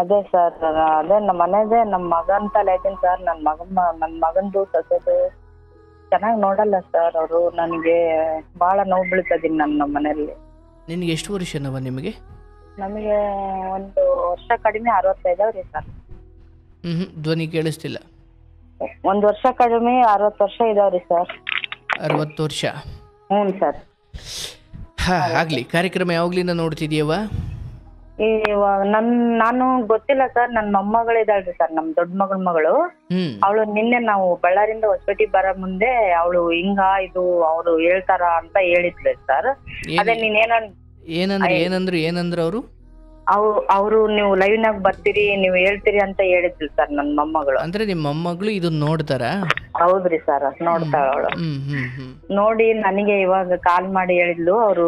ಅದೇ ಸರ್, ಅದೇ ನಮ್ಮ ಮನೆದೇ ನಮ್ಮ ಮಗನ್ ತಲೆ ಐತೀನಿ ಸರ್. ನನ್ನ ಮಗಂದು ಸೊಸೆದು ಚೆನ್ನಾಗಿ ನೋಡಲ್ಲ ಸರ್ ಅವರು. ನನಗೆ ಭಾಳ ನೋವು ಬೀಳ್ತದೀನಿ ನಮ್ಮ ಮನೆಯಲ್ಲಿ. ನಿನಗೆ ಎಷ್ಟು ವರ್ಷನವ ನಿಮಗೆ? ನಮಗೆ 1 ವರ್ಷ ಕಡಿಮೆ 65 ಅವ್ರಿ ಸರ್. ಧ್ವನಿ ಕೇಳಿಸ್ತಿಲ್ಲ. 1 ವರ್ಷ ಕಡಿಮೆ 60 ವರ್ಷ ಇದಾವ್ರಿ ಸರ್. 60 ವರ್ಷ? ಹ್ಞೂ ಸರ್. ಆಗಲಿ. ಕಾರ್ಯಕ್ರಮ ಯಾವಾಗ್ಲಿಂದ ನೋಡ್ತಿದ್ಯವ? ನಾನು ಗೊತ್ತಿಲ್ಲ ಸರ್. ನನ್ನ ಮೊಮ್ಮಗಳಿದಾಳ್ರಿ ಸರ್, ನಮ್ಮ ದೊಡ್ಡ ಮಗಳು. ಅವಳು ನಿನ್ನೆ ನಾವು ಬಳ್ಳಾರಿಂದ ಹೊಸಪೇಟೆಗೆ ಬರೋ ಮುಂದೆ ಅವಳು ಇದು ಅವ್ರು ಹೇಳ್ತಾರ ಅಂತ ಹೇಳಿದ್ಲು ಸರ್. ಅದೇ ಏನಂದ್ರು ಅವರು? ಅವರು ನೀವು ಲೈವ್ ನಾಗ ಬರ್ತೀರಿ, ನೀವು ಹೇಳ್ತೀರಿ ಅಂತ ಹೇಳಿದ್ಲು ಸರ್ ನನ್ನ ಮೊಮ್ಮಗಳು. ಅಂದ್ರೆ ನಿಮ್ಮ ಮೊಮ್ಮಗಳು ಇದನ್ನ ನೋಡ್ತಾರ? ಹೌದ್ರಿ ಸರ್, ನೋಡ್ತಾಳ ಅವಳು. ನೋಡಿ ನನಗೆ ಇವಾಗ ಕಾಲ್ ಮಾಡಿ ಹೇಳಿದ್ಲು, ಅವರು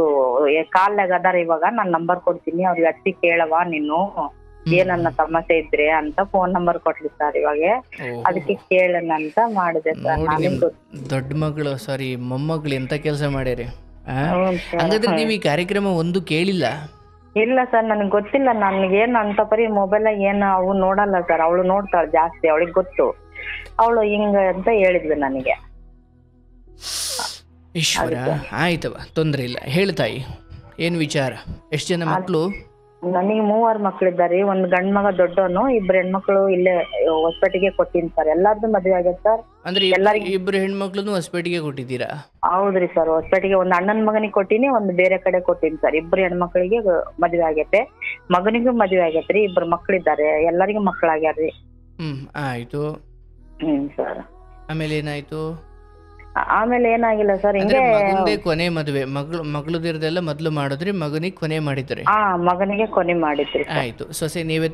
ಕಾಲ್ನಾಗ ಅದಾರ, ಇವಾಗ ನಾನ್ ನಂಬರ್ ಕೊಡ್ತೀನಿ, ಅವ್ರಿಗೆ ಹಚ್ಚಿ ಕೇಳವಾ ನೀನು ಏನನ್ನ ಸಮಸ್ಯೆ ಇದ್ರೆ ಅಂತ ಫೋನ್ ನಂಬರ್ ಕೊಟ್ಲಿ ಸರ್. ಇವಾಗ ಅದಕ್ಕೆ ಕೇಳೋಣ ಅಂತ ಮಾಡಿದೆ ಸರ್. ದೊಡ್ಡ ಮಗಳು ಸಾರಿ ಮೊಮ್ಮಗಳು ಎಂತ ಕೆಲಸ ಮಾಡ್ಯಾರಿ. ಹಾಗಾದ್ರೆ ನೀವು ಈ ಕಾರ್ಯಕ್ರಮ ಒಂದು ಕೇಳಿಲ್ಲ? ಇಲ್ಲ ಸರ್, ನನಗೆ ಗೊತ್ತಿಲ್ಲ. ನನ್ಗೇನು ಅಂತ ಪರಿ ಮೊಬೈಲ್ ಏನು ಅವು ನೋಡಲ್ಲ ಸರ್. ಅವಳು ನೋಡ್ತಾಳೆ ಜಾಸ್ತಿ, ಅವಳಿಗೆ ಗೊತ್ತು. ಅವಳು ಹಿಂಗ ಅಂತ ಹೇಳಿದ್ಲು ನನಗೆ. ಈಶ್ವರ, ಆಯ್ತವ, ತೊಂದ್ರೆ ಇಲ್ಲ. ಹೇಳ್ತಾಯಿ ಏನ್ ವಿಚಾರ? ಎಷ್ಟು ಜನ ಮಕ್ಕಳು? ನನಗೆ 3 ಮಕ್ಳಿದ್ದಾರೆ. ಒಂದು ಗಂಡ್ ಮಗ ದೊಡ್ಡವನು, 2 ಹೆಣ್ಮಕ್ಳು ಇಲ್ಲೇ ಹೊಸಪೇಟೆಗೆ ಕೊಟ್ಟಿನಿ ಸರ್. ಎಲ್ಲಾರ್ದು ಮದ್ವೆ ಆಗೈತೆ ಸರ್. ಅಂದ್ರೆ 2 ಹೆಣ್ಮಕ್ಳು ಹೊಸಪೇಟೆಗೆ ಕೊಟ್ಟಿದ್ದೀರಾ? ಹೌದ್ರಿ ಸರ್, ಹೊಸಪೇಟೆಗೆ ಒಂದು ಅಣ್ಣನ ಮಗನಿಗೆ ಕೊಟ್ಟಿನಿ, ಒಂದು ಬೇರೆ ಕಡೆ ಕೊಟ್ಟಿನಿ ಸರ್. 2 ಹೆಣ್ಮಕ್ಳಿಗೆ ಮದ್ವೆ ಆಗೈತೆ, ಮಗನಿಗೂ ಮದ್ವೆ ಆಗೈತ್ರಿ. 2 ಮಕ್ಳಿದ್ದಾರೆ, ಎಲ್ಲರಿಗೂ ಮಕ್ಳಾಗ್ಯಾರ್ರಿ. ಆಯ್ತು. ಸರ್ ಆಮೇಲೆ ಏನಾಯ್ತು? ಆಮೇಲೆ ಏನಾಗಿಲ್ಲ ಸರ್, ಹಿಂಗೆ ಮಗಂದೇ ಕೊನೆ ಮದುವೆ. ಮಗಳದಿರದೆಲ್ಲ ಮೊದ್ಲು ಮಾಡಿದ್ರಿ, ಮಗನಿಗೆ ಕೊನೆ ಮಾಡಿದ್ರಿ? ಮಗನಿಗೆ ಕೊನೆ ಮಾಡಿದ್ರಿ. ಆಯ್ತು. ಸೊಸೆ ನೀವೇ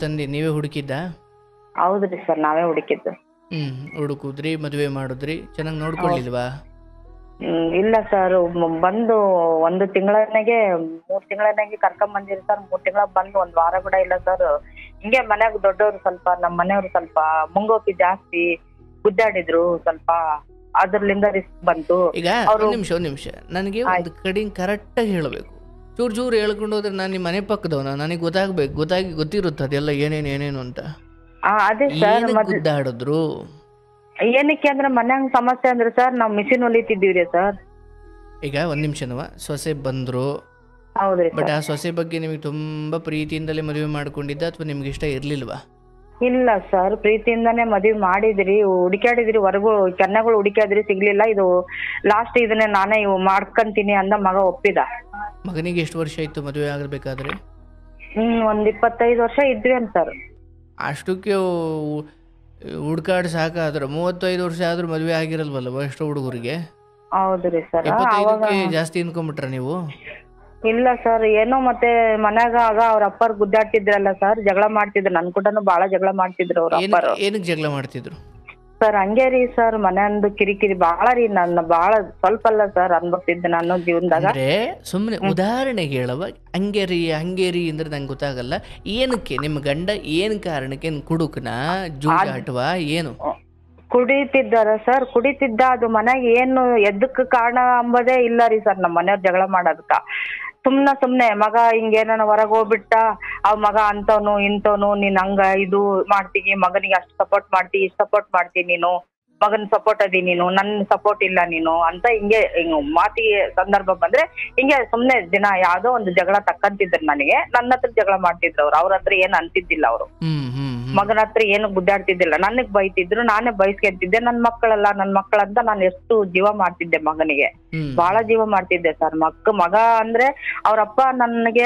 ಹುಡುಕಿದ್ದ? ಹೌದ್ರಿ ಸರ್, ನಾವೇ ಹುಡುಕಿದ್ದು. ಹುಡುಕುದ್ರಿ, ಮದುವೆ ಮಾಡುದ್ರಿ, ಚೆನ್ನಾಗಿ ನೋಡ್ಕೊಳ್ಳಿಲ್ವಾ? ಇಲ್ಲ ಸರ್, ಬಂದು 1 ತಿಂಗಳನ್ನಾಗೆ 3 ತಿಂಗಳನ್ನಾಗೆ ಕರ್ಕೊಂಡ್ ಬಂದಿರಿ ಸರ್. 3 ತಿಂಗಳ ಬಂದು 1 ವಾರ ಕೂಡ ಇಲ್ಲ ಸರ್. ಹಿಂಗೆ ಮನ್ಯಾಗ ದೊಡ್ಡವ್ರು ಸ್ವಲ್ಪ, ನಮ್ಮ ಮನೆಯವ್ರು ಸ್ವಲ್ಪ ಮುಂಗೋಪಿ ಜಾಸ್ತಿ ಗುದ್ದಾಡಿದ್ರು ಸ್ವಲ್ಪ, ಅದ್ರಲಿಂದ ರಿಸ್ಕ್ ಬಂತು. ಈಗ ಒಂದ್ ನಿಮಿಷ ನನಗೆ ಒಂದು ಕಡೆ ಕರೆಕ್ಟ್ ಆಗಿ ಹೇಳಬೇಕು. ಚೂರು ಹೇಳ್ಕೊಂಡು ಹೋದ್ರೆ ನಾನು ನಿಮ್ಮ ಮನೆ ಪಕ್ಕದವನ, ನನಗೆ ಗೊತ್ತಿರುತ್ತೆ ಅದೆಲ್ಲ ಏನೇನು ಅಂತ. ಅದೇ ಸರ್, ಗುದ್ದಾಡಿದ್ರು ಏನಕ್ಕೆ ಅಂದ್ರೆ ಮನ್ಯಾಗ ಸಮಸ್ಯೆ ಅಂದ್ರೆ ಸರ್, ನಾವು ಮಿಷಿನ್ ಹೊಲಿತಿದ್ದೀವ್ರಿ ಸರ್. ಈಗ ಒಂದ್ ನಿಮಿಷನವ, ಸೊಸೆ ಬಂದ್ರು. ಹೌದ್ರಿ. ಬಟ್ ಆ ಸೊಸೆ ಬಗ್ಗೆ ನಿಮಗೆ ತುಂಬಾ ಪ್ರೀತಿಯಿಂದಲೇ ಮದುವೆ ಮಾಡ್ಕೊಂಡಿದ್ದ ಅಥವಾ ನಿಮ್ಗೆ ಇಷ್ಟ ಇರ್ಲಿಲ್ವಾ? ಇಲ್ಲ ಸರ್, ಪ್ರೀತಿಯಿಂದಾನೇ ಮದ್ವೆ ಮಾಡಿದ್ರಿ, ಹುಡುಕ್ಯಾಡಿದ್ರಿ, ಹೊರಗು ಕೆನ್ನಗಳು ಹುಡುಕ್ಯಾದ್ರಿ, ಸಿಗ್ಲಿಲ್ಲ. ಇದು ಲಾಸ್ಟ್ ಇದನ್ನೇ ನಾನೇ ಮಾಡ್ಕೊಂತೀನಿ ಅಂದ ಮಗ ಒಪ್ಪಿದ. ಮಗನಿಗೆ ಎಷ್ಟು ವರ್ಷ ಆಯ್ತು ಮದುವೆ ಆಗಬೇಕಾದ್ರೆ? ಒಂದ್ 25 ವರ್ಷ ಇದ್ವಿ ಅಂತ ಸರ್. ಅಷ್ಟಕ್ಕೆ ಹುಡ್ಕಾಡ್ ಸಾಕಾದ್ರೆ 35 ವರ್ಷ ಆದ್ರೂ ಮದುವೆ ಆಗಿರಲ್ವಲ್ಲ ಎಷ್ಟು ಹುಡುಗರಿಗೆ? ಹೌದ್ರಿ ಸರ್. 25ಕ್ಕೆ ಜಾಸ್ತಿ ಅನ್ಕೊಂಡ್ಬಿಟ್ರ ನೀವು? ಇಲ್ಲ ಸರ್, ಏನೋ ಮತ್ತೆ ಮನ್ಯಾಗ ಆಗ ಅವ್ರ ಅಪ್ಪರ್ ಗುದ್ದಾಡ್ತಿದ್ರಲ್ಲ ಸರ್, ಜಗಳ ಮಾಡ್ತಿದ್ರು. ನನ್ ಕೂಡನು ಬಾಳ ಜಗಳ ಮಾಡ್ತಿದ್ರು ಅವ್ರ ಅಪ್ಪರು. ಏನಕ್ಕೆ ಜಗಳ ಮಾಡ್ತಿದ್ರು ಸರ್? ಹಂಗೆ ರೀ ಸರ್, ಮನೆಯಂದು ಕಿರಿಕಿರಿ ಬಾಳ ರೀ. ನನ್ನ ಬಾಳ ಸ್ವಲ್ಪ ಅಲ್ಲ ಸರ್ ಅನ್ಭವಿಸಿದ್ದೆ ನಾನು ಜೀವನದಾಗ. ಸುಮ್ಮನೆ ಉದಾಹರಣೆಗೆ ಹೇಳವ, ಹಂಗೇರಿ ಅಂದ್ರೆ ನಂಗೆ ಗೊತ್ತಾಗಲ್ಲ. ಏನಕ್ಕೆ ನಿಮ್ಮ ಗಂಡ ಏನ್ ಕಾರಣಕ್ಕೆ? ಕುಡುಕನ, ಜೂಜಾಟವಾ ಏನು? ಕುಡಿತಿದ್ದಾರ ಸರ್, ಕುಡಿತಿದ್ದ. ಅದು ಮನ್ಯಾಗ ಏನು ಎದ್ದಕ್ ಕಾರಣ ಅಂಬದೇ ಇಲ್ಲ ರೀ ಸರ್. ನಮ್ಮ ಮನೆಯವ್ರ ಜಗಳ ಮಾಡೋದಕ್ಕ ಸುಮ್ನೆ ಮಗ ಹಿಂಗೇನ ಹೊರಗೆ ಹೋಗ್ಬಿಟ್ಟ, ಅವ್ ಮಗ ಅಂತವನು ಇಂತವನು, ನೀನ್ ಹಂಗ ಇದು ಮಾಡ್ತೀನಿ, ಮಗನಿಗೆ ಅಷ್ಟು ಸಪೋರ್ಟ್ ಮಾಡ್ತಿ, ಇಷ್ಟು ಸಪೋರ್ಟ್ ಮಾಡ್ತೀನಿ, ನೀನು ಮಗನ್ ಸಪೋರ್ಟ್ ಅದಿ, ನೀನು ನನ್ ಸಪೋರ್ಟ್ ಇಲ್ಲ ನೀನು ಅಂತ ಹಿಂಗೆ ಮಾತಿಗೆ ಸಂದರ್ಭ ಬಂದ್ರೆ ಹಿಂಗೆ ಸುಮ್ನೆ ದಿನ ಯಾವ್ದೋ ಒಂದು ಜಗಳ ತಕ್ಕಂತಿದ್ರು. ನನಗೆ ನನ್ನ ಹತ್ರ ಜಗಳ ಮಾಡ್ತಿದ್ರು ಅವ್ರ ಹತ್ರ ಏನ್ ಅಂತಿದ್ದಿಲ್ಲ. ಅವರು ಮಗನ ಹತ್ರ ಏನು ಗುದ್ದಾಡ್ತಿದ್ದಿಲ್ಲ, ನನಗ್ ಬೈತಿದ್ರು, ನಾನೇ ಬೈಸ್ಕೊಂತಿದ್ದೆ. ನನ್ ಮಕ್ಕಳಂತ ನಾನು ಎಷ್ಟು ಜೀವ ಮಾಡ್ತಿದ್ದೆ ಮಗನಿಗೆ, ಬಹಳ ಜೀವ ಮಾಡ್ತಿದ್ದೆ ಸರ್. ಮಗ ಅಂದ್ರೆ ಅವ್ರಪ್ಪ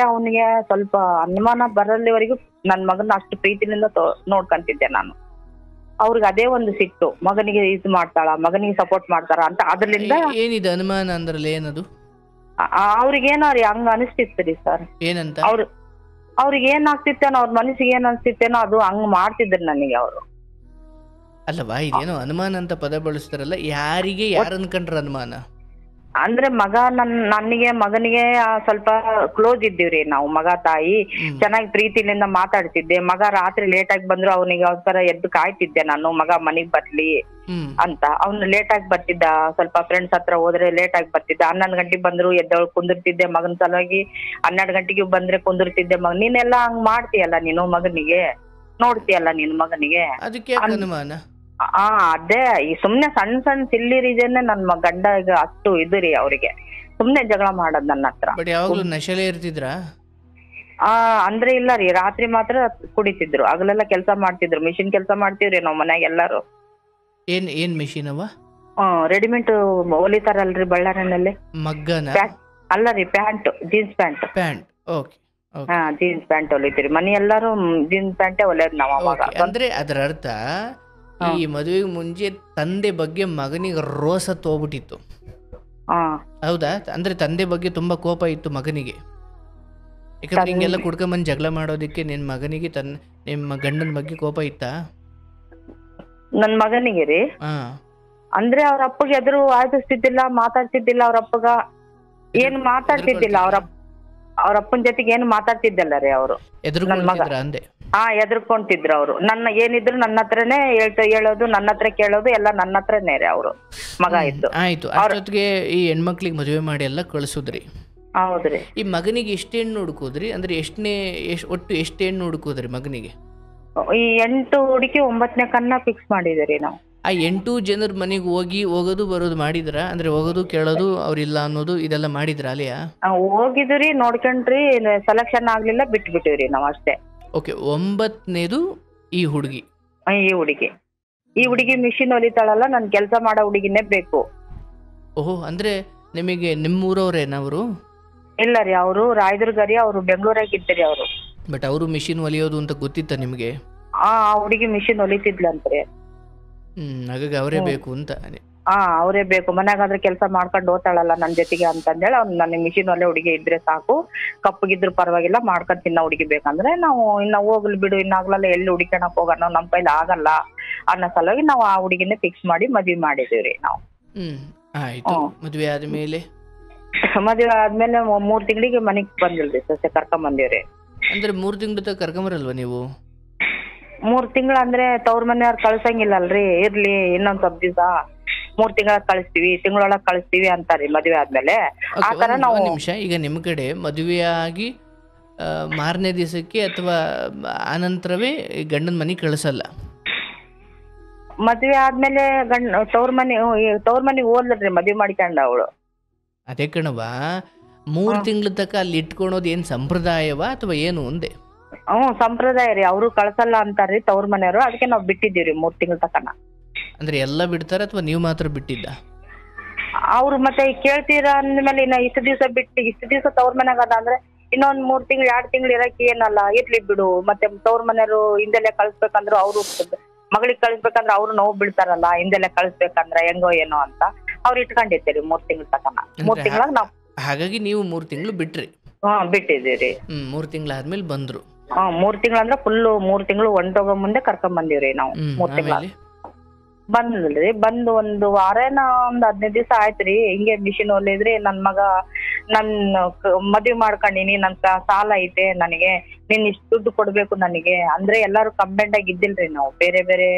ಅವನಿಗೆ ಸ್ವಲ್ಪ ಅನುಮಾನ ಬರಲ್ಲಿವರೆಗೂ ನನ್ ಮಗನ ಅಷ್ಟು ಪ್ರೀತಿನಿಂದ ನೋಡ್ಕೊಂತಿದ್ದೆ ನಾನು. ಅವ್ರಿಗೆ ಅದೇ ಒಂದು ಸಿಟ್ಟು, ಮಗನಿಗೆ ಇದು ಮಾಡ್ತಾಳ, ಮಗನಿಗೆ ಸಪೋರ್ಟ್ ಮಾಡ್ತಾರ ಅಂತ. ಅದ್ರಲಿಂದ ಏನಿದೆ ಅನುಮಾನ ಅಂದ್ರಲ್ಲ ಏನದು? ಅವ್ರಿಗೇನೋ ರೀ ಹಂಗ ಅನಿಸ್ತಿತ್ತು ಸರ್. ಏನಂತ? ಅವ್ರಿಗೆ ಏನ್ ಆಗ್ತಿತ್ತೇನೋ, ಅವ್ರ ಮನಸ್ಸಿಗೆ ಏನ್ ಅನ್ಸ್ತಿತ್ತೇನೋ ಅದು ಹಂಗ್ ಮಾಡ್ತಿದ್ರು ನನಗೆ ಅವರು. ಅಲ್ಲವಾ, ಇದೇನೋ ಅನುಮಾನ ಅಂತ ಪದ ಬಳಸ್ತಾರಲ್ಲ, ಯಾರಿಗೆ ಯಾರು ಅನ್ಕೊಂಡ್ರ ಅನುಮಾನ? ಅಂದ್ರೆ ಮಗನಿಗೆ ಸ್ವಲ್ಪ ಕ್ಲೋಸ್ ಇದ್ದೀವ್ರಿ ನಾವು, ಮಗ ತಾಯಿ ಚೆನ್ನಾಗಿ ಪ್ರೀತಿಲಿಂದ ಮಾತಾಡ್ತಿದ್ದೆ. ಮಗ ರಾತ್ರಿ ಲೇಟ್ ಆಗಿ ಬಂದ್ರು ಅವನಿಗೆ ಅವಸರ ಎದ್ದು ಕಾಯ್ತಿದ್ದೆ ನಾನು, ಮಗ ಮನಿಗ್ ಬರ್ಲಿ ಅಂತ. ಅವ್ನು ಲೇಟ್ ಆಗಿ ಬರ್ತಿದ್ದ, ಸ್ವಲ್ಪ ಫ್ರೆಂಡ್ಸ್ ಹತ್ರ ಹೋದ್ರೆ ಲೇಟ್ ಆಗಿ ಬರ್ತಿದ್ದ. 11 ಗಂಟೆಗೆ ಬಂದ್ರು ಎದ್ದವಳು ಕುಂದಿರ್ತಿದ್ದೆ ಮಗನ ಸಲುವಾಗಿ. 12 ಗಂಟೆಗೆ ಬಂದ್ರೆ ಕುಂದಿರ್ತಿದ್ದೆ. ನೀನೆಲ್ಲಾ ಹಂಗ್ ಮಾಡ್ತೀಯಲ್ಲ ನೀನು ಮಗನಿಗೆ, ನೋಡ್ತೀಯಲ್ಲ ನಿನ್ ಮಗನಿಗೆ. ಅದಕ್ಕೆ ಯಾಕೆ ಅನುಮಾನ? ಅದೇ ಈ ಸುಮ್ನೆ ಸಣ್ಣ ಸಣ್ಣ ಸಿಲ್ಲಿ ರೀಸನ್ ನನ್ ಗಂಡ ಈಗ ಅಷ್ಟು ಇದು ರೀ ಅವ್ರಿಗೆ, ಸುಮ್ನೆ ಜಗಳ ಮಾಡೋದ್ ನನ್ನ ಹತ್ರ. ಬಟ್ ಯಾವಾಗ್ಲೂ ನಶೆಲೇ ಇರ್ತಿದ್ರಾ? ಅಂದ್ರೆ ಇಲ್ಲ ರೀ, ರಾತ್ರಿ ಮಾತ್ರ ಕುಡಿತಿದ್ರು, ಹಗಲೆಲ್ಲ ಕೆಲಸ ಮಾಡ್ತಿದ್ರು. ಮಿಷಿನ್ ಕೆಲಸ ಮಾಡ್ತೀವ್ರಿ ನಾವ್ ಮನ್ಯಾಗ ಎಲ್ಲಾರು. ಏನ್ ಮಿಷಿನ್ ಅವ? ರೆಡಿಮೇಡ್ ಹೊಲಿತಾರಲ್ರಿ ಬಳ್ಳಾರಿನಲ್ಲಿ. ಮಗ್ಗನ? ಅಲ್ಲ ರೀ, pant, jeans pant. Pant, okay. Jeans pant ಹೊಲಿತೀರಿ. ಮನಿ ಎಲ್ಲಾರು ಜೀನ್ಸ್ ಪ್ಯಾಂಟೇ ಹೊಲಿಯೋದ್ ನಾವ್ ಅವಾಗ. ಅಂದ್ರೆ ಅದರ ಅರ್ಥ ಈ ಮದುವೆಗೆ ಮುಂಚೆ ತಂದೆ ಬಗ್ಗೆ ಮಗನಿಗೆ ರೋಸ ತೋಗ್ಬಿಟ್ಟಿತ್ತು. ಹೌದಾ? ಅಂದ್ರೆ ತಂದೆ ಬಗ್ಗೆ ತುಂಬಾ ಕೋಪ ಇತ್ತು ಮಗನಿಗೆ. ಯಾಕಂದ್ರೆ ಹಿಂಗೆಲ್ಲ ಕುಡ್ಕೊಂಬಂದ್ ಜಗಳ ಮಾಡೋದಿಕ್ಕೆ ನಿನ್ ಮಗನಿಗೆ ನಿಮ್ಮ ಗಂಡನ ಬಗ್ಗೆ ಕೋಪ ಇತ್ತಾ? ನನ್ ಮಗನಿಗೆ ರೀ, ಅಂದ್ರೆ ಅವ್ರ ಅಪ್ಪಗೆ ಎದುರು ಆಯ್ತಿದ್ದಿಲ್ಲ, ಮಾತಾಡ್ತಿದ್ದಿಲ್ಲ. ಅವ್ರ ಅಪ್ಪಗ ಏನ್ ಮಾತಾಡ್ತಿದ್ದಿಲ್ಲ, ಅವ್ರ ಅಪ್ಪನ ಜೊತೆಗೆ ಏನು ಮಾತಾಡ್ತಿದ್ದಲ್ಲ ರೀ ಅವರು. ನನ್ ಮಗ ಎದುರ್ಕೊಂತಿದ್ರು ಅವ್ರು. ನನ್ನ ಏನಿದ್ರು ನನ್ನ ಹತ್ರನೇ ಹೇಳೋದು, ನನ್ನ ಹತ್ರ ಕೇಳೋದು ಎಲ್ಲ ನನ್ನ ಹತ್ರನೇ ರೀ ಅವರು. ಮಗ ಇದ್ದು ಆಯ್ತು. ಅಷ್ಟೊತ್ತಿಗೆ ಈ ಹೆಣ್ಮಕ್ಳಿಗೆ ಮದುವೆ ಮಾಡಿ ಎಲ್ಲ ಕಳ್ಸುದ್ರಿ. ಹೌದ್ರಿ. ಈ ಮಗನಿಗೆ ಎಷ್ಟು ಹೆಣ್ಣು ಹುಡುಕುದ್ರಿ? ಅಂದ್ರೆ ಒಟ್ಟು ಎಷ್ಟು ಹೆಣ್ಣು ಹುಡುಕುದ್ರಿ ಮಗನಿಗೆ? ಈ 8 ಹುಡುಕಿ 9ನೇ ಕನ್ನ ಫಿಕ್ಸ್ ಮಾಡಿದಿರಿ ನಾವು. ಆ 8 ಜನರ ಮನೆಗೆ ಹೋಗೋದು ಬರೋದು ಮಾಡಿದ್ರ? ಅಂದ್ರೆ ಹೋಗೋದು ಕೇಳೋದು, ಅವ್ರಿಲ್ಲ ಅನ್ನೋದು ಇದೆಲ್ಲ ಮಾಡಿದ್ರ ಅಲ್ಲಿಯ? ಹೋಗಿದ್ರಿ, ನೋಡ್ಕೊಂಡ್ರಿ, ಸೆಲೆಕ್ಷನ್ ಆಗ್ಲಿಲ್ಲ, ಬಿಟ್ಬಿಟ್ಟಿವ್ರಿ ನಾವ್ ಅಷ್ಟೇ. ಓಕೆ. 9ನೇದು ಈ ಹುಡುಗಿ. ಈ ಹುಡುಗಿ ಮಿಷಿನ್ ಹೊಲಿತಾಳಲ್ಲ, ನನ್ ಕೆಲಸ ಮಾಡೋ ಹುಡುಗಿನೇ ಬೇಕು. ಓಹೋ, ಅಂದ್ರೆ ನಿಮಗೆ ನಿಮ್ಮೂರವ್ರೇನವರು? ಇಲ್ಲ ರೀ, ಅವರು ರಾಯದುರ್ಗ ರೀ, ಅವ್ರು ಬೆಂಗಳೂರಾಗಿದ್ದರಿ ಅವರು. ಬಟ್ ಅವರು ಮಿಷಿನ್ ಹೊಲಿಯೋದು ಅಂತ ಗೊತ್ತಿತ್ತ ನಿಮ್ಗೆ? ಆ ಹುಡುಗಿ ಮಿಷಿನ್ ಹೊಲಿತಿದ್ಲಂತ್ರಿ. ಹಾಗಾಗಿ ಅವರೇ ಬೇಕು ಅಂತ? ಅವರೇ ಬೇಕು. ಮನ್ಯಾಗಾದ್ರೆ ಕೆಲಸ ಮಾಡ್ಕೊಂಡು ಹೋಗ್ತಾಳಲ್ಲ ನನ್ ಜೊತೆಗೆ ಅಂತಂದೇಳಿ ಅವ್ನು ನನ್ನ ಮಿಷಿನ್ ಒಳ್ಳೆ ಹುಡುಗಿ ಇದ್ರೆ ಸಾಕು, ಕಪ್ಪಗಿದ್ರು ಪರವಾಗಿಲ್ಲ, ಮಾಡ್ಕೊಂಡ್ ತಿನ್ನ ಹುಡುಗಿ ಬೇಕಂದ್ರೆ ನಾವು ಇನ್ನ ಹೋಗ್ಲಿ ಬಿಡು, ಇನ್ನಾಗ್ಲಲ್ಲ ಎಲ್ಲಿ ಹುಡುಕಣಕ್ ಹೋಗೋಣ, ನಮ್ ಕೈಲಿ ಆಗಲ್ಲ ಅನ್ನೋ ಸಲುವಾಗಿ ನಾವು ಆ ಹುಡುಗಿನೇ ಫಿಕ್ಸ್ ಮಾಡಿ ಮದ್ವೆ ಮಾಡಿದೀವ್ರಿ ನಾವು. ಆಯ್ತು. ಮದ್ವೆ ಆದ್ಮೇಲೆ 3 ತಿಂಗಳಿಗೆ ಮನೆಗ್ ಬಂದಿಲ್ರಿ, ಸೊಸೆ ಕರ್ಕೊಂಡ್ ಬಂದಿವ್ರಿ. ಅಂದ್ರೆ 3 ತಿಂಗಳ ತನಕ ಕರ್ಕೊಂಬರಲ್ವಾ ನೀವು? 3 ತಿಂಗಳ ಅಂದ್ರೆ ತವ್ರ ಮನೆಯವ್ರು ಕಳ್ಸಂಗಿಲ್ಲ ಅಲ್ರಿ. ಇರ್ಲಿ ಇನ್ನೊಂದ್ ಸ್ವಲ್ಪ ದಿವಸ 3 ತಿಂಗಳ ಕಳಿಸ್ತೀವಿ, ತಿಂಗಳೊಳಗ್ ಕಳಿಸ್ತೀವಿ ಅಂತಾರಿ ಮದ್ವೆ ಆದ್ಮೇಲೆ. ಆತರ ನಾವು ನಿಮಿಷ, ಈಗ ನಿಮ್ ಕಡೆ ಮದುವೆ ಆಗಿ ಮಾರನೇ ದಿವಸಕ್ಕೆ ಅಥವಾ ಆನಂತರವೇ ಗಂಡನ ಮನೆಗೆ ಕಳಿಸಲ್ಲ? ಮದ್ವೆ ಆದ್ಮೇಲೆ ತವ್ರ ಮನೆಗೆ ಹೋದ್ಲರಿ ಮದ್ವೆ ಮಾಡ್ಕೊಂಡ ಅವಳು. ಅದೇ ಕಣವಾ, 3 ತಿಂಗಳ ತನಕ ಅಲ್ಲಿ ಇಟ್ಕೊಳೋದು ಏನ್ ಸಂಪ್ರದಾಯವಾ ಅಥವಾ ಏನು ಒಂದೇ? ಸಂಪ್ರದಾಯ ರೀ, ಅವರು ಕಳ್ಸಲ್ಲ ಅಂತಾರ್ರಿ ತವ್ರ ಮನೆಯವರು, ಅದಕ್ಕೆ ನಾವ್ ಬಿಟ್ಟಿದ್ದೀವ್ರಿ 3 ತಿಂಗಳ ತಕನ. ಅಂದ್ರೆ ಎಲ್ಲ ಬಿಡ್ತಾರ ಅಥವಾ ನೀವು ಮಾತ್ರ ಬಿಟ್ಟಿದ್ದ? ಅವ್ರು ಮತ್ತೆ ಕೇಳ್ತೀರಾ ಅಂದ್ಮೇಲೆ ಇನ್ನ ಇಷ್ಟು ದಿವಸ ತವ್ರ ಮನ್ಯಾಗ ಅದ ಅಂದ್ರೆ ಇನ್ನೊಂದ್ 3 ತಿಂಗಳು 2 ತಿಂಗಳು ಇರಕ್ಕೆ ಏನಲ್ಲ, ಇರ್ಲಿ ಬಿಡು. ಮತ್ತೆ ತವ್ರ ಮನೆಯವರು ಹಿಂದೆಲೆ ಕಳ್ಸ್ಬೇಕಂದ್ರು, ಅವ್ರು ಮಗಳಿಗೆ ಕಳಿಸ್ಬೇಕಂದ್ರೆ ಅವ್ರು ನೋವು ಬೀಳ್ತಾರಲ್ಲ, ಹಿಂದೆಲೆ ಕಳಿಸ್ಬೇಕಂದ್ರ ಹೆಂಗೋ ಏನೋ ಅಂತ ಅವ್ರು ಇಟ್ಕೊಂಡಿರ್ತೀರಿ 3 ತಿಂಗಳ ತಕನ. 3 ತಿಂಗಳಾಗ ನಾವ್ ಹಾಗಾಗಿ ನೀವು 3 ತಿಂಗಳು ಬಿಟ್ರಿ? ಬಿಟ್ಟಿದ್ದೀರಿ. 3 ತಿಂಗಳಾದ್ಮೇಲೆ ಬಂದ್ರು? 3 ತಿಂಗಳು ಅಂದ್ರೆ ಫುಲ್ 3 ತಿಂಗಳು ಒಂದೋಗೋ ಮುಂದೆ ಕರ್ಕೊಂಡ್ ಬಂದಿವ್ರಿ ನಾವು. 3 ತಿಂಗಳ ಬಂದ್ರಿ. ಬಂದು ಒಂದು ವಾರನ ಒಂದ್ 15 ದಿವಸ ಆಯ್ತ್ರಿ. ಹಿಂಗೆ ಮಿಷಿನ್ ಹೊಲಿದ್ರಿ. ನನ್ ಮಗ ಮದ್ವೆ ಮಾಡ್ಕೊಂಡಿನಿ, ನನ್ ಸಾಲ ಐತೆ ನನಗೆ, ನೀನ್ ಇಷ್ಟು ದುಡ್ಡು ಕೊಡ್ಬೇಕು ನನಗೆ ಅಂದ್ರೆ ಎಲ್ಲಾರು ಕಂಬೈಂಡ್ ಆಗಿ ಇದ್ದಿಲ್ರಿ, ನಾವು ಬೇರೆ ಬೇರೆ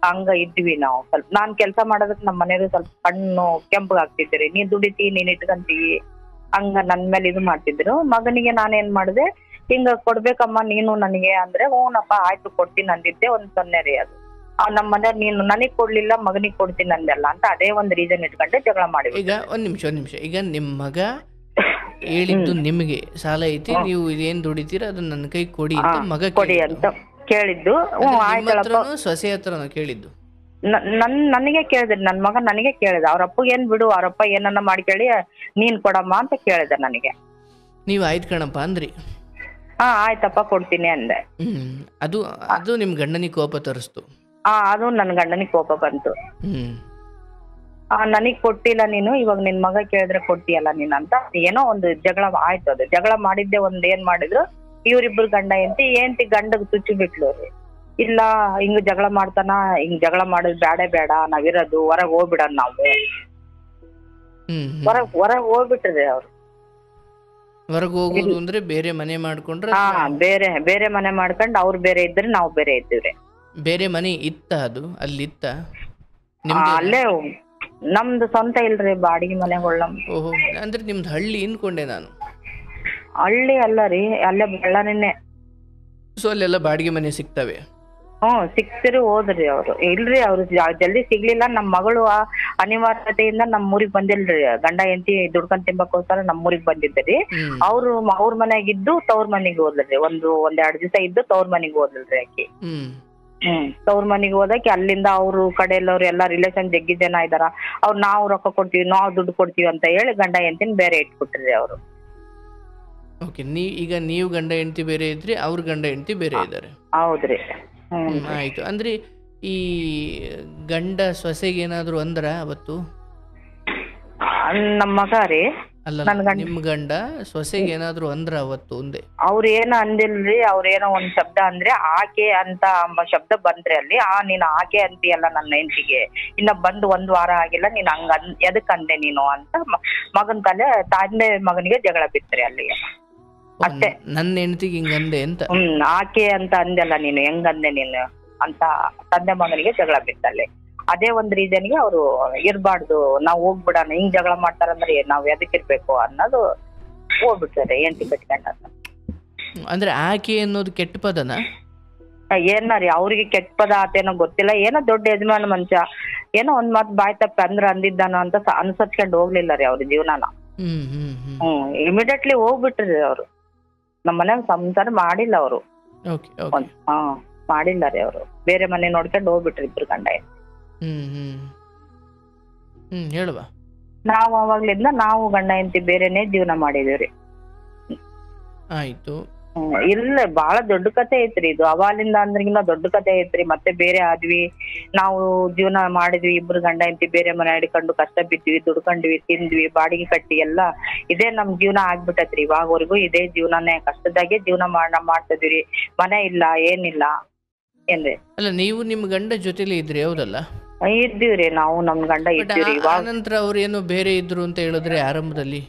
ಹಂಗ ಇದ್ವಿ ನಾವು. ಸ್ವಲ್ಪ ನಾನ್ ಕೆಲ್ಸ ಮಾಡೋದಕ್ ನಮ್ ಮನೆಯವ್ರು ಸ್ವಲ್ಪ ಕಣ್ಣು ಕೆಂಪಗಾಗ್ತಿದ್ರಿ. ನೀನ್ ದುಡಿತಿ, ನೀನ್ ಇಟ್ಕಂತೀವಿ ಹಂಗ ನನ್ ಮೇಲೆ ಇದು ಮಾಡ್ತಿದ್ರು. ಮಗನಿಗೆ ನಾನೇನ್ ಮಾಡಿದೆ, ಹಿಂಗ ಕೊಡ್ಬೇಕಮ್ಮ ನೀನು ನನಗೆ ಅಂದ್ರೆ, ಹ್ಞೂನಪ್ಪ ಆಯ್ತು ಕೊಡ್ತೀನಿ ಅಂದಿದ್ದೆ. ಒಂದ್ 0 ರೀ ಅದು. ನಮ್ಮ ಮನೆಯವ್ರು ನೀನು ನನಗ್ ಕೊಡ್ಲಿಲ್ಲ ಮಗನಿಗೆ ಕೊಡ್ತೀನಿ ಅಂದಲ್ಲ ಅಂತ ಅದೇ ಒಂದ್ ರೀಸನ್ ಇಟ್ಕೊಂಡೆ ಜಗಳ ಮಾಡಿ. ಈಗ ಒಂದ್ ನಿಮಿಷ, ಈಗ ನಿಮ್ ಮಗ ಹೇಳಿದ್ದು ನಿಮ್ಗೆ ಸಾಲ ಐತಿ, ನೀವು ಇದೇನ್ ದುಡಿತೀರ ಅದನ್ನ ನನ್ನ ಕೈ ಕೊಡಿ ಅಂತ ಮಗ ಕೊಡಿ ಅಂತ ಕೇಳಿದ್ದು. ಸೊಸೆ ಹತ್ರನೂ ಕೇಳಿದ್ದು? ನನಗೆ ಕೇಳಿದ್ರಿ, ನನ್ ಮಗ ನನಗೆ ಕೇಳಿದ. ಅವ್ರ ಅಪ್ಪಗೆ ಏನ್ ಬಿಡು, ಅವ್ರಪ್ಪ ಏನನ್ನ ಮಾಡಿ ಕೇಳಿ ನೀನ್ ಕೊಡಮ್ಮ ಅಂತ ಕೇಳಿದ ನನಗೆ. ನೀವ್ ಆಯ್ತು ಕಣಪ್ಪ ಅಂದ್ರಿ? ಆಯ್ತಪ್ಪ ಕೊಡ್ತೀನಿ ಅಂದೆ. ಅದು ನಿಮ್ ಗಂಡನಿಗೆ ಕೋಪ ತರಿಸ್ತು? ಅದು ನನ್ ಗಂಡನಿಗೆ ಕೋಪ ಬಂತು. ನನಗ್ ಕೊಟ್ಟಿಲ್ಲ ನೀನು, ಇವಾಗ ನಿನ್ ಮಗ ಕೇಳಿದ್ರೆ ಕೊಡ್ತೀಯಲ್ಲ ನೀನ್ ಅಂತ ಏನೋ ಒಂದು ಜಗಳ ಆಯ್ತು. ಅದು ಜಗಳ ಮಾಡಿದ್ದೆ ಒಂದ್ ಏನ್ ಮಾಡಿದ್ರು, ಇವ್ರಿಬ್ರು ಗಂಡ ಹೆಂಡತಿ ಗಂಡಗ್ ತುಚ್ಚಿ ಬಿಟ್ಲು ರೀ. ಇಲ್ಲ ಹಿಂಗ್ ಜಗಳ ಮಾಡ್ತಾನ, ಹಿಂಗ್ ಜಗಳ ಮಾಡೋದ್ ಬೇಡ, ನಾವಿರೋದು ಹೊರಗ್ ಹೋಗ್ಬಿಡೋಣ ನಾವು. ಹೊರಗ್ ಹೋಗ್ಬಿಟ್ರಿ ಅವ್ರು. ಹೊರಗೆ ಹೋಗೋದು ಅಂದ್ರೆ ಬೇರೆ ಮನೆ ಮಾಡ್ಕೊಂಡ್ರೆ? ಬೇರೆ ಮನೆ ಮಾಡ್ಕೊಂಡ್ ಅವ್ರು ಬೇರೆ ಇದ್ರೆ ನಾವು ಬೇರೆ ಇದ್ದೀವ್ರಿ. ಬೇರೆ ಮನೆ ಇತ್ತ? ಅದು ಅಲ್ಲಿತ್ತ? ಅಲ್ಲೇ ನಮ್ದು ಸ್ವಂತ ಇಲ್ರಿ, ಬಾಡಿಗೆ ಮನೆಗಳು. ಓಹೋ, ಅಂದ್ರೆ ನಿಮ್ದು ಹಳ್ಳಿ ಅನ್ಕೊಂಡೆ ನಾನು. ಹಳ್ಳಿ ಅಲ್ಲ ರೀ, ಅಲ್ಲೇ ಬಳ್ಳಾರಿನೇ. ಸೊ ಅಲ್ಲೆಲ್ಲ ಬಾಡಿಗೆ ಮನೆ ಸಿಗ್ತವೆ? ಸಿಕ್ತಿರಿ ಹೋದ್ರಿ ಅವ್ರು. ಇಲ್ರಿ ಅವ್ರು ಜಲ್ದಿ ಸಿಗ್ಲಿಲ್ಲ. ನಮ್ ಮಗಳು ಅನಿವಾರ್ಯತೆಯಿಂದ ನಮ್ ಊರಿಗ್ ಬಂದಿಲ್ರಿ. ಗಂಡ ಹೆಂಡತಿ ದುಡ್ಕೊಂಡ್ ತಿಂಬಕ್ಕೋಸ್ಕರ ನಮ್ ಊರಿಗ್ ಬಂದಿದ್ದರಿ. ಅವ್ರು ಅವ್ರ ಮನೆಗಿದ್ದು ತವ್ರ ಮನೆಗೆ ಹೋದ್ರಿ. ಒಂದೆರಡು ದಿವಸ ಇದ್ದು ತವ್ರ ಮನೆಗೆ ಹೋದ್ರಿ ಆಕಿ. ತವ್ರ ಮನೆಗೆ ಹೋದಕ್ಕೆ ಅಲ್ಲಿಂದ ಅವ್ರು ಕಡೆಯಲ್ಲವ್ರು ಎಲ್ಲಾ ರಿಲೇಷನ್ ಜಗ್ಗಿ ಜನ ಇದಾರ. ಅವ್ರು ನಾವು ರೊಕ್ಕ ಕೊಡ್ತೀವಿ, ನಾವು ದುಡ್ಡು ಕೊಡ್ತೀವಿ ಅಂತ ಹೇಳಿ ಗಂಡ ಹೆಂಡತಿನ ಬೇರೆ ಇಟ್ಬಿಟ್ರಿ ಅವ್ರು. ಓಕೆ, ಈಗ ನೀವು ಗಂಡ ಹೆಂಡತಿ ಬೇರೆ ಇದ್ರಿ, ಅವ್ರ ಗಂಡ ಹೆಂಡತಿ ಬೇರೆ ಇದ್ದಾರೆ. ಹೌದ್ರಿ. ಆಯ್ತು. ಅಂದ್ರೆ ಈ ಗಂಡ ಸೊಸೆಗೆ ಏನಾದ್ರು ಅಂದ್ರ ಅವತ್ತು? ನಮ್ಮ ಮಗ ರೀ ಅಲ್ಲ, ನಿಮ್ ಗಂಡ ಸೊಸೆಗೆ ಏನಾದ್ರು ಅಂದ್ರ ಅವತ್ತು ಒಂದೇ? ಅವ್ರ ಏನ ಅಂದಿಲ್ರಿ. ಅವ್ರೇನೋ ಒಂದ್ ಶಬ್ದ ಅಂದ್ರೆ ಆಕೆ ಅಂತ ಶಬ್ದ ಬಂದ್ರೆ ಅಲ್ಲಿ ನೀನ್ ಆಕೆ ಅಂತೀಯಲ್ಲ ನನ್ನ ಹೆಂಡತಿಗೆ, ಇನ್ನ ಬಂದು 1 ವಾರ ಆಗಿಲ್ಲ, ನೀನ್ ಹಂಗ ಎದಕ್ ಅಂದೆ ನೀನು ಅಂತ ಮಗನ್ ತಲೆ ತಂದೆ ಮಗನಿಗೆ ಜಗಳ ಬಿತ್ರಿ ಅಲ್ಲಿಗೆ. ಅಷ್ಟೇ. ನನ್ನ ಹೆಂಡತಿಗೆ ಹಿಂಗಂದೆ ಅಂತ. ಆಕೆ ಅಂತ ಅಂದೆಲ್ಲ ನೀನು, ಹೆಂಗಂದೆ ನೀನು ಅಂತ ತಂದೆ ಮಗನಿಗೆ ಜಗಳ ಬಿತ್ತಲ್ಲಿ. ಅದೇ ಒಂದ್ ರೀಸನ್ಗೆ ಅವ್ರು ಇರ್ಬಾರ್ದು, ನಾವ್ ಹೋಗ್ಬಿಡೋಣ, ಹಿಂಗ್ ಜಗಳ ಮಾಡ್ತಾರಂದ್ರೆ ನಾವ್ ಎದಕ್ಕಿರ್ಬೇಕು ಅನ್ನೋದು ಹೋಗ್ಬಿಡ್ತಾರೆ ಹೆಂಡತಿ ಕಟ್ಕೊಂಡ. ಅಂದ್ರೆ ಆಕೆ ಅನ್ನೋದು ಕೆಟ್ಟ ಪದನ? ಏನ ರೀ ಅವ್ರಿಗೆ ಕೆಟ್ಟ ಪದ ಆತೇನೋ ಗೊತ್ತಿಲ್ಲ. ಏನೋ ದೊಡ್ಡ ಯಜಮಾನ ಮನುಷ್ಯ ಏನೋ ಒಂದ್ ಮಾತ್ ಬಾಯ್ ತಪ್ಪ ಅಂದಿದ್ದಾನ ಅಂತ ಅನ್ಸರ್ಸ್ಕೊಂಡ್ ಹೋಗ್ಲಿಲ್ಲ ರೀ ಅವ್ರ ಜೀವನಾನ. ಇಮಿಡಿಯೇಟ್ಲಿ ಹೋಗ್ಬಿಟ್ರಿ ಅವ್ರು. ನಮ್ ಮನ್ಯಾಗ ಸಂಸಾರ ಮಾಡಿಲ್ಲ ಅವ್ರು. ಮಾಡಿಲ್ಲ ರೀ ಅವ್ರು. ಬೇರೆ ಮನೆ ನೋಡ್ಕೊಂಡು ಹೋಗ್ಬಿಟ್ರಿ ಇಬ್ರು ಗಂಡ. ಹೇಳುವ. ನಾವು ಅವಾಗ್ಲಿಂದ ನಾವು ಗಂಡ ಹೆಂಡತಿ ಬೇರೆನೆ ಜೀವನ ಮಾಡಿದೀವ್ರಿ. ಆಯ್ತು. ಇಲ್ಲ, ಬಾಳ ದೊಡ್ಡ ಕತೆ ಐತ್ರಿ ಇದು. ಅವಾಲಿಂದ ಅಂದ್ರಿಗಿನ್ನ ದೊಡ್ಡ ಕತೆ ಐತ್ರಿ. ಮತ್ತೆ ಬೇರೆ ಆದ್ವಿ, ನಾವು ಜೀವನ ಮಾಡಿದ್ವಿ, ಇಬ್ರು ಗಂಡ ಹೆಂಡತಿ ಬೇರೆ ಮನೆ ಹಿಡ್ಕೊಂಡು ಕಷ್ಟ ಬಿದ್ವಿ, ದುಡ್ಕೊಂಡ್ವಿ, ತಿಂದ್ವಿ, ಬಾಡಿಗೆ ಕಟ್ಟಿ ಎಲ್ಲ ಇದೇ ನಮ್ ಜೀವನ ಆಗ್ಬಿಟ್ಟತ್ರಿ. ಇವಾಗವರೆಗೂ ಇದೇ ಜೀವನನೇ, ಕಷ್ಟದಾಗೆ ಜೀವನ ಮಾಡ್ತಿದ್ವಿ. ಮನೆ ಇಲ್ಲ, ಏನಿಲ್ಲ ಏನ್ರಿ. ಅಲ್ಲ, ನೀವು ನಿಮ್ ಗಂಡ ಜೊತೆಲಿ ಇದ್ರಿ ಹೌದಲ್ಲ? ಇದ್ದೀವ್ರಿ, ನಾವು ನಮ್ ಗಂಡ ಇದ್ದೀವ್ರಿ. ನಂತರ ಅವ್ರು ಏನೋ ಬೇರೆ ಇದ್ರು ಅಂತ ಹೇಳಿದ್ರೆ ಆರಂಭದಲ್ಲಿ?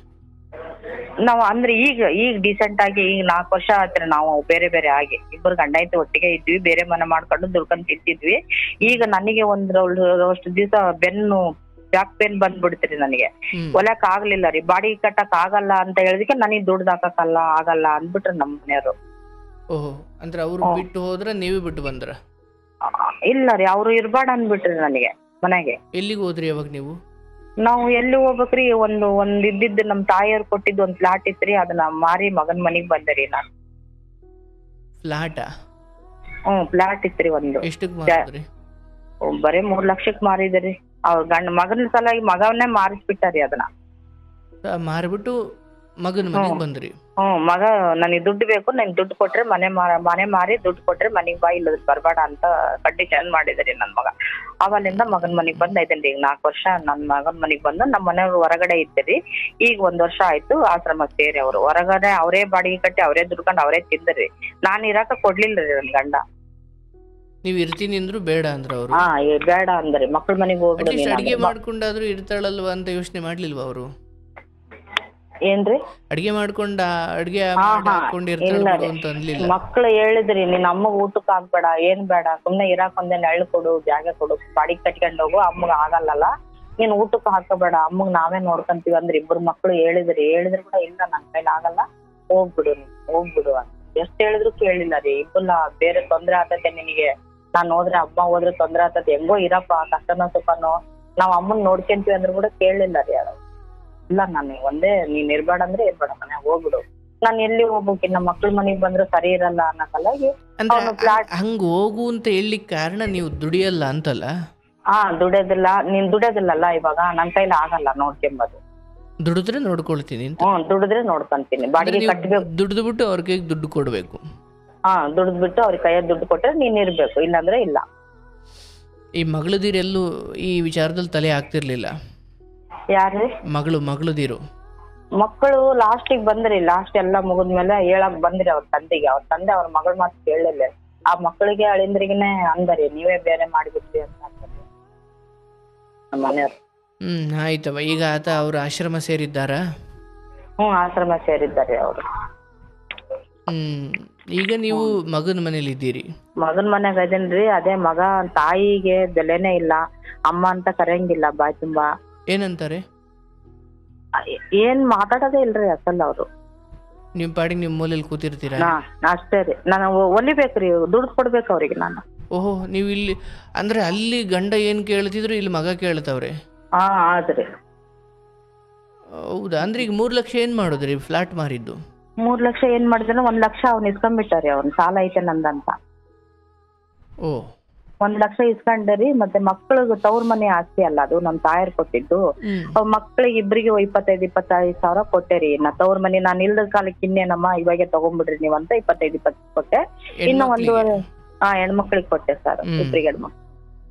ನಾವು ಅಂದ್ರೆ ಈಗ ಡಿಸೆಂಟ್ ಆಗಿ ಈಗ 4 ವರ್ಷ ಆತ್ರಿ ನಾವು ಬೇರೆ ಬೇರೆ ಆಗಿ. ಇಬ್ಬರು ಗಂಡ ಹೆಂಡತಿ ಒಟ್ಟಿಗೆ ಇದ್ವಿ, ಬೇರೆ ಮನೆ ಮಾಡ್ಕೊಂಡು ದುಡ್ಕೊಂಡ್ ತಿಂತಿದ್ವಿ. ಈಗ ನನಗೆ ಅಷ್ಟು ದಿವಸ ಬೆನ್ನು ಬ್ಯಾಕ್ ಪೇನ್ ಬಂದ್ಬಿಡ್ತ್ರಿ ನನಗೆ. ಹೊಲಕ್ ಆಗ್ಲಿಲ್ಲ ರೀ, ಬಾಡಿಗೆ ಕಟ್ಟಕ್ ಆಗಲ್ಲ ಅಂತ ಹೇಳಿದಕ್ಕೆ ನನಗೆ ದುಡ್ದು ಹಾಕಕ್ಕಲ್ಲ ಆಗಲ್ಲ ಅಂದ್ಬಿಟ್ರೆ ನಮ್ಮ ಮನೆಯವರು. ಓಹ್, ಅಂದ್ರೆ ಅವ್ರು ಬಿಟ್ಟು ಹೋದ್ರ ನೀವೇ ಬಿಟ್ಟು ಬಂದ್ರ? ಇಲ್ಲ ರೀ, ಅವ್ರು ಇರ್ಬಾರ್ದ ಅಂದ್ಬಿಟ್ರಿ ನನಗೆ ಮನೆಗೆ. ಎಲ್ಲಿಗೆ ಹೋದ್ರಿ ಅವಾಗ ನೀವು? ನಾವು ಎಲ್ಲಿ ಹೋಗ್ಬೇಕ್ರಿ, ಒಂದ್ ಇದ್ದಿದ್ದು ನಮ್ ತಾಯಿಯವ್ರು ಕೊಟ್ಟಿದ್ದು ಒಂದ್ ಫ್ಲಾಟ್ ಇತ್ರಿ, ಅದನ್ನ ಮಾರಿ ಮಗನ್ ಮನಿಗ್ ಬಂದರಿ ನಾನು. ಫ್ಲಾಟ? ಫ್ಲಾಟ್ ಇತ್ರಿ ಒಂದು. ಎಷ್ಟಕ್ ಮಾರಿದ್ರಿ? ಬರೀ 3 ಲಕ್ಷಕ್ ಮಾರಿದ್ರಿ. ಅವ್ರ ಮಗನ ಸಲುವಾಗಿ ಮಗವನ್ನೇ ಮಾರಿಸ್ಬಿಟ್ಟಾರಿ ಅದನ್ನ. ಮಾರ್ಬಿಟ್ಟು ಮಗನ ಮನೆಗ್ ಬಂದ್ರಿ? ಮಗ ನನಗೆ ದುಡ್ಡು ಬೇಕು, ನನ್ ದುಡ್ಡು ಕೊಟ್ರೆ ಮನೆ ಮಾರಿ ದುಡ್ಡು ಕೊಟ್ರೆ ಮನಿಗ್ ಬಾ, ಇಲ್ಲದ್ರ ಬರ್ಬೇಡ ಅಂತ ಕಂಡೀಷನ್ ಮಾಡಿದ್ರಿ ನನ್ ಮಗ. ಅವಲ್ಲಿಂದ ಮಗನ್ ಮನಿಗ್ ಬಂದ್ ಐತೇನ್ರಿ. ಈಗ 4 ವರ್ಷ ನನ್ ಮಗನ್ ಮನಿಗ್ ಬಂದು ನಮ್ಮ ಮನೆಯವ್ರು ಹೊರಗಡೆ ಇದ್ರಿ. ಈಗ 1 ವರ್ಷ ಆಯ್ತು ಆಶ್ರಮ ಸೇರಿ. ಅವ್ರು ಹೊರಗಡೆ ಅವರೇ ಬಾಡಿಗೆ ಕಟ್ಟಿ ಅವರೇ ದುಡ್ಕೊಂಡು ಅವರೇ ತಿಂದ್ರಿ. ನಾನ್ ಇರಾಕ ಕೊಡ್ಲಿಲ್ಲರಿ ನನ್ ಗಂಡ. ನೀವ್ ಇರ್ತೀನಿ ಅಂದ್ರು ಬೇಡ ಅಂದ್ರ ಅವ್ರು? ಬೇಡ ಅಂದ್ರಿ. ಮಕ್ಳ ಮನಿಗ್ ಹೋಗ್ಬಿಡಿ, ಅಡಿಗೆ ಮಾಡ್ಕೊಂಡಾದ್ರು ಇರ್ತಾಳಲ್ವಾ ಅಂತ ಯೋಚನೆ ಮಾಡ್ಲಿಲ್ವಾ ಅವರು? ಏನ್ರಿ ಅಡಿಗೆ ಮಾಡ್ಕೊಂಡ ಅಡಿಗೆ ಹಾಕೊಂಡಿರ್ತಾಳೆ ಅಂತ ಅನ್ಲಿಲ್ಲ? ಮಕ್ಳು ಹೇಳಿದ್ರಿ, ನಿನ್ ಅಮ್ಮಗ್ ಊಟಕ್ ಹಾಕ್ಬೇಡ, ಏನ್ ಬೇಡ, ಸುಮ್ನೆ ಇರಾಕ್ ಒಂದೇ ನೆರಳು ಕೊಡು, ಜಾಗ ಕೊಡು, ಬಾಡಿಗೆ ಕಟ್ಕೊಂಡ್ ಹೋಗು, ಅಮ್ಮಗ್ ಆಗಲ್ಲಲ್ಲ, ನೀನ್ ಊಟಕ್ ಹಾಕಬೇಡ, ಅಮ್ಮಗ್ ನಾವೇ ನೋಡ್ಕೊಂತೀವಿ ಅಂದ್ರೆ ಇಬ್ರು ಮಕ್ಳು ಹೇಳಿದ್ರು ಕೂಡ ಇಲ್ಲ ನನ್ ಕೈಲಿ ಆಗಲ್ಲ, ಹೋಗ್ಬಿಡು ಅಂತ ಎಷ್ಟ್ ಹೇಳಿದ್ರು ಕೇಳಿಲ್ಲ ರೀ. ಇಬ್ಬಲ್ಲ ಬೇರೆ ತೊಂದ್ರೆ ಆತತೆ ನಿನಗೆ, ನಾನ್ ಹೋದ್ರೆ ಅಮ್ಮ ಹೋದ್ರೆ ತೊಂದ್ರೆ ಆತತೆ, ಹೆಂಗೋ ಇರಪ್ಪ ಕಷ್ಟನೋ ಸುಖನೋ ನಾವ್ ಅಮ್ಮನ್ ನೋಡ್ಕೊಂತೀವಿ ಅಂದ್ರು ಕೂಡ ಕೇಳಲಿಲ್ಲ ರೀ ಯಾರು. ಇಲ್ಲ ನಾನು ಒಂದೇ, ನೀನ್ ಇರ್ಬೇಡ ಅಂದ್ರೆ ಇರ್ಬೇಡ ಮನೆ ಹೋಗ್ಬಿಡು, ನಾನ್ ಎಲ್ಲಿ ಹೋಗ್ಬೇಕು, ನಮ್ಮ ಮಕ್ಳ ಮನೆಗ್ ಬಂದ್ರೆ ಸರಿ ಇರಲ್ಲ ಅನ್ನಕಲ್ಲಾಗಿ ಹಂಗ ಹೋಗು ಅಂತ ಹೇಳಲಿಕ್ಕೆ ಕಾರಣ ನೀವು ದುಡಿಯಲ್ಲ ಅಂತಲ್ಲ? ದುಡಿಯೋದಿಲ್ಲ, ನೀನ್ ದುಡಿಯೋದಿಲ್ಲಲ್ಲ ಇವಾಗ, ನನ್ ಕೈಲಿ ಆಗಲ್ಲ ನೋಡ್ಕೊಂಬದು. ದುಡಿದ್ರೆ ನೋಡ್ಕೊಳ್ತೀನಿ. ದುಡಿದ್ರೆ ನೋಡ್ಕೊಂತೀನಿ, ಬಾಡಿಗೆ ಕಟ್ಟಬೇಕು. ದುಡ್ದು ಬಿಟ್ಟು ಅವ್ರ ಕೈಗೆ ದುಡ್ಡು ಕೊಡ್ಬೇಕು. ದುಡ್ದು ಬಿಟ್ಟು ಅವ್ರ ಕೈಯ ದುಡ್ಡು ಕೊಟ್ರೆ ನೀನ್ ಇರ್ಬೇಕು, ಇಲ್ಲಾಂದ್ರೆ ಇಲ್ಲ. ಈ ಮಗಳದಿರೆಲ್ಲೂ ಈ ವಿಚಾರದಲ್ಲಿ ತಲೆ ಹಾಕ್ತಿರ್ಲಿಲ್ಲ? ಯಾರ್ರಿ ಮಗಳದಿರು? ಮಕ್ಕಳು ಲಾಸ್ಟಿಗೆ ಬಂದ್ರಿ, ಲಾಸ್ಟ್ ಎಲ್ಲ ಮುಗಿದ್ಮೇಲೆ ಹೇಳಕ್ ಬಂದ್ರಿ ಅವ್ರ ತಂದೆಗೆ. ಅವ್ರ ತಂದೆ ಅವ್ರ ಮಗಳ ಮಾತು ಕೇಳಲಿಲ್ಲ. ಆ ಮಕ್ಕಳಿಗೆ ಅಳಿಂದ್ರಿಗೇನೆ ಅಂದರಿ, ನೀವೇ ಬೇರೆ ಮಾಡಿಬಿಟ್ರಿ ಅಂತ ನಮ್ಮ ಮನೆಯವ್ರು. ಆಯ್ತವ. ಈಗ ಆತ ಅವ್ರ ಆಶ್ರಮ ಸೇರಿದ್ದಾರ? ಆಶ್ರಮ ಸೇರಿದ್ದಾರೆ ಅವರು. ಈಗ ನೀವು ಮಗನ ಮನೇಲಿ ಇದ್ದೀರಿ? ಮಗನ ಮನೆಗ್ ಅದೇನ್ರಿ, ಅದೇ ಮಗ ತಾಯಿಗೆ ಬೆಲೆನೇ ಇಲ್ಲ, ಅಮ್ಮ ಅಂತ ಕರೆಯಂಗಿಲ್ಲ, ಬಾಯ್ ತುಂಬಾ. ಏನಂತಾರೆ? ಏನ್ ಮಾತಾಡೋದೇ ಇಲ್ರಿ ಅಸಲ್ ಅವ್ರು. ನಿಮ್ ಪಾಡಿಗೆ ನಿಮ್ ಮೂಲೆಯಲ್ಲಿ ಕೂತಿರ್ತೀರಾ? ಅಷ್ಟೇ ರೀ, ನಾನು ಒಲಿಬೇಕ್ರಿ, ದುಡ್ಡು ಕೊಡ್ಬೇಕು ಅವ್ರಿಗೆ ನಾನು. ಓಹೋ, ನೀವು ಇಲ್ಲಿ ಅಂದರೆ ಅಲ್ಲಿ ಗಂಡ ಏನು ಕೇಳ್ತಿದ್ರು ಇಲ್ಲಿ ಮಗ ಕೇಳ್ತಾವ್ರೆ? ಆದ್ರಿ. ಹೌದಾ? ಅಂದ್ರೆ ಈಗ 3 ಲಕ್ಷ ಏನು ಮಾಡೋದ್ರಿ ಫ್ಲಾಟ್ ಮಾರಿದ್ದು? 3 ಲಕ್ಷ ಏನ್ ಮಾಡಿದ್ರೆ 1 ಲಕ್ಷ ಅವ್ನು ಇಸ್ಕೊಂಡ್ಬಿಟ್ಟಾರಿ, ಅವ್ನ ಸಾಲ ಐತೆ ನಂದಂತ. ಓ, 1 ಲಕ್ಷ ಇಸ್ಕೊಂಡರಿ. ಮತ್ತೆ ಮಕ್ಳಿಗೆ ತವ್ರ ಮನೆ ಆಸ್ತಿ ಅಲ್ಲ ಅದು, ನಮ್ ತಾಯರ್ ಕೊಟ್ಟಿದ್ದು. ಮಕ್ಳಿಗೆ ಇಬ್ರಿಗೆ 25 ಸಾವಿರ ಕೊಟ್ಟೆರಿ. ತವ್ರ ಮನೆ ನಾನು ಇಲ್ದ ಕಾಲಕ್ಕೆ ಇನ್ನೇನಮ್ಮ ಇವಾಗೆ ತಗೊಂಡ್ಬಿಡ್ರಿ ನೀವಂತ 25 ಕೊಟ್ಟೆ. ಇನ್ನು 1.5 ಹೆಣ್ಮಕ್ಳಿಗೆ ಕೊಟ್ಟೆ ಸರ್, ಇಬ್ರಿಗೆ ಹೆಣ್ಮಕ್ಳು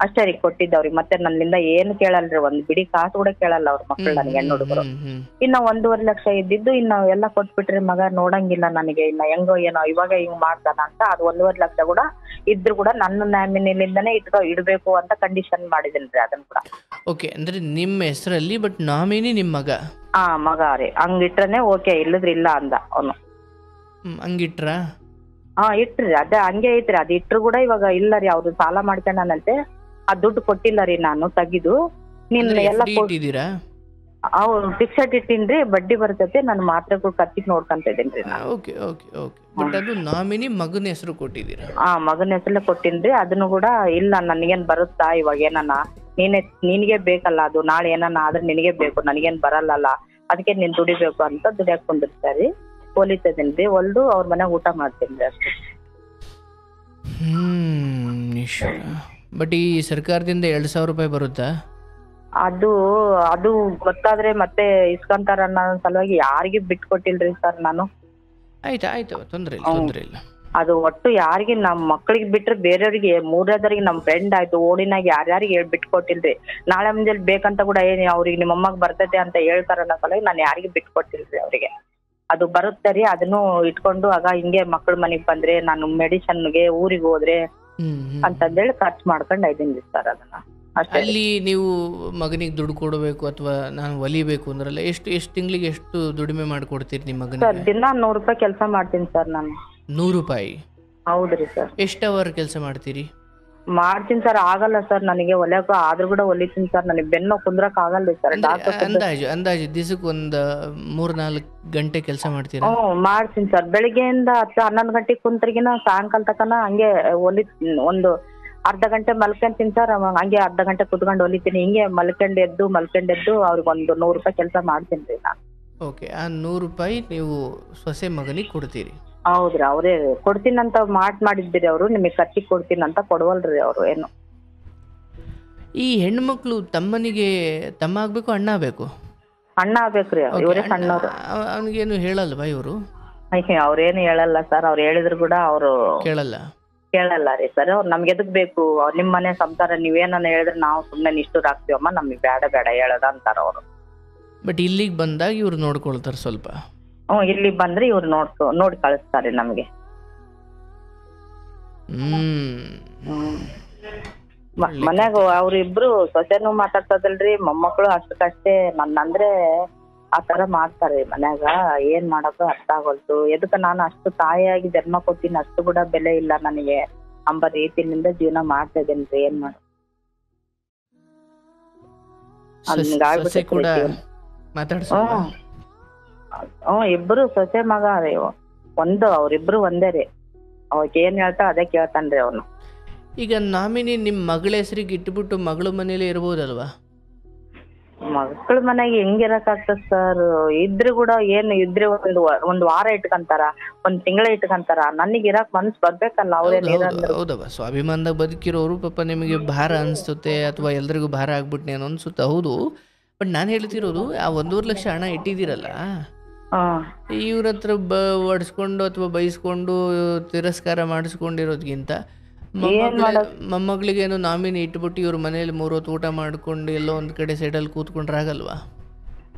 ಅಷ್ಟೇ ರೀ ಕೊಟ್ಟಿದ್ದವ್ರಿಗೆ. ಮತ್ತೆ ನನ್ನಿಂದ ಏನು ಕೇಳಲ್ರಿ, ಒಂದ್ ಬಿಡಿ ಕಾಸು ಕೂಡ ಕೇಳಲ್ಲ ಅವ್ರ ಮಕ್ಳು ನನಗೆ, ಹೆಣ್ಣು ಹುಡುಗರು. ಇನ್ನ 1.5 ಲಕ್ಷ ಇದ್ದಿದ್ದು ಇನ್ನ ಎಲ್ಲ ಕೊಟ್ಬಿಟ್ರಿ. ಮಗ ನೋಡಂಗಿಲ್ಲ ನನಗೆ, ಇನ್ನ ಹೆಂಗೋ ಏನೋ ಇವಾಗ ಹಿಂಗ್ ಮಾಡ್ತಾನ ಅಂತ. ಅದು 1.5 ಲಕ್ಷ ಕೂಡ ಇದ್ರು ಕೂಡ ನನ್ನ ನಾಮಿನಿಲಿಂದಾನೇ ಇಡ್ಬೇಕು ಅಂತ ಕಂಡೀಷನ್ ಮಾಡಿದೀನಿ ಅದನ್ನ ಕೂಡ. ಓಕೆ, ಅಂದ್ರೆ ನಿಮ್ಮ ಹೆಸರಲ್ಲಿ ಬಟ್ ನಾಮಿನಿ ನಿಮ್ ಮಗ? ಮಗ ರೀ. ಹಂಗಿಟ್ರನೆ ಓಕೆ, ಇಲ್ಲದ್ರಿ ಇಲ್ಲ ಅಂದ ಅವನು. ಹಂಗಿಟ್ರ? ಇಟ್ರಿ, ಅದೇ ಹಂಗೆ ಐತ್ರಿ. ಅದ್ ಇಟ್ರು ಕೂಡ ಇವಾಗ ಇಲ್ಲ ರೀ, ಅವ್ರು ಸಾಲ ಮಾಡ್ಕೊಂಡನಂತೆ. ಆ ದುಡ್ಡು ಕೊಟ್ಟಿಲ್ಲ ರೀ, ನಾನು ತೆಗಿದು ನಿನ್ನ ಎಲ್ಲ ಅವ್ರು ಫಿಕ್ಸೆಡ್ ಇಟ್ಟಿನ್ರಿ, ಬಡ್ಡಿ ಬರ್ತೈತೆ. ನಾನು ಮಾತ್ರೆಗಳು ಖರ್ಚಿಗೆ ನೋಡ್ಕೊಂತ ಇದ್ದೇನ್ರಿ. Okay okay okay. ಬಟ್ ಅದು ನಾಮಿನಿ ಮಗನ ಹೆಸರು ಕೊಟ್ಟಿದ್ದೀರಾ? ಮಗನ ಹೆಸರಲ್ಲೇ ಕೊಟ್ಟಿನ್ರಿ. ಅದನ್ನು ಕೂಡ ಇಲ್ಲ ನನಗೇನ್ ಬರುತ್ತಾ ಇವಾಗ ಏನನ್ನ ನಿನಗೆ ಬೇಕಲ್ಲ ಅದು, ನಾಳೆ ಏನನ್ನ ಆದ್ರೆ ನಿನಗೆ ಬೇಕು, ನನಗೇನ್ ಬರಲ್ಲಲ್ಲ, ಅದಕ್ಕೆ ನೀನ್ ದುಡಿಬೇಕು ಅಂತ ದುಡಿಯಾಕ್ ಕುಂದಿರ್ತಾರಿ. ಹೊಲಿತದೇನ್ರಿ, ಹೊಲ್ದು ಅವ್ರ ಮನೆಗೆ ಊಟ ಮಾಡ್ತೀನಿ ಅಷ್ಟೇ. ಬಟ್ ಈ ಸರ್ಕಾರದಿಂದ 2,000 ರೂಪಾಯಿ ಬರುತ್ತಾ? ಅದು ಗೊತ್ತಾದ್ರೆ ಮತ್ತೆ ಇಸ್ಕೊಂತಾರ ಅನ್ನೋ ಸಲುವಾಗಿ ಯಾರಿಗೆ ಬಿಟ್ಕೊಟ್ಟಿಲ್ರಿ ಸರ್ ನಾನು. ಆಯ್ತು, ತೊಂದ್ರೆ ಇಲ್ಲ. ಅದು ಒಟ್ಟು ಯಾರಿಗೆ ನಮ್ ಮಕ್ಳಿಗೆ ಬಿಟ್ರೆ ಬೇರೆಯವ್ರಿಗೆ, ಮೂರದವ್ರಿಗೆ, ನಮ್ ಫ್ರೆಂಡ್ ಆಯ್ತು ಓಡಿನಾಗ ಯಾರ್ಯಾರಿಗೆ ಬಿಟ್ಕೊಟ್ಟಿಲ್ರಿ. ನಾಳೆ ಮುಂಜಾನೆ ಬೇಕಂತ ಕೂಡ ಅವ್ರಿಗೆ ನಿಮ್ಮ ಅಮ್ಮಗ್ ಬರ್ತೈತೆ ಅಂತ ಹೇಳ್ತಾರ ಅನ್ನೋ ಸಲುವಾಗಿ ನಾನು ಯಾರಿಗೆ ಬಿಟ್ಕೊಟ್ಟಿಲ್ರಿ ಅವ್ರಿಗೆ. ಅದು ಬರುತ್ತೆ ರೀ, ಅದನ್ನು ಇಟ್ಕೊಂಡು ಆಗ ಹಿಂಗೆ ಮಕ್ಳ ಮನೆಗ್ ಬಂದ್ರೆ, ನಾನು ಮೆಡಿಸನ್ಗೆ ಊರಿಗೆ ಹೋದ್ರೆ ಅಂತಂದೇಳಿ ಖರ್ಚು ಮಾಡ್ಕೊಂಡು ಇದೀನಿ ಸರ್ ಅದನ್ನ. ಅಲ್ಲಿ ನೀವು ಮಗನಿಗೆ ದುಡ್ಡು ಕೊಡಬೇಕು ಅಥವಾ ನಾನು ಒಲಿಬೇಕು ಅಂದ್ರಲ್ಲ, ಎಷ್ಟು ತಿಂಗಳಿಗೆ ಎಷ್ಟು ದುಡಿಮೆ ಮಾಡ್ಕೊಡ್ತೀರಿ ನಿಮ್ಮ ಮಗನಿಗೆ? ಸರ್ ದಿನ 100 ರೂಪಾಯಿ ಕೆಲಸ ಮಾಡ್ತೀನಿ ಸರ್ ನಾನು. 100 ರೂಪಾಯಿ? ಹೌದ್ರಿ ಸರ್. ಎಷ್ಟು ಅವರ್ ಕೆಲಸ ಮಾಡ್ತೀರಿ? ಮಾಡ್ತೀನಿ ಸರ್, ಆಗಲ್ಲ ಸರ್ ನನಗೆ ಒಲೆಯಕ್ಕೂ, ಆದ್ರೂ ಕೂಡ ಹೊಲಿತೀನಿ ಸರ್. ನನಗೆ ಬೆನ್ನು ಕುಂದ್ರಕ್ ಆಗಲ್ಲ ಸರ್. ಅಂದಾಜು ದಿವಸಕ್ಕೆ ಒಂದು 3-4 ಗಂಟೆ ಕೆಲಸ ಮಾಡ್ತೀರಾ? ಮಾಡ್ತೀನಿ ಸರ್. ಬೆಳಿಗ್ಗೆಯಿಂದ 10-11 ಗಂಟೆಗೆ ಕುಂತ್ರಿಗಿನ ಸಾಯಂಕಾಲ ತನಕ ಹಂಗೆ ಒಂದು ಅರ್ಧ ಗಂಟೆ ಮಲ್ಕೊಂತೀನಿ ಸರ್. ಹಂಗೆ ಅರ್ಧ ಗಂಟೆ ಕುತ್ಕೊಂಡು ಹೊಲಿತೀನಿ. ಹಿಂಗೆ ಮಲ್ಕೊಂಡೆದ್ದು ಅವ್ರಿಗೆ ಒಂದು 100 ರೂಪಾಯಿ ಕೆಲಸ ಮಾಡ್ತೀನಿ ರೀ ನಾನು. ಓಕೆ, ಆ 100 ರೂಪಾಯಿ ನೀವು ಸೊಸೆ ಮಗನಿಗೆ ಕೊಡ್ತೀರಿ? ಹೌದ್ರಿ, ಅವರೇ ಕೊಡ್ತೀನಂತ ಮಾಡಿದ್ದಿರಿ ಅವರು. ನಿಮಗೆ ಖರ್ಚಿಗೆ ಕೊಡ್ತೀನಿ ಅಂತ ಕೊಡವಲ್ರಿ ಅವರು ಏನು. ಈ ಹೆಣ್ಮಕ್ಳು ತಮ್ಮನಿಗೆ ತಮ್ಮ ಆಗ್ಬೇಕು, ಅಣ್ಣ ಆಗ್ಬೇಕು? ಅಣ್ಣ ಆಗ್ಬೇಕ್ರಿ, ಇವರೇ ಸಣ್ಣವ್ರು. ಅವನಿಗೇನು ಹೇಳಲ್ವಾ ಇವರು? ಅವ್ರೇನು ಹೇಳಲ್ಲ ಸರ್. ಅವ್ರು ಹೇಳಿದ್ರು ಕೂಡ ಅವರು ಕೇಳಲ್ಲ ರೀ ಸರ್. ಅವ್ರು ನಮ್ಗೆ ಎದಕ್ ಬೇಕು, ನಿಮ್ ಮನೆ ಸಂಸಾರ ನೀವೇನ ಹೇಳಿದ್ರೆ ನಾವು ಸುಮ್ನೆ ನಿಷ್ಠೂರ್ ಆಗ್ತೀವಮ್ಮ, ನಮಗೆ ಬೇಡ ಹೇಳದ ಅಂತಾರ ಅವರು. ಬಟ್ ಇಲ್ಲಿಗೆ ಬಂದಾಗ ಇವ್ರು ನೋಡ್ಕೊಳ್ತಾರೆ ಸ್ವಲ್ಪ? ಇಲ್ಲಿ ಬಂದ್ರೆ ಇವ್ರು ನೋಡಿ ಕಳಿಸ್ತಾರೆ ನಮ್ಗೆ. ಮನ್ಯಾಗ ಅವ್ರಿಬ್ರು ಸೊಸೆನೂ ಮಾತಾಡ್ತದಲ್ರಿ, ಮೊಮ್ಮಕ್ಕಳು ಅಷ್ಟಕ್ಕಷ್ಟೇ. ನನ್ನಂದ್ರೆ ಆತರ ಮಾಡ್ತಾರೆ ಮನ್ಯಾಗ. ಏನ್ ಮಾಡಕ್ಕೂ ಅರ್ಥ ಆಗೋಲ್ತು. ಎದಕ್ಕ ನಾನು ಅಷ್ಟು ತಾಯಿಯಾಗಿ ಜನ್ಮ ಕೊಟ್ಟಿನಿ, ಅಷ್ಟು ಕೂಡ ಬೆಲೆ ಇಲ್ಲ ನನಗೆ ಅಂಬ ರೀತಿಯಿಂದ ಜೀವನ ಮಾಡ್ತಾ ಇದ್ದೇನ್ರಿ. ಏನ್ ಮಾಡ ಇಬ್ರು ಸೊಸೆ ಮಗ ರೀ, ಅವ್ರಿಬ್ರು ಒಂದೇ ರೀ. ಅವಕ್ಕೆ ಏನ್ ಹೇಳ್ತಾ ಅದೇ ಕೇಳ್ತಾನ್ರಿ ಅವನು. ಈಗ ನಾಮಿನಿ ನಿಮ್ ಮಗಳ ಹೆಸರಿಗೆ ಇಟ್ಬಿಟ್ಟು ಮಗಳ ಮನೇಲಿ ಇರ್ಬೋದಲ್ವಾ? ಮಕ್ಕಳ ಮನೆಗೆ ಹೆಂಗಿರಕ್ ಆಗ್ತದ ಸರ್? ಇದ್ರೆ ಕೂಡ ಏನು ಇದ್ರೆ ಒಂದ್ ವಾರ ಇಟ್ಕಂತಾರ, ಒಂದ್ ತಿಂಗಳ ಇಟ್ಕಂತಾರ. ನನಗೆ ಇರಕ್ ಮನ್ಸ್ ಬರ್ಬೇಕಲ್ಲ. ಹೌದವ, ಸ್ವಾಭಿಮಾನದಾಗ ಬದುಕಿರೋರು ಪಾಪ ನಿಮಗೆ ಭಾರ ಅನ್ಸುತ್ತೆ ಅಥವಾ ಎಲ್ರಿಗೂ ಭಾರ ಆಗ್ಬಿಟ್ನೇನೋ ಅನ್ಸುತ್ತೆ. ಹೌದು, ಬಟ್ ನಾನು ಹೇಳ್ತಿರೋದು ಆ 1.5 ಲಕ್ಷ ಹಣ ಇಟ್ಟಿದ್ದೀರಲ್ಲ, ಇವ್ರ ಹತ್ರ ಒಡ್ಸ್ಕೊಂಡು ಅಥವಾ ಬೈಸ್ಕೊಂಡು ತಿರಸ್ಕಾರ ಮಾಡಿಸ್ಕೊಂಡಿರೋದ್ಗಿಂತ ಮೊಮ್ಮಗಳಿಗೇನು ನಾಮಿನಿ ಇಟ್ಬಿಟ್ಟು ಇವ್ರ ಮನೇಲಿ 3 ಹೊತ್ತು ಊಟ ಮಾಡ್ಕೊಂಡು ಎಲ್ಲೋ ಒಂದ್ ಕಡೆ ಸೈಡಲ್ಲಿ ಕೂತ್ಕೊಂಡ್ರೆ ಆಗಲ್ವಾ?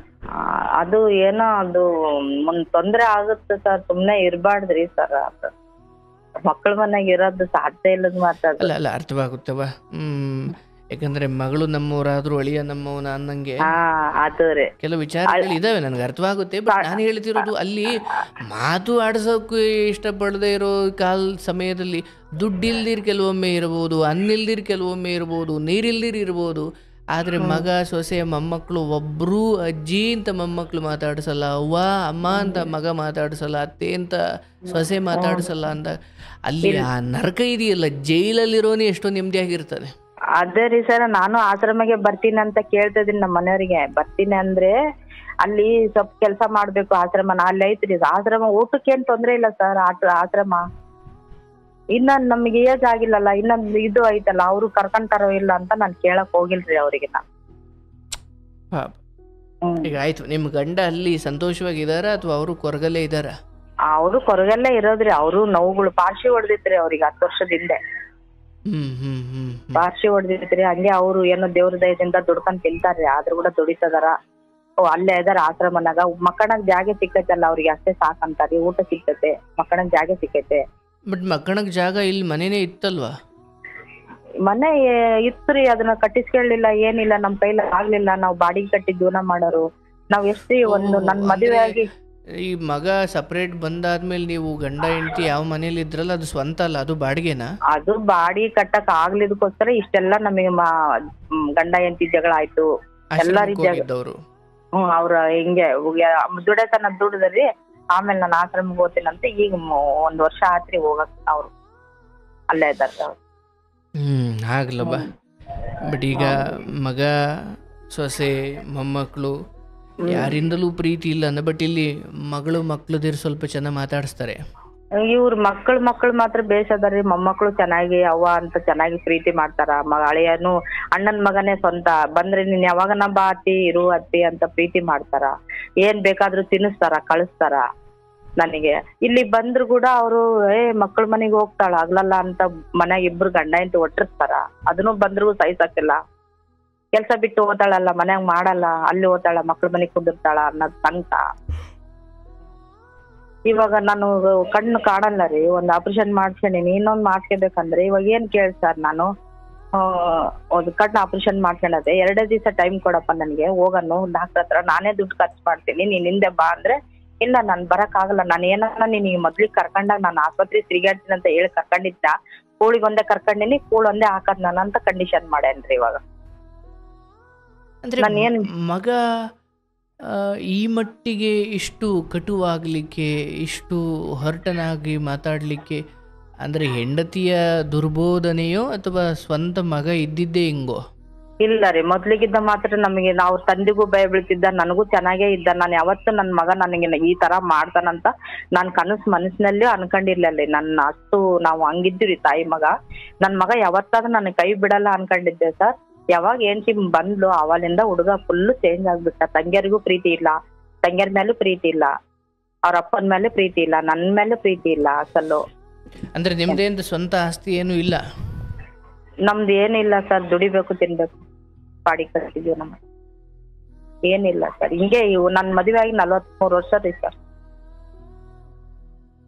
ಅದು ಏನೋ ಅದು ತೊಂದ್ರೆ ಆಗುತ್ತೆ ಸರ್. ಸುಮ್ನೆ ಇರ್ಬಾರ್ದ್ರಿ ಸರ್. ಮಕ್ಕಳ ಮನೆಗೆ ಇರೋದು ಸಾಧ್ಯ ಇಲ್ಲದ ಮಾತಾಡ. ಅಲ್ಲ ಅರ್ಥವಾಗುತ್ತವ. ಯಾಕಂದ್ರೆ ಮಗಳು ನಮ್ಮವರಾದ್ರೂ ಅಳಿಯ ನಮ್ಮವನ ಅನ್ನಂಗೆ ಕೆಲವು ವಿಚಾರಗಳು ಇದಾವೆ, ನನ್ಗೆ ಅರ್ಥವಾಗುತ್ತೆ. ಬಟ್ ನಾನು ಹೇಳ್ತಿರೋದು ಅಲ್ಲಿ ಮಾತು ಆಡ್ಸೋಕೆ ಇಷ್ಟಪಡದೆ ಇರೋ ಸಮಯದಲ್ಲಿ ದುಡ್ಡಿಲ್ದಿರ್ ಕೆಲವೊಮ್ಮೆ ಇರ್ಬೋದು, ಅನ್ನಿಲ್ದಿರ್ ಕೆಲವೊಮ್ಮೆ ಇರ್ಬೋದು, ನೀರಿಲ್ದಿರ್ ಇರ್ಬೋದು. ಆದರೆ ಮಗ ಸೊಸೆ ಮೊಮ್ಮಕ್ಕಳು ಒಬ್ಬರೂ ಅಜ್ಜಿ ಅಂತ ಮೊಮ್ಮಕ್ಕಳು ಮಾತಾಡಿಸಲ್ಲ, ಅವ್ವ ಅಮ್ಮ ಅಂತ ಮಗ ಮಾತಾಡಿಸಲ್ಲ, ಅತ್ತೆ ಅಂತ ಸೊಸೆ ಮಾತಾಡಿಸಲ್ಲ ಅಂದ ಅಲ್ಲಿ ಆ ನರಕ ಇದೆಯಲ್ಲ, ಜೈಲಲ್ಲಿರೋನೇ ಎಷ್ಟೋ ನೆಮ್ಮದಿಯಾಗಿರ್ತಾನೆ. ಅದೇ ರೀ ಸರ್, ನಾನು ಆಶ್ರಮಕ್ಕೆ ಬರ್ತೀನಿ ಅಂತ ಕೇಳ್ತಾ ಇದೀನಿ ನಮ್ಮ ಮನೆಯವರಿಗೆ. ಬರ್ತೀನಿ ಅಂದ್ರೆ ಅಲ್ಲಿ ಸ್ವಲ್ಪ ಕೆಲಸ ಮಾಡ್ಬೇಕು, ಆಶ್ರಮ ಅಲ್ಲಿ ಐತ್ರಿ ಆಶ್ರಮ. ಊಟಕ್ಕೆ ಏನ್ ತೊಂದ್ರೆ ಇಲ್ಲ ಸರ್, ಆಶ್ರಮ ಇನ್ನ ನಮ್ಗೆ ಏಜ್ ಆಗಿಲ್ಲಲ್ಲ, ಇನ್ನೊಂದು ಇದು ಐತಲ್ಲ, ಅವ್ರು ಕರ್ಕೊಂತಾರೋ ಇಲ್ಲ ಅಂತ ನಾನ್ ಕೇಳಕ್ ಹೋಗಿಲ್ರಿ ಅವ್ರಿಗೆ. ಈಗ ಆಯ್ತು, ನಿಮ್ ಗಂಡ ಅಲ್ಲಿ ಸಂತೋಷವಾಗಿದಾರ ಅಥವಾ ಅವರು ಕೊರಗಲ್ಲೇ ಇದಾರ? ಅವರು ಕೊರಗಲ್ಲೇ ಇರೋದ್ರಿ. ಅವರು ನೋವುಗಳು ಪಾರ್ಶಿ ಹೊಡೆದಿತ್ರಿ ಅವ್ರಿಗೆ 10 ವರ್ಷದ ಹಿಂದೆ. ಪಾರ್ಶಿ ಹೊಡೆದಿತ್ರಿ. ಹಂಗೆ ಅವ್ರು ಏನೋ ದೇವ್ರ ದಯದಿಂದ ದುಡ್ಕೊಂಡ್ ತಿಂತಾರ್ರಿ, ಆದ್ರೂ ಕೂಡ ದುಡಿತದಾರ. ಅಲ್ಲೇ ಇದಾರ ಆಶ್ರಮನಾಗ. ಮಕ್ಕಳಗ್ ಜಾಗ ಸಿಕ್ಕೈತಲ್ಲ ಅವ್ರಿಗೆ, ಅಷ್ಟೇ ಸಾಕಂತಾರಿ. ಊಟ ಸಿಕ್ಕೈತೆ, ಮಕ್ಕಳಗ್ ಜಾಗ ಸಿಕ್ಕೈತೆ. ಬಟ್ ಮಕ್ಕಳಗ್ ಜಾಗ ಇಲ್ಲಿ ಮನೇನೆ ಇತ್ತಲ್ವಾ? ಮನೆ ಇತ್ರಿ, ಅದನ್ನ ಕಟ್ಟಿಸ್ಕೊಳ್ಳಿಲ್ಲ, ಏನಿಲ್ಲ, ನಮ್ ಕೈಲಿ ಆಗ್ಲಿಲ್ಲ. ನಾವು ಬಾಡಿಗೆ ಕಟ್ಟಿ ಜೀವನ ಮಾಡೋರು. ನಾವ್ ಎಷ್ಟ್ರಿ ಒಂದು ನನ್ ಮದುವೆ ಆಗಿ ಈ ಮಗ ಸಪರೇಟ್ ಬಂದಾದ್ಮೇಲೆ ನೀವು ಗಂಡ ಹೆಂಡತಿ ಯಾವ ಮನೇಲಿ ಇದ್ರಲ್ಲ ಅದು ಸ್ವಂತ ಅಲ್ಲ, ಅದು ಬಾಡಿಗೆನಾ? ಅದು ಬಾಡಿಗೆ ಕಟ್ಟಕ್ ಆಗ್ಲಿದಕ್ಕೋಸ್ಕರ ಇಷ್ಟೆಲ್ಲ ನಮಗೆ ಗಂಡ ಹೆಂಡತಿ ಜಗಳ ಆಯ್ತು. ಎಲ್ಲಾರು ಅವ್ರ ಹಿಂಗೆ ದುಡತನ ದುಡ್ದ್ರಿ. ಆಮೇಲೆ ನಾನು ಆಶ್ರಮಕ್ಕೆ ಹೋಗ್ತೀನಂತ ಈಗ 1 ವರ್ಷ ಆತ್ರಿ ಹೋಗಕ್. ಅವ್ರು ಅಲ್ಲೇ ಇದ್ದಾರೆ ಅವ್ರು. ಆಗ್ಲಬ್ಬ. ಬಟ್ ಈಗ ಮಗ ಸೊಸೆ ಮೊಮ್ಮಕ್ಕಳು ಯಾರಿಂದಲೂ ಪ್ರೀತಿ ಇಲ್ಲ ಅಂದ, ಬಟ್ ಇಲ್ಲಿ ಮಕ್ಕಳದಿರ್ ಸ್ವಲ್ಪ ಚೆನ್ನಾಗಿ ಮಾತಾಡಿಸ್ತಾರೆ. ಇವ್ರ ಮಕ್ಕಳು ಮಾತ್ರ ಬೇಸದಾರಿ. ಮೊಮ್ಮಕ್ಕಳು ಚೆನ್ನಾಗಿ ಅವ್ವ ಅಂತ ಚೆನ್ನಾಗಿ ಪ್ರೀತಿ ಮಾಡ್ತಾರ. ಹಳೆಯನು ಅಣ್ಣನ್ ಮಗನೇ ಸ್ವಂತ. ಬಂದ್ರೆ ನೀನ್ ಯಾವಾಗನ ಬಾ ಅತ್ತಿ, ಇರು ಅತ್ತಿ ಅಂತ ಪ್ರೀತಿ ಮಾಡ್ತಾರ. ಏನ್ ಬೇಕಾದ್ರೂ ತಿನ್ನಿಸ್ತಾರ, ಕಳಿಸ್ತಾರ ನನಗೆ. ಇಲ್ಲಿ ಬಂದ್ರು ಕೂಡ ಅವರು ಮಕ್ಕಳ ಮನೆಗೆ ಹೋಗ್ತಾಳ ಆಗ್ಲಲ್ಲ ಅಂತ ಮನ್ಯಾಗ ಇಬ್ರು ಗಂಡ ಅಂತ ಒಟ್ಟಿರ್ತಾರ. ಅದನ್ನು ಬಂದ್ರು ಸಹಿಸಕ್ಕಿಲ್ಲ. ಕೆಲ್ಸ ಬಿಟ್ಟು ಓದಾಳಲ್ಲ, ಮನ್ಯಾಗ ಮಾಡಲ್ಲ, ಅಲ್ಲಿ ಓದಾಳ, ಮಕ್ಳ ಮನೆಗ್ ಕುಂದಿರ್ತಾಳ ಅನ್ನೋದ್ ಸಂಕಟ. ಇವಾಗ ನಾನು ಕಣ್ಣು ಕಾಣಲ್ಲ ರೀ. ಒಂದ್ ಆಪರೇಷನ್ ಮಾಡ್ಸ್ಕೊಂಡಿನಿ, ಇನ್ನೊಂದ್ ಮಾಡ್ಸ್ಕೊಬೇಕಂದ್ರೆ ಇವಾಗ ಏನ್ ಕೇಳ್ಸಾರ್, ನಾನು ಒಂದು ಕಣ್ಣು ಆಪರೇಷನ್ ಮಾಡ್ಸ್ಕೊಂಡದೆ. 2 ದಿವಸ ಟೈಮ್ ಕೊಡಪ್ಪ ನನ್ಗೆ, ಹೋಗನ್ನು ಡಾಕ್ಟರ್ ಹತ್ರ, ನಾನೇ ದುಡ್ಡು ಖರ್ಚು ಮಾಡ್ತೀನಿ, ನೀನ್ ಹಿಂದೆ ಬಾ ಅಂದ್ರೆ ಇಲ್ಲ ನಾನ್ ಬರಕ್ ಆಗಲ್ಲ. ನಾನು ಏನನ್ನ ನೀನ್ ಮೊದ್ಲಿಗೆ ಕರ್ಕೊಂಡಾಗ ನಾನು ಆಸ್ಪತ್ರೆ ತಿರುಗಾಡ್ತೀನಿ ಅಂತ ಹೇಳಿ ಕರ್ಕೊಂಡಿದ್ದ, ಕೂಳಿಗೊಂದೇ ಕರ್ಕೊಂಡಿನಿ, ಕೂಳ್ ಒಂದೇ ಹಾಕದ್ ನಾನು ಅಂತ ಕಂಡೀಷನ್ ಮಾಡೇನ್ರಿ ಇವಾಗ. ಅಂದ್ರೆ ಮಗ ಈ ಮಟ್ಟಿಗೆ ಇಷ್ಟು ಕಟುವಾಗಲಿಕ್ಕೆ, ಇಷ್ಟು ಹರ್ಟನಾಗಿ ಮಾತಾಡಲಿಕ್ಕೆ ಅಂದ್ರೆ ಹೆಂಡತಿಯ ದುರ್ಬೋಧನೆಯೋ ಅಥವಾ ಸ್ವಂತ ಮಗ ಇದ್ದಿದ್ದೇ ಹಿಂಗೋ? ಇಲ್ಲ ರೀ, ಮೊದ್ಲಿಗಿದ್ದ ಮಾತ್ರ ನಮಗೆ ಅವ್ರ ತಂದೆಗೂ ಭಯ ಬೀಳ್ತಿದ್ದ, ನನಗೂ ಚೆನ್ನಾಗೇ ಇದ್ದ. ನಾನು ಯಾವತ್ತು ನನ್ನ ಮಗ ನನಗೆ ಈ ತರ ಮಾಡ್ತಾನಂತ ನಾನ್ ಮನಸ್ಸಿನಲ್ಲಿ ಅನ್ಕೊಂಡಿರ್ಲಿಲ್ಲ. ನನ್ನ ಅಷ್ಟು ನಾವು ಹಂಗಿದ್ವಿ ತಾಯಿ ಮಗ. ನನ್ ಮಗ ಯಾವತ್ತಾದ್ರೂ ನನಗೆ ಕೈ ಬಿಡಲ್ಲ ಅನ್ಕೊಂಡಿದ್ದೆ ಸರ್. ಯಾವಾಗ ಹೆಂಡತಿ ಬಂದ್ಲು ಅವಲಿಂದ ಹುಡುಗ ಫುಲ್ ಚೇಂಜ್ ಆಗ್ಬಿಟ್ಟ. ತಂಗಿಯರಿಗೂ ಪ್ರೀತಿ ಇಲ್ಲ, ತಂಗಿಯರ ಮೇಲೂ ಪ್ರೀತಿ ಇಲ್ಲ, ಅವ್ರ ಅಪ್ಪನ ಮೇಲೆ ಪ್ರೀತಿ ಇಲ್ಲ, ನನ್ನ ಮೇಲೆ ಪ್ರೀತಿ ಇಲ್ಲ ಅಸಲು. ಅಂದ್ರೆ ನಿಮ್ದೇನು ಸ್ವಂತ ಆಸ್ತಿ ಏನು ಇಲ್ಲ? ನಮ್ದು ಏನಿಲ್ಲ ಸರ್, ದುಡಿಬೇಕು, ತಿನ್ಬೇಕು, ಬಾಡಿ ಕಟ್ತಿದ್ವಿ. ನಮ್ಮ ಏನಿಲ್ಲ ಸರ್. ಹಿಂಗೆ ನನ್ ಮದುವೆ ಆಗಿ 43 ವರ್ಷ ರೀ ಸರ್.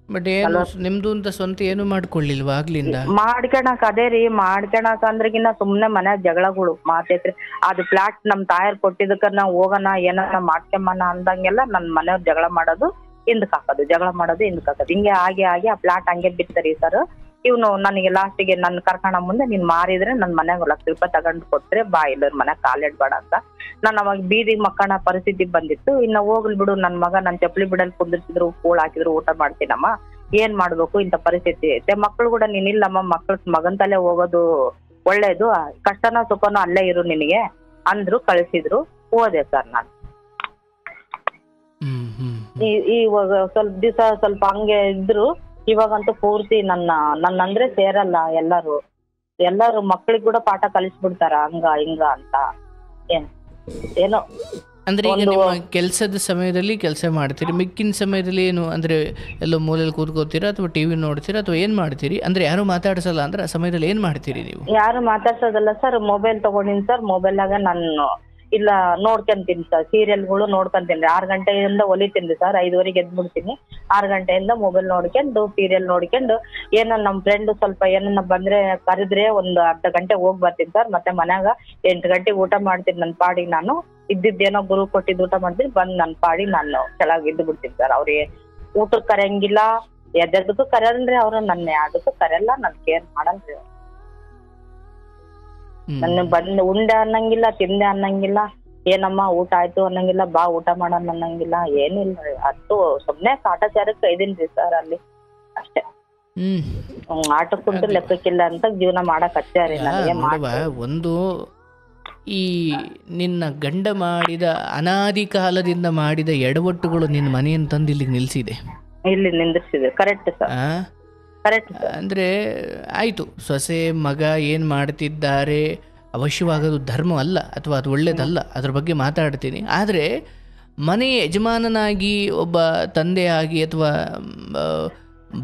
ಬಟ್ ಏನು ನಿಮ್ದು ಅಂತ ಸ್ವಂತ ಏನು ಮಾಡ್ಕೊಳ್ಳಿಲ್ವಾ ಆಗ್ಲಿಂದ? ಮಾಡ್ಕೊಳಕ್ ಅದೇ ರೀ, ಮಾಡ್ಕೊಳಕ್ ಅಂದ್ರಗಿನ್ನ ಸುಮ್ನೆ ಮನ್ಯಾಗ ಜಗಳಗಳು ಮಾತೈತ್ರಿ. ಅದು ಫ್ಲಾಟ್ ನಮ್ ತಾಯರ್ ಕೊಟ್ಟಿದ್ದಕ್ಕ ನಾವ್ ಹೋಗೋಣ ಏನಾರ ಮಾಡ್ಕೊಂಬನ ಅಂದಂಗೆಲ್ಲ ನನ್ ಮನೆಯವ್ರ ಜಗಳ ಮಾಡೋದು, ಹಿಂದಕ್ ಹಾಕೋದು, ಜಗಳ ಮಾಡೋದು, ಹಿಂದಕ್ ಹಾಕೋದು. ಹಿಂಗೆ ಆಗಿ ಆ ಫ್ಲಾಟ್ ಹಂಗೆ ಬಿತ್ತರಿ ಸರ್. ಇವ್ನು ನನಗೆ ಲಾಸ್ಟಿಗೆ ನನ್ ಕರ್ಕೊಂಡ ಮುಂದೆ ನೀನ್ ಮಾರಿದ್ರೆ ನನ್ ಮನ್ಯಾಗ 1 ಲಕ್ಷ ರೂಪಾಯಿ ತಗೊಂಡ್ ಕೊಟ್ರೆ ಬಾ, ಇಲ್ಲರ ಮನ್ಯಾಗ ಕಾಲಿಡ್ಬೇಡ ಅಂತ. ನಾನು ಅವಾಗ ಬೀದಿಗೆ ಮಕ್ಕಳ ಪರಿಸ್ಥಿತಿ ಬಂದಿತ್ತು. ಇನ್ನ ಹೋಗ್ಲಿ ಬಿಡು, ನನ್ ಮಗ ನನ್ ಚಪ್ಪಲಿ ಬಿಡಲ್ ಕುಂದಿರ್ಸಿದ್ರು, ಕೂಳ್ ಹಾಕಿದ್ರು ಊಟ ಮಾಡ್ತೀನಮ್ಮ, ಏನ್ ಮಾಡ್ಬೇಕು, ಇಂತ ಪರಿಸ್ಥಿತಿ ಐತೆ. ಮಕ್ಳು ಕೂಡ ನೀನಿಲ್ಲಮ್ಮ, ಮಗನ್ ತಲೆ ಹೋಗೋದು ಒಳ್ಳೇದು, ಕಷ್ಟನೋ ಸುಖನೋ ಅಲ್ಲೇ ಇರು ನಿನಗೆ ಅಂದ್ರು, ಕಳಿಸಿದ್ರು. ಹೋದೆ ಸರ್ ನಾನು. ಇವಾಗ ಸ್ವಲ್ಪ ದಿವಸ ಸ್ವಲ್ಪ ಹಂಗೆ ಇದ್ರು. ಇವಾಗಂತೂ ಪೂರ್ತಿ ನನ್ನಂದ್ರೆ ಸೇರಲ್ಲ. ಎಲ್ಲಾರು ಮಕ್ಳಿಗೆ ಕೂಡ ಪಾಠ ಕಲಿಸ್ಬಿಡ್ತಾರ, ಹಂಗ ಹಿಂಗ ಅಂತ. ಏನೋ ಅಂದ್ರೆ ಈಗ ನಿಮ್ಮ ಕೆಲಸದ ಸಮಯದಲ್ಲಿ ಕೆಲಸ ಮಾಡ್ತೀರಿ, ಮಿಕ್ಕಿನ ಸಮಯದಲ್ಲಿ ಏನು ಅಂದ್ರೆ ಎಲ್ಲೋ ಮೂಲೆಯಲ್ಲಿ ಕೂತ್ಕೋತೀರಾ ಅಥವಾ ಟಿವಿ ನೋಡ್ತೀರಾ ಅಥವಾ ಏನ್ ಮಾಡ್ತೀರಿ? ಅಂದ್ರೆ ಯಾರು ಮಾತಾಡ್ಸಲ್ಲ ಅಂದ್ರೆ ಆ ಸಮಯದಲ್ಲಿ ಏನ್ ಮಾಡ್ತೀರಿ ನೀವು? ಯಾರು ಮಾತಾಡ್ಸೋದಲ್ಲ ಸರ್, ಮೊಬೈಲ್ ತಗೊಂಡಿನಿ ಸರ್. ಮೊಬೈಲ್ನಾಗ ನಾನು ಇಲ್ಲ ನೋಡ್ಕೊಂತೀನಿ ಸರ್, ಸೀರಿಯಲ್ಗಳು ನೋಡ್ಕೊಂತೀನಿ. 6 ಗಂಟೆಯಿಂದ ಹೊಲಿತೀನಿ ಸರ್, 5:30 ಎದ್ಬಿಡ್ತೀನಿ. 6 ಗಂಟೆಯಿಂದ ಮೊಬೈಲ್ ನೋಡ್ಕೊಂಡು ಸೀರಿಯಲ್ ನೋಡ್ಕೊಂಡು, ಏನೋ ನಮ್ ಫ್ರೆಂಡ್ ಸ್ವಲ್ಪ ಏನನ್ನ ಬಂದ್ರೆ ಕರೆದ್ರೆ ಒಂದು ಅರ್ಧ ಗಂಟೆ ಹೋಗಿ ಬರ್ತೀನಿ ಸರ್. ಮತ್ತೆ ಮನ್ಯಾಗ 8 ಗಂಟೆಗೆ ಊಟ ಮಾಡ್ತೀನಿ. ನನ್ನ ಪಾಡಿಗೆ ನಾನು ಇದ್ದಿದ್ದೇನೋ ಗುರು ಕೊಟ್ಟಿದ್ದು ಊಟ ಮಾಡ್ತೀನಿ, ಬಂದ್ ನನ್ನ ಪಾಡಿಗೆ ನಾನು ಕೆಳಗೆ ಇದ್ದು ಬಿಡ್ತೀನಿ ಸರ್. ಅವ್ರಿಗೆ ಊಟಕ್ಕೆ ಕರೆಯಂಗಿಲ್ಲ, ಎದ್ದಕ್ಕೂ ಕರೆಯಲ್ರಿ ಅವ್ರು, ನನ್ನ ಅದಕ್ಕೂ ಕರೆಯಲ್ಲ, ನನ್ ಕೇರ್ ಮಾಡಲ್ರಿ. ನನ್ನ ಬಂದ್ ಉಂಡೆ ಅನ್ನಂಗಿಲ್ಲ, ತಿಂದೆ ಅನ್ನಂಗಿಲ್ಲ, ಏನಮ್ಮ ಊಟ ಆಯ್ತು ಅನ್ನಂಗಿಲ್ಲ, ಬಾ ಊಟ ಮಾಡೋಣ ಅನ್ನಂಗಿಲ್ಲ, ಏನಿಲ್ಲ. ಅಷ್ಟು ಸುಮ್ನೆ ಕಾಟಾಚಾರಕ್ಕೆ ಇದೀನ್ರಿ ಸರ್ ಅಲ್ಲಿ ಅಷ್ಟೇ. ಆಟಕ್ಕುಂಟು ಲೆಕ್ಕಕ್ಕಿಲ್ಲ ಅಂತ ಜೀವನ ಮಾಡಕ್ ಹಚ್ಚಾರಿ ನನಗೆ. ಒಂದು ಈ ನಿನ್ನ ಗಂಡ ಮಾಡಿದ ಅನಾದಿ ಕಾಲದಿಂದ ಮಾಡಿದ ಎಡವಟ್ಟುಗಳು ನಿನ್ನ ಮನೆಯನ್ನು ತಂದು ಇಲ್ಲಿಗೆ ನಿಲ್ಸಿದೆ, ಇಲ್ಲಿ ನಿಂದಿರ್ಸಿದೆ. Correct sir, correct. ಅಂದರೆ ಆಯಿತು, ಸೊಸೆ ಮಗ ಏನು ಮಾಡ್ತಿದ್ದಾರೆ ಅವಶ್ಯವಾಗೋದು ಧರ್ಮ ಅಲ್ಲ ಅಥವಾ ಅದು ಒಳ್ಳೇದಲ್ಲ, ಅದ್ರ ಬಗ್ಗೆ ಮಾತಾಡ್ತೀನಿ. ಆದರೆ ಮನೆಯ ಯಜಮಾನನಾಗಿ ಒಬ್ಬ ತಂದೆಯಾಗಿ ಅಥವಾ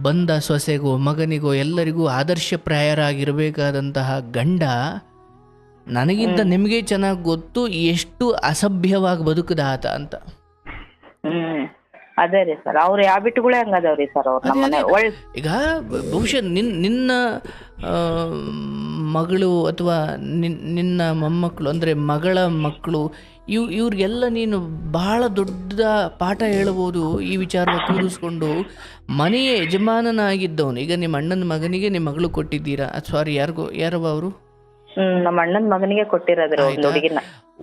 ಬಂದ ಸೊಸೆಗೋ ಮಗನಿಗೋ ಎಲ್ಲರಿಗೂ ಆದರ್ಶಪ್ರಾಯರಾಗಿರಬೇಕಾದಂತಹ ಗಂಡ ನನಗಿಂತ ನಿಮಗೆ ಚೆನ್ನಾಗಿ ಗೊತ್ತು ಎಷ್ಟು ಅಸಭ್ಯವಾಗಿ ಬದುಕದ ಆತ ಅಂತ. ಅದೇ ರೀ ಸರ್, ಅವ್ರ ಹ್ಯಾಬಿಟ್ಗಳೇ ಹಂಗದವ್ರಿ ಸರ್. ಈಗ ಬಹುಶಃ ನಿನ್ನ ಮಗಳು ಅಥವಾ ನಿನ್ನ ಮೊಮ್ಮಕ್ಕಳು ಅಂದರೆ ಮಗಳ ಮಕ್ಕಳು ಇವ್ರಿಗೆಲ್ಲ ನೀನು ಬಹಳ ದೊಡ್ಡ ಪಾಠ ಹೇಳ್ಬೋದು. ಈ ವಿಚಾರವಾಗಿ ಕೂರಿಸ್ಕೊಂಡು ಮನೆಯ ಯಜಮಾನನಾಗಿದ್ದವನು, ಈಗ ನಿಮ್ಮ ಅಣ್ಣನ ಮಗನಿಗೆ ನಿಮ್ಮ ಮಗಳು ಕೊಟ್ಟಿದ್ದೀರಾ? ಸಾರಿ, ಯಾರವ ಅವರು? ನಮ್ಮ ಅಣ್ಣನ ಮಗನಿಗೆ ಕೊಟ್ಟಿರೋದ್ರ ಹುಡುಗಿನ.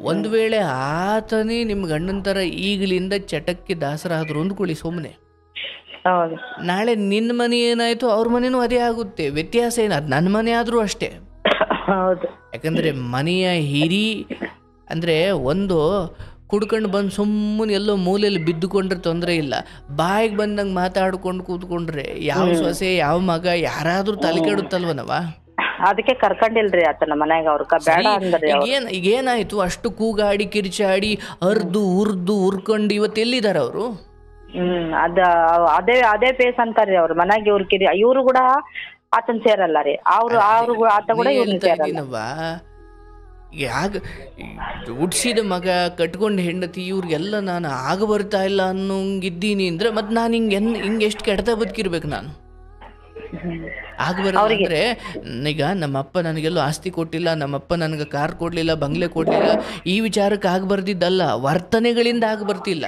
ಒಂದು ವೇಳೆ ಆತನೇ ನಿಮ್ಮ ಗಂಡನ ಥರ ಈಗಲಿಂದ ಚಟಕ್ಕೆ ದಾಸರಾದ್ರು ಅಂದ್ಕೊಳ್ಳಿ ಸುಮ್ಮನೆ, ನಾಳೆ ನಿನ್ನ ಮನೆ ಏನಾಯ್ತು ಅವ್ರ ಮನೇನೂ ಅದೇ ಆಗುತ್ತೆ. ವ್ಯತ್ಯಾಸ ಏನು? ಅದು ನನ್ನ ಮನೆ ಆದರೂ ಅಷ್ಟೇ. ಯಾಕಂದರೆ ಮನೆಯ ಹಿರಿ ಅಂದರೆ ಒಂದು ಕುಡ್ಕೊಂಡು ಬಂದು ಸುಮ್ಮನೆ ಎಲ್ಲೋ ಮೂಲೆಯಲ್ಲಿ ಬಿದ್ದುಕೊಂಡ್ರೆ ತೊಂದರೆ ಇಲ್ಲ, ಬಾಯಿಗೆ ಬಂದಂಗೆ ಮಾತಾಡ್ಕೊಂಡು ಕೂತ್ಕೊಂಡ್ರೆ ಯಾವ ಸೊಸೆ ಯಾವ ಮಗ ಯಾರಾದರೂ ತಲೆ ಕೆಡುತ್ತಲ್ವನವ. ಅದಕ್ಕೆ ಕರ್ಕೊಂಡಿಲ್ರಿ ಆತನ ಮನ್ಯಾಗ. ಅವ್ರ ಬೇಡ ಅಂದ್ರೆ ಈಗೇನಾಯ್ತು, ಅಷ್ಟು ಕೂಗಾಡಿ ಕಿರ್ಚಾಡಿ ಅರ್ದು ಉರ್ಕೊಂಡು ಇವತ್ತು ಎಲ್ಲಿದಾರ ಅವರು? ಅದೇ ಪೇಸ್ ಅಂತಾರ್ರಿ ಅವ್ರ ಮನ್ಯಾಗ. ಇವ್ರು ಕೂಡ ಆತನ್ ಸೇರಲ್ಲ ರೀ, ಅವ್ರು ಆತ ಕೂಡ ಯಾಗ ಹುಡ್ಸಿದ ಮಗ ಕಟ್ಕೊಂಡು ಹೆಂಡತಿ ಇವ್ರಿಗೆಲ್ಲ ನಾನು ಆಗ ಬರ್ತಾ ಇಲ್ಲ ಅನ್ನೋಂಗಿದ್ದೀನಿ ಅಂದ್ರೆ ಮತ್ತೆ ನಾನು ಹಿಂಗೆ ಎಷ್ಟು ಕೆಡ್ತಾ ಬದುಕಿರ್ಬೇಕು ನಾನು? ಆಗಬಾರ್ದು ಅಂದರೆ ಈಗ ನಮ್ಮಪ್ಪ ನನಗೆಲ್ಲೂ ಆಸ್ತಿ ಕೊಟ್ಟಿಲ್ಲ, ನಮ್ಮಪ್ಪ ನನಗೆ ಕಾರ್ ಕೊಡಲಿಲ್ಲ, ಬಂಗ್ಲೆ ಕೊಡಲಿಲ್ಲ, ಈ ವಿಚಾರಕ್ಕೆ ಆಗಬಾರ್ದಿದ್ದಲ್ಲ, ವರ್ತನೆಗಳಿಂದ ಆಗಬರ್ತಿಲ್ಲ.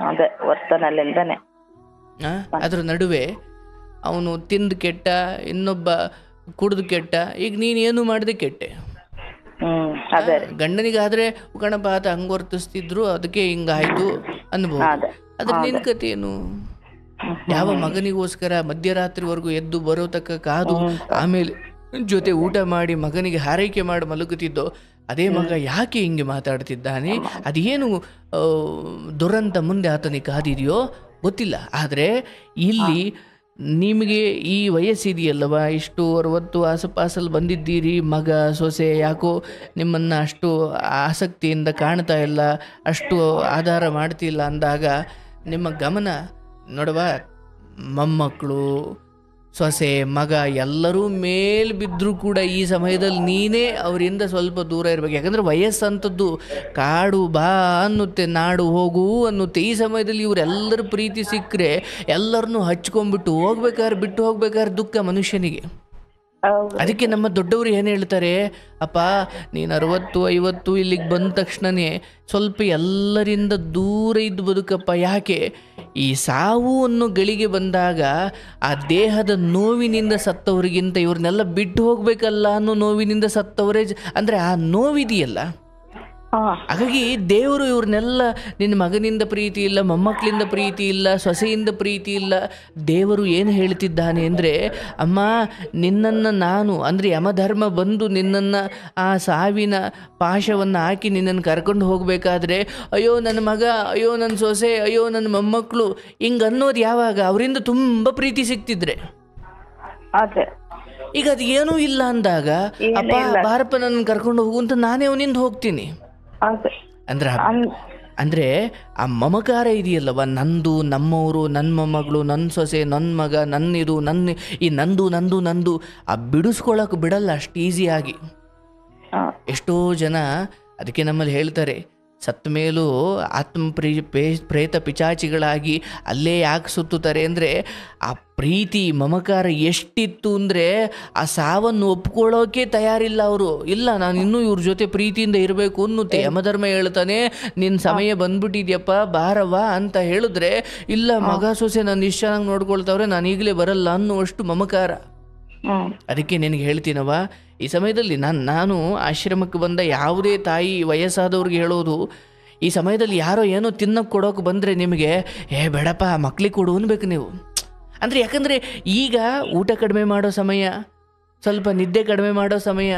ಅದೇ ವರ್ತನೆಯಿಂದನೇ. ಅದ್ರ ನಡುವೆ ಅವನು ತಿಂದು ಕೆಟ್ಟ, ಇನ್ನೊಬ್ಬ ಕುಡಿದು ಕೆಟ್ಟ, ಈಗ ನೀನೇನು ಮಾಡಿದೆ ಕೆಟ್ಟೆ. ಗಂಡನಿಗಾದ್ರೆ ಕಣಪ್ಪ ಆತ ಹಂಗೆ ವರ್ತಿಸ್ತಿದ್ರು ಅದಕ್ಕೆ ಹಿಂಗಾಯ್ತು ಅನ್ಬೋದು. ಅದ್ರ ನಿನ್ ಕತೆ ಏನು? ಯಾವ ಮಗನಿಗೋಸ್ಕರ ಮಧ್ಯರಾತ್ರಿವರೆಗೂ ಎದ್ದು ಬರೋ ತಕ್ಕ ಕಾದು ಆಮೇಲೆ ಜೊತೆ ಊಟ ಮಾಡಿ ಮಗನಿಗೆ ಹಾರೈಕೆ ಮಾಡಿ ಮಲಗುತ್ತಿದ್ದೋ ಅದೇ ಮಗ ಯಾಕೆ ಹಿಂಗೆ ಮಾತಾಡ್ತಿದ್ದಾನೆ? ಅದೇನು ದುರಂತ ಮುಂದೆ ಆತನಿಗೆ ಕಾದಿದೆಯೋ ಗೊತ್ತಿಲ್ಲ. ಆದರೆ ಇಲ್ಲಿ ನಿಮಗೆ ಈ ವಯಸ್ಸಿದೆಯಲ್ಲವ, ಇಷ್ಟು 60 ಆಸುಪಾಸಲ್ಲಿ ಬಂದಿದ್ದೀರಿ, ಮಗ ಸೊಸೆ ಯಾಕೋ ನಿಮ್ಮನ್ನು ಅಷ್ಟು ಆಸಕ್ತಿಯಿಂದ ಕಾಣ್ತಾ ಇಲ್ಲ, ಅಷ್ಟು ಆಧಾರ ಮಾಡ್ತಿಲ್ಲ ಅಂದಾಗ ನಿಮ್ಮ ಗಮನ ನೋಡವ, ಮೊಮ್ಮಕ್ಕಳು ಸೊಸೆ ಮಗ ಎಲ್ಲರೂ ಮೇಲ್ ಬಿದ್ದರೂ ಕೂಡ ಈ ಸಮಯದಲ್ಲಿ ನೀನೇ ಅವರಿಂದ ಸ್ವಲ್ಪ ದೂರ ಇರಬೇಕು. ಯಾಕಂದರೆ ವಯಸ್ಸಂಥದ್ದು ಕಾಡು ಬಾ ಅನ್ನುತ್ತೆ, ನಾಡು ಹೋಗು ಅನ್ನುತ್ತೆ. ಈ ಸಮಯದಲ್ಲಿ ಇವರೆಲ್ಲರ ಪ್ರೀತಿ ಸಿಕ್ಕರೆ ಎಲ್ಲರನ್ನೂ ಹಚ್ಕೊಂಡ್ಬಿಟ್ಟು ಬಿಟ್ಟು ಹೋಗ್ಬೇಕಾದ್ರೆ ದುಃಖ ಮನುಷ್ಯನಿಗೆ. ಅದಕ್ಕೆ ನಮ್ಮ ದೊಡ್ಡವರು ಏನು ಹೇಳ್ತಾರೆ, ಅಪ್ಪ ನೀನು 60-50 ಇಲ್ಲಿಗೆ ಬಂದ ತಕ್ಷಣವೇ ಸ್ವಲ್ಪ ಎಲ್ಲರಿಂದ ದೂರ ಇದ್ದು ಬದುಕಪ್ಪ. ಯಾಕೆ? ಈ ಸಾವು ಅನ್ನೋ ಗಳಿಗೆ ಬಂದಾಗ ಆ ದೇಹದ ನೋವಿನಿಂದ ಸತ್ತವರಿಗಿಂತ ಇವ್ರನ್ನೆಲ್ಲ ಬಿಟ್ಟು ಹೋಗ್ಬೇಕಲ್ಲ ಅನ್ನೋ ನೋವಿನಿಂದ ಸತ್ತವರೇ ಅಂದರೆ ಆ ನೋವಿದೆಯಲ್ಲ. ಹಾಗಾಗಿ ದೇವರು ಇವ್ರನ್ನೆಲ್ಲ ನಿನ್ನ ಮಗನಿಂದ ಪ್ರೀತಿ ಇಲ್ಲ, ಮೊಮ್ಮಕ್ಕಳಿಂದ ಪ್ರೀತಿ ಇಲ್ಲ, ಸೊಸೆಯಿಂದ ಪ್ರೀತಿ ಇಲ್ಲ. ದೇವರು ಏನು ಹೇಳ್ತಿದ್ದಾನೆ ಅಂದರೆ, ಅಮ್ಮ ನಿನ್ನನ್ನು ನಾನು ಅಂದರೆ ಯಮಧರ್ಮ ಬಂದು ನಿನ್ನನ್ನು ಆ ಸಾವಿನ ಪಾಶವನ್ನು ಹಾಕಿ ನಿನ್ನನ್ನು ಕರ್ಕೊಂಡು ಹೋಗಬೇಕಾದ್ರೆ ಅಯ್ಯೋ ನನ್ನ ಮಗ, ಅಯ್ಯೋ ನನ್ನ ಸೊಸೆ, ಅಯ್ಯೋ ನನ್ನ ಮೊಮ್ಮಕ್ಕಳು ಹಿಂಗೆ ಅನ್ನೋದು ಯಾವಾಗ? ಅವರಿಂದ ತುಂಬ ಪ್ರೀತಿ ಸಿಗ್ತಿದ್ರೆ. ಈಗ ಅದು ಏನೂ ಇಲ್ಲ ಅಂದಾಗ ಅಪ್ಪ ಬಾರಪ್ಪ ನನ್ನ ಕರ್ಕೊಂಡು ಹೋಗು ಅಂತ ನಾನೇ ಅವನಿಂದ ಹೋಗ್ತೀನಿ ಅಂದ್ರೆ ಆ ಮಮಕಾರ ಇದೆಯಲ್ಲವ, ನಂದು, ನಮ್ಮವರು, ನನ್ನ ಮೊಮ್ಮಗಳು, ನನ್ನ ಸೊಸೆ, ನನ್ನ ಮಗ, ನನ್ನಿದು, ಈ ನಂದು ಆ ಬಿಡಿಸ್ಕೊಳಕ್ಕೆ ಬಿಡಲ್ಲ ಅಷ್ಟು ಈಸಿಯಾಗಿ. ಎಷ್ಟೋ ಜನ ಅದಕ್ಕೆ ನಮ್ಮಲ್ಲಿ ಹೇಳ್ತಾರೆ, ಸತ್ತ ಮೇಲೂ ಪ್ರೇತ ಪಿಚಾಚಿಗಳಾಗಿ ಅಲ್ಲೇ ಯಾಕೆ ಸುತ್ತುತ್ತಾರೆ ಅಂದರೆ ಆ ಪ್ರೀತಿ ಮಮಕಾರ ಎಷ್ಟಿತ್ತು ಅಂದರೆ ಆ ಸಾವನ್ನು ಒಪ್ಕೊಳ್ಳೋಕೆ ತಯಾರಿಲ್ಲ ಅವರು. ಇಲ್ಲ ನಾನು ಇನ್ನೂ ಇವ್ರ ಜೊತೆ ಪ್ರೀತಿಯಿಂದ ಇರಬೇಕು ಅನ್ನುತ್ತೆ. ಯಮಧರ್ಮ ಹೇಳ್ತಾನೆ, ನಿನ್ನ ಸಮಯ ಬಂದ್ಬಿಟ್ಟಿದ್ಯಪ್ಪ ಬಾರವ್ವ ಅಂತ ಹೇಳಿದ್ರೆ, ಇಲ್ಲ ಮಗ ಸೊಸೆ ನಾನು ಇಷ್ಟು ಚೆನ್ನಾಗಿ ನೋಡ್ಕೊಳ್ತಾವ್ರೆ ನಾನು ಈಗಲೇ ಬರಲ್ಲ ಅನ್ನುವಷ್ಟು ಮಮಕಾರ. ಅದಕ್ಕೆ ನಿನಗೆ ಹೇಳ್ತೀನವ, ಈ ಸಮಯದಲ್ಲಿ ನಾನು ಆಶ್ರಮಕ್ಕೆ ಬಂದ ಯಾವುದೇ ತಾಯಿ ವಯಸ್ಸಾದವ್ರಿಗೆ ಹೇಳೋದು, ಈ ಸಮಯದಲ್ಲಿ ಯಾರೋ ಏನೋ ತಿನ್ನೋಕೆ ಕೊಡೋಕೆ ಬಂದರೆ ನಿಮಗೆ ಬೇಡಪ್ಪ ಮಕ್ಳಿಗೆ ಕೊಡು ಅನ್ಬೇಕು ನೀವು. ಅಂದರೆ ಯಾಕಂದರೆ ಈಗ ಊಟ ಕಡಿಮೆ ಮಾಡೋ ಸಮಯ, ಸ್ವಲ್ಪ ನಿದ್ದೆ ಕಡಿಮೆ ಮಾಡೋ ಸಮಯ,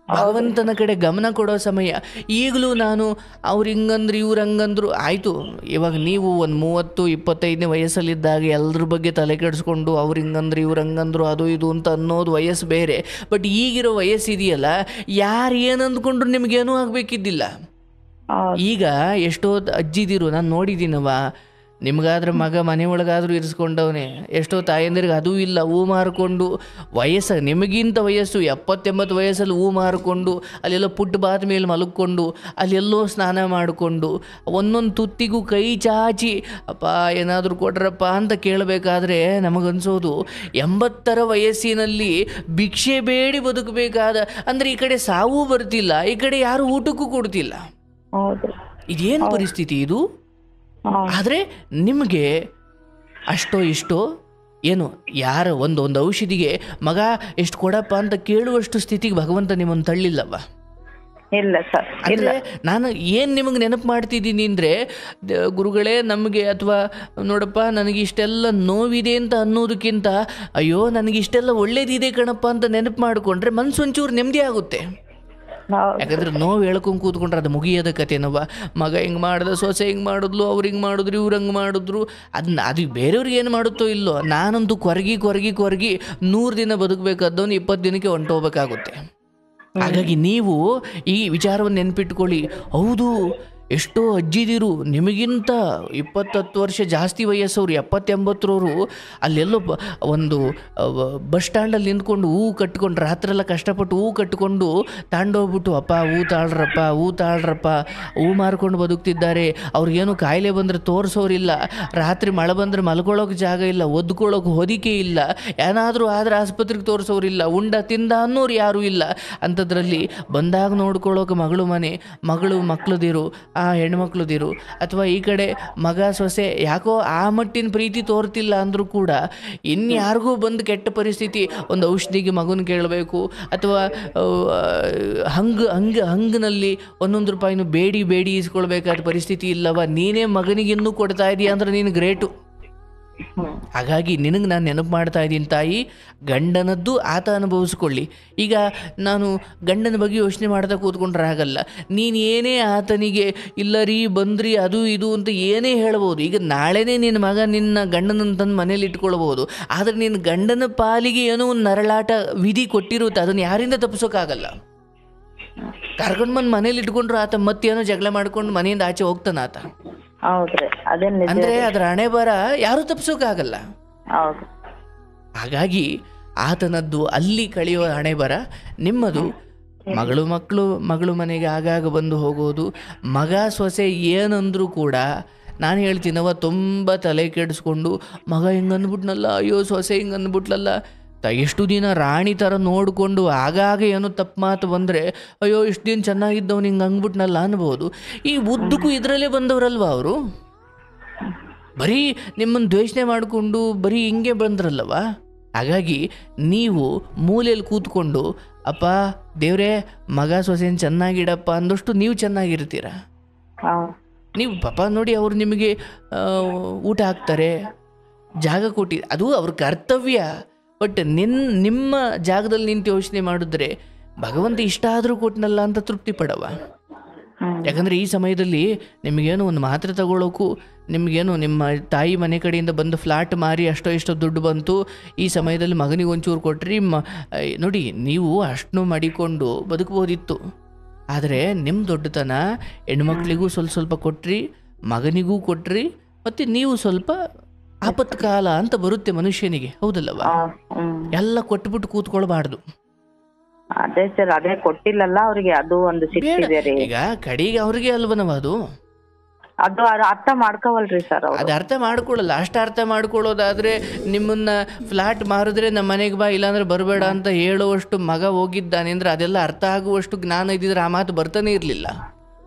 ಭಗವಂತನ ಕಡೆ ಗಮನ ಕೊಡೋ ಸಮಯ. ಈಗಲೂ ನಾನು ಅವ್ರು ಹಿಂಗಂದ್ರು ಇವ್ರು ಹಂಗಂದ್ರು ಆಯಿತು. ಇವಾಗ ನೀವು ಒಂದು 30-25ನೇ ವಯಸ್ಸಲ್ಲಿದ್ದಾಗ ಎಲ್ಲರ ಬಗ್ಗೆ ತಲೆ ಕೆಡಿಸ್ಕೊಂಡು ಅವ್ರು ಹಿಂಗಂದ್ರು ಇವ್ರು ಹಂಗಂದ್ರು ಅದು ಇದು ಅಂತ ಅನ್ನೋದು ವಯಸ್ಸು ಬೇರೆ. ಬಟ್ ಈಗಿರೋ ವಯಸ್ಸಿದೆಯಲ್ಲ, ಯಾರು ಏನು ಅಂದ್ಕೊಂಡ್ರು ನಿಮಗೇನೂ ಆಗಬೇಕಿದ್ದಿಲ್ಲ. ಈಗ ಎಷ್ಟೋ ಅಜ್ಜಿದಿರು ನಾನು ನೋಡಿದ್ದೀನವ, ನಿಮ್ಗಾದ್ರೆ ಮಗ ಮನೆ ಒಳಗಾದರೂ ಇರಿಸ್ಕೊಂಡವನೇ. ಎಷ್ಟೋ ತಾಯಂದಿರಿಗೆ ಅದೂ ಇಲ್ಲ, ಹೂ ಮಾರಿಕೊಂಡು ನಿಮಗಿಂತ ವಯಸ್ಸು 70-80 ವಯಸ್ಸಲ್ಲಿ ಹೂ ಮಾರಿಕೊಂಡು ಅಲ್ಲೆಲ್ಲೋ ಪುಟ್ಟ ಬಾತ್ ಮೇಲೆ ಮಲಗ್ಕೊಂಡು ಅಲ್ಲೆಲ್ಲೋ ಸ್ನಾನ ಮಾಡಿಕೊಂಡು ಒಂದೊಂದು ತುತ್ತಿಗೂ ಕೈ ಚಾಚಿ ಅಪ್ಪ ಏನಾದರೂ ಕೊಟ್ರಪ್ಪ ಅಂತ ಕೇಳಬೇಕಾದ್ರೆ ನಮಗನ್ಸೋದು 80ರ ವಯಸ್ಸಿನಲ್ಲಿ ಭಿಕ್ಷೆ ಬೇಡಿ ಬದುಕಬೇಕಾದ. ಅಂದರೆ ಈ ಕಡೆ ಸಾವೂ ಬರ್ತಿಲ್ಲ, ಈ ಕಡೆ ಯಾರು ಊಟಕ್ಕೂ ಕೊಡ್ತಿಲ್ಲ. ಇದೇನು ಪರಿಸ್ಥಿತಿ ಇದು? ಆದರೆ ನಿಮಗೆ ಅಷ್ಟೋ ಇಷ್ಟೋ ಏನು ಯಾರ ಒಂದು ಔಷಧಿಗೆ ಮಗ ಎಷ್ಟು ಕೊಡಪ್ಪ ಅಂತ ಕೇಳುವಷ್ಟು ಸ್ಥಿತಿಗೆ ಭಗವಂತ ನಿಮ್ಮನ್ನು ತಳ್ಳಿಲ್ಲವ. ಇಲ್ಲ ಸರ್. ಅಂದರೆ ನಾನು ಏನು ನಿಮಗೆ ನೆನಪು ಮಾಡ್ತಿದ್ದೀನಿ ಅಂದರೆ, ಗುರುಗಳೇ ನಮಗೆ ಅಥವಾ ನೋಡಪ್ಪ ನನಗೆ ಇಷ್ಟೆಲ್ಲ ನೋವಿದೆ ಅಂತ ಅನ್ನೋದಕ್ಕಿಂತ ಅಯ್ಯೋ ನನಗಿಷ್ಟೆಲ್ಲ ಒಳ್ಳೇದಿದೆ ಕಣಪ್ಪ ಅಂತ ನೆನಪು ಮಾಡಿಕೊಂಡ್ರೆ ಮನಸ್ಸು ಒಂಚೂರು ನೆಮ್ಮದಿ ಆಗುತ್ತೆ. ಯಾಕಂದ್ರೆ ನೋವು ಹೇಳ್ಕೊಂಡು ಕೂತ್ಕೊಂಡ್ರೆ ಅದು ಮುಗಿಯೋದ ಕಥೆನವ. ಮಗ ಹಿಂಗೆ ಮಾಡ್ದೆ, ಸೊಸೆ ಹಿಂಗೆ ಮಾಡಿದ್ಲು, ಅವ್ರು ಹಿಂಗೆ ಮಾಡಿದ್ರು, ಇವ್ರು ಹಂಗೆ ಮಾಡಿದ್ರು, ಅದು ಬೇರೆಯವ್ರಿಗೆ ಏನು ಮಾಡುತ್ತೋ ಇಲ್ಲೋ, ನಾನಂತೂ ಕೊರಗಿ 100 ದಿನ ಬದುಕಬೇಕಾದವನು 20 ದಿನಕ್ಕೆ ಹೊಂಟೋಗ್ಬೇಕಾಗುತ್ತೆ. ಹಾಗಾಗಿ ನೀವು ಈ ವಿಚಾರವನ್ನು ನೆನ್ಪಿಟ್ಕೊಳ್ಳಿ. ಹೌದು, ಎಷ್ಟೋ ಅಜ್ಜಿದಿರು ನಿಮಗಿಂತ 20-10 ವರ್ಷ ಜಾಸ್ತಿ ವಯಸ್ಸವ್ರು 70-80ರವರು ಅಲ್ಲೆಲ್ಲೋ ಒಂದು ಬಸ್ ಸ್ಟ್ಯಾಂಡಲ್ಲಿ ನಿಂತ್ಕೊಂಡು ಹೂ ಕಟ್ಕೊಂಡು ರಾತ್ರೆಲ್ಲ ಕಷ್ಟಪಟ್ಟು ಹೂ ಕಟ್ಕೊಂಡು ತಾಂಡೋಗ್ಬಿಟ್ಟು ಅಪ್ಪ ಹೂ ತಾಳ್ರಪ್ಪ ಹೂ ಮಾರ್ಕೊಂಡು ಬದುಕ್ತಿದ್ದಾರೆ. ಅವ್ರಿಗೇನು ಕಾಯಿಲೆ ಬಂದರೆ ತೋರಿಸೋರಿಲ್ಲ, ರಾತ್ರಿ ಮಳೆ ಬಂದರೆ ಮಲ್ಕೊಳ್ಳೋಕೆ ಜಾಗ ಇಲ್ಲ, ಒದ್ಕೊಳ್ಳೋಕೆ ಹೊದಿಕೆ ಇಲ್ಲ, ಏನಾದರೂ ಆದರೆ ಆಸ್ಪತ್ರೆಗೆ ತೋರಿಸೋರಿಲ್ಲ, ಉಂಡ ತಿಂದ ಅನ್ನೋರು ಯಾರೂ ಇಲ್ಲ. ಅಂಥದ್ರಲ್ಲಿ ಬಂದಾಗ ನೋಡ್ಕೊಳ್ಳೋಕೆ ಮಕ್ಕಳದಿರು, ಆ ಹೆಣ್ಮಕ್ಳುದಿರು, ಅಥವಾ ಈ ಕಡೆ ಮಗ ಸೊಸೆ ಯಾಕೋ ಆ ಮಟ್ಟಿನ ಪ್ರೀತಿ ತೋರ್ತಿಲ್ಲ ಅಂದರೂ ಕೂಡ ಇನ್ಯಾರಿಗೂ ಬಂದು ಕೆಟ್ಟ ಪರಿಸ್ಥಿತಿ, ಒಂದು ಔಷಧಿಗೆ ಮಗನ ಕೇಳಬೇಕು, ಅಥವಾ ಹಂಗನಲ್ಲಿ 1 ರೂಪಾಯಿನೂ ಬೇಡಿ ಇಸ್ಕೊಳ್ಬೇಕಾದ ಪರಿಸ್ಥಿತಿ ಇಲ್ಲವ. ನೀನೇ ಮಗನಿಗೆ ಇನ್ನೂ ಕೊಡ್ತಾ ಇದೀಯ ಅಂದ್ರೆ ನೀನು ಗ್ರೇಟು. ಹಾಗಾಗಿ ನಿನಗೆ ನಾನು ನೆನಪು ಮಾಡ್ತಾ ಇದ್ದೀನಿ ತಾಯಿ, ಗಂಡನದ್ದು ಆತ ಅನುಭವಿಸ್ಕೊಳ್ಳಿ. ಈಗ ನಾನು ಗಂಡನ ಬಗ್ಗೆ ಯೋಚನೆ ಮಾಡ್ತಾ ಕೂತ್ಕೊಂಡ್ರೆ ಆಗಲ್ಲ. ನೀನು ಏನೇ ಆತನಿಗೆ ಇಲ್ಲ ರೀ ಬಂದ್ರಿ ಅದು ಇದು ಅಂತ ಏನೇ ಹೇಳ್ಬೋದು. ಈಗ ನಾಳೆನೇ ನಿನ್ನ ಮಗ ನಿನ್ನ ಗಂಡನನ್ನು ತಂದು ಮನೇಲಿ ಇಟ್ಕೊಳ್ಬೋದು. ಆದರೆ ನಿನ್ನ ಗಂಡನ ಪಾಲಿಗೆ ಏನೋ ಒಂದು ನರಳಾಟ ವಿಧಿ ಕೊಟ್ಟಿರುತ್ತೆ, ಅದನ್ನು ಯಾರಿಂದ ತಪ್ಪಿಸೋಕ್ಕಾಗಲ್ಲ. ಕರ್ಕೊಂಡು ಬಂದು ಮನೇಲಿ ಇಟ್ಕೊಂಡ್ರು ಆತ ಮತ್ತೇನೋ ಜಗಳ ಮಾಡ್ಕೊಂಡು ಮನೆಯಿಂದ ಆಚೆ ಹೋಗ್ತಾನ ಆತ. ಅಂದ್ರೆ ಅದರ ಹಣೆ ಬರ ಯಾರು ತಪ್ಪಿಸೋಕ್ಕಾಗಲ್ಲ. ಹಾಗಾಗಿ ಆತನದ್ದು ಅಲ್ಲಿ ಕಳೆಯುವ ಹಣೆ ಬರ, ನಿಮ್ಮದು ಮಗಳು ಮನೆಗೆ ಆಗಾಗ ಬಂದು ಹೋಗೋದು. ಮಗ ಸೊಸೆ ಏನಂದ್ರೂ ಕೂಡ ನಾನು ಹೇಳ್ತೀನವ, ತುಂಬ ತಲೆ ಕೆಡಿಸ್ಕೊಂಡು ಮಗ ಹಿಂಗಂದ್ಬಿಟ್ನಲ್ಲ, ಅಯ್ಯೋ ಸೊಸೆ ಹಿಂಗಂದ್ಬಿಟ್ಲಲ್ಲ, ಎಷ್ಟು ದಿನ ರಾಣಿ ಥರ ನೋಡಿಕೊಂಡು ಆಗಾಗ ಏನೋ ತಪ್ಪು ಮಾತು ಬಂದರೆ ಅಯ್ಯೋ ಇಷ್ಟು ದಿನ ಚೆನ್ನಾಗಿದ್ದವನು ಹಿಂಗೆ ಹಂಗ್ಬಿಟ್ನಲ್ಲ ಅನ್ಬೋದು. ಈ ಉದ್ದಕ್ಕೂ ಇದರಲ್ಲೇ ಬಂದವರಲ್ವ ಅವರು, ಬರೀ ನಿಮ್ಮನ್ನು ದ್ವೇಷಣೆ ಮಾಡಿಕೊಂಡು ಬರೀ ಹಿಂಗೆ ಬಂದ್ರಲ್ಲವ. ಹಾಗಾಗಿ ನೀವು ಮೂಲೆಯಲ್ಲಿ ಕೂತ್ಕೊಂಡು ಅಪ್ಪ ದೇವ್ರೇ ಮಗ ಸೊಸೆನ ಚೆನ್ನಾಗಿಡಪ್ಪ ಅಂದಷ್ಟು ನೀವು ಚೆನ್ನಾಗಿರ್ತೀರ. ನೀವು ಪಾಪ ನೋಡಿ, ಅವರು ನಿಮಗೆ ಊಟ ಹಾಕ್ತಾರೆ, ಜಾಗ ಕೊಟ್ಟಿ, ಅದು ಅವ್ರ ಕರ್ತವ್ಯ. ಬಟ್ ನಿಮ್ಮ ಜಾಗದಲ್ಲಿ ನಿಂತು ಯೋಚನೆ ಮಾಡಿದ್ರೆ ಭಗವಂತ ಇಷ್ಟ ಆದರೂ ಕೊಟ್ಟನಲ್ಲ ಅಂತ ತೃಪ್ತಿ ಪಡವ. ಯಾಕಂದರೆ ಈ ಸಮಯದಲ್ಲಿ ನಿಮಗೇನು ಒಂದು ಮಾತ್ರೆ ತಗೊಳ್ಳೋಕ್ಕೂ, ನಿಮಗೇನು ನಿಮ್ಮ ತಾಯಿ ಮನೆ ಕಡೆಯಿಂದ ಬಂದು ಫ್ಲಾಟ್ ಮಾರಿ ಅಷ್ಟೋ ದುಡ್ಡು ಬಂತು, ಈ ಸಮಯದಲ್ಲಿ ಮಗನಿಗೆ ಒಂಚೂರು ಕೊಟ್ರಿ ನೋಡಿ, ನೀವು ಅಷ್ಟನ್ನು ಮಾಡಿಕೊಂಡು ಬದುಕ್ಬೋದಿತ್ತು. ಆದರೆ ನಿಮ್ಮ ದೊಡ್ಡತನ ಹೆಣ್ಮಕ್ಳಿಗೂ ಸ್ವಲ್ಪ ಕೊಟ್ರಿ, ಮಗನಿಗೂ ಕೊಟ್ರಿ, ಮತ್ತು ನೀವು ಸ್ವಲ್ಪ ಆಪತ್ಕಾಲ ಅಂತ ಬರುತ್ತೆ ಮನುಷ್ಯನಿಗೆ, ಹೌದಲ್ಲವ? ಎಲ್ಲ ಕೊಟ್ಬಿಟ್ಟು ಕೂತ್ಕೊಳ್ಬಾರ್ದು. ಅದೇ ಸರ್, ಅದೇ ಕೊಟ್ಟಿಲ್ಲಲ್ಲ ಅವ್ರಿಗೆ, ಅದು ಒಂದು ಸಿಕ್ಕಿದೆ ರೀ. ಈಗ ಕಡೆಗೆ ಅವ್ರಿಗೆ ಅಲ್ವನವ ಅದು ಅರ್ಥ ಮಾಡ್ಕೋವಲ್ರಿ ಸರ್. ಅದು ಅರ್ಥ ಮಾಡ್ಕೊಳ್ಳಲ್ಲ. ಅಷ್ಟು ಅರ್ಥ ಮಾಡ್ಕೊಳ್ಳೋದಾದ್ರೆ ನಿಮ್ಮನ್ನ ಫ್ಲಾಟ್ ಮಾರಿದ್ರೆ ನಮ್ಮ ಮನೆಗೆ ಬಾ, ಇಲ್ಲಾಂದ್ರೆ ಬರಬೇಡ ಅಂತ ಹೇಳುವಷ್ಟು ಮಗ ಹೋಗಿದ್ದಾನೆ ಅಂದ್ರೆ ಅದೆಲ್ಲ ಅರ್ಥ ಆಗುವಷ್ಟು ಜ್ಞಾನ ಇದ್ದಿದ್ರೆ ಆ ಮಾತು ಬರ್ತಾನೆ ಇರಲಿಲ್ಲ.